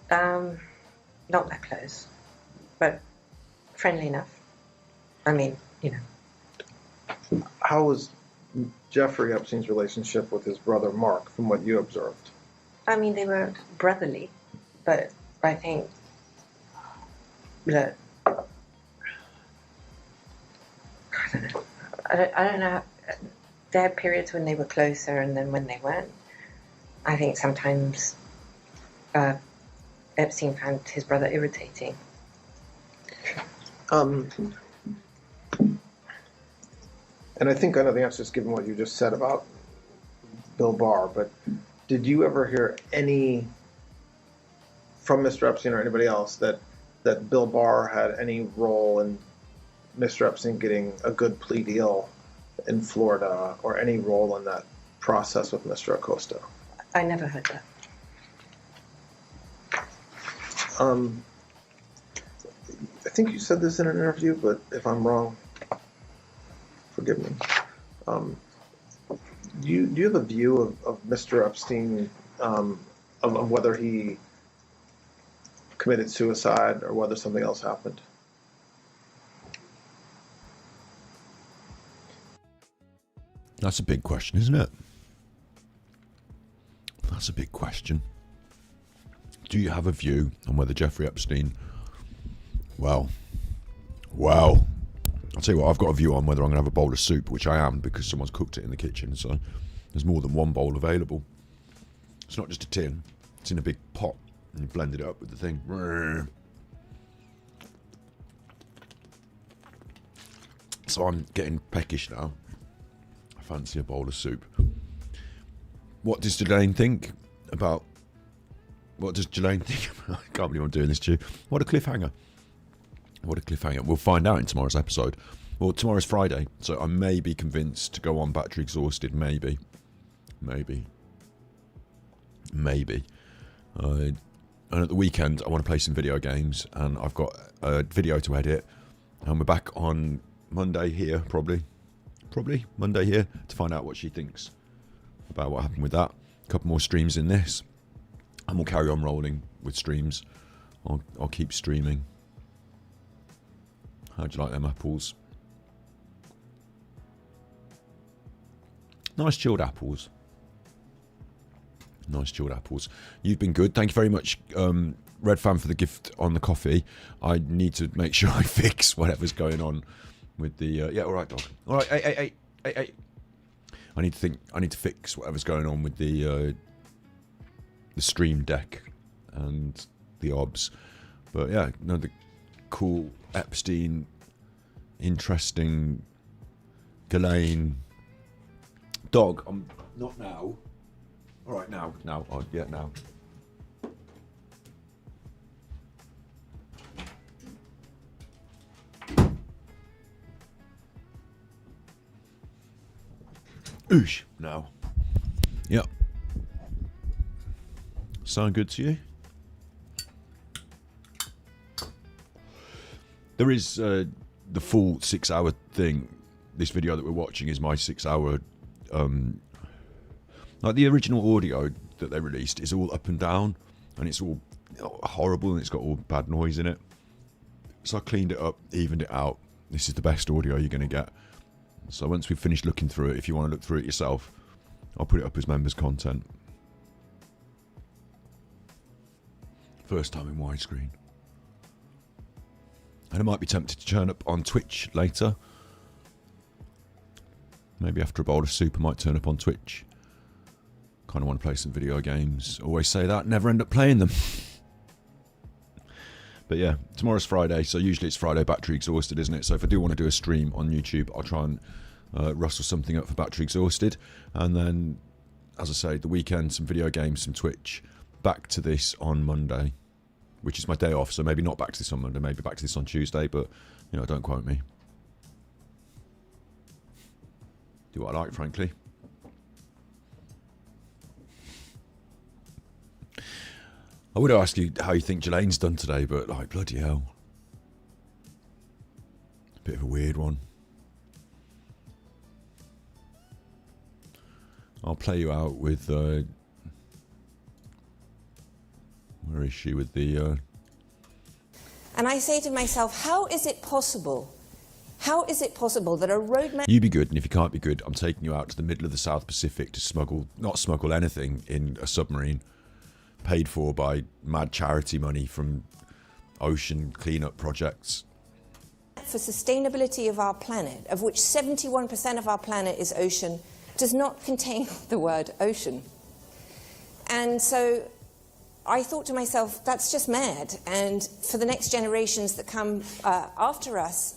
Speaker 4: Not that close, but friendly enough. I mean,
Speaker 2: How was Jeffrey Epstein's relationship with his brother Mark, from what you observed?
Speaker 4: I mean, they were brotherly, but I think that I don't know. There are periods when they were closer, and then when they weren't. I think sometimes Epstein found his brother irritating.
Speaker 2: And I think I know the answer, just given what you just said about Bill Barr, but did you ever hear any from Mr. Epstein or anybody else that Bill Barr had any role in Mr. Epstein getting a good plea deal in Florida, or any role in that process with Mr. Acosta?
Speaker 4: I never heard that.
Speaker 2: I think you said this in an interview, but if I'm wrong, forgive me. Do you have a view of Mr. Epstein, of whether he committed suicide or whether something else happened?
Speaker 1: That's a big question, isn't it? That's a big question. Do you have a view on whether Jeffrey Epstein... Well, I'll tell you what, I've got a view on whether I'm going to have a bowl of soup, which I am, because someone's cooked it in the kitchen, so there's more than one bowl available. It's not just a tin, it's in a big pot, and you blended it up with the thing. So I'm getting peckish now. I fancy a bowl of soup. What does Ghislaine think about... What does Ghislaine think? I can't believe I'm doing this to you. What a cliffhanger. What a cliffhanger. We'll find out in tomorrow's episode. Well, tomorrow's Friday, so I may be convinced to go on battery exhausted. Maybe. And at the weekend, I want to play some video games, and I've got a video to edit. And we're back on Monday here, probably Monday here, to find out what she thinks about what happened with that. A couple more streams in this, and we'll carry on rolling with streams. I'll keep streaming. How'd you like them apples? Nice chilled apples. Nice chilled apples. You've been good. Thank you very much, Red Fan, for the gift on the coffee. I need to make sure I fix whatever's going on with the... yeah, all right, dog. All right, hey. I need to fix whatever's going on with the Stream Deck and the OBS. But yeah, another cool Epstein, interesting Ghislaine dog. I'm not now. All right, now. Oh, yeah, now. Oosh, now. Yep. Sound good to you? There is the full 6 hour thing. This video that we're watching is my 6 hour... like the original audio that they released is all up and down, and it's all horrible, and it's got all bad noise in it. So I cleaned it up, evened it out. This is the best audio you're going to get. So once we've finished looking through it, if you want to look through it yourself, I'll put it up as members content. First time in widescreen. And I might be tempted to turn up on Twitch later. Maybe after a bowl of soup I might turn up on Twitch. Kind of want to play some video games. Always say that, never end up playing them. But yeah, tomorrow's Friday, so usually it's Friday battery exhausted, isn't it? So if I do want to do a stream on YouTube, I'll try and rustle something up for battery exhausted. And then, as I say, the weekend, some video games, some Twitch. Back to this on Monday, which is my day off, so maybe not back to this on Monday, maybe back to this on Tuesday, but, you know, don't quote me. Do what I like, frankly. I would ask you how you think Ghislaine's done today, but, like, bloody hell. Bit of a weird one. I'll play you out with... where is she with the...
Speaker 10: And I say to myself, how is it possible How is it possible that a roadmap...
Speaker 1: You be good, and if you can't be good, I'm taking you out to the middle of the South Pacific to not smuggle anything in a submarine paid for by mad charity money from ocean cleanup projects.
Speaker 10: for sustainability of our planet, of which 71% of our planet is ocean, does not contain the word ocean. And so I thought to myself, that's just mad. And for the next generations that come after us,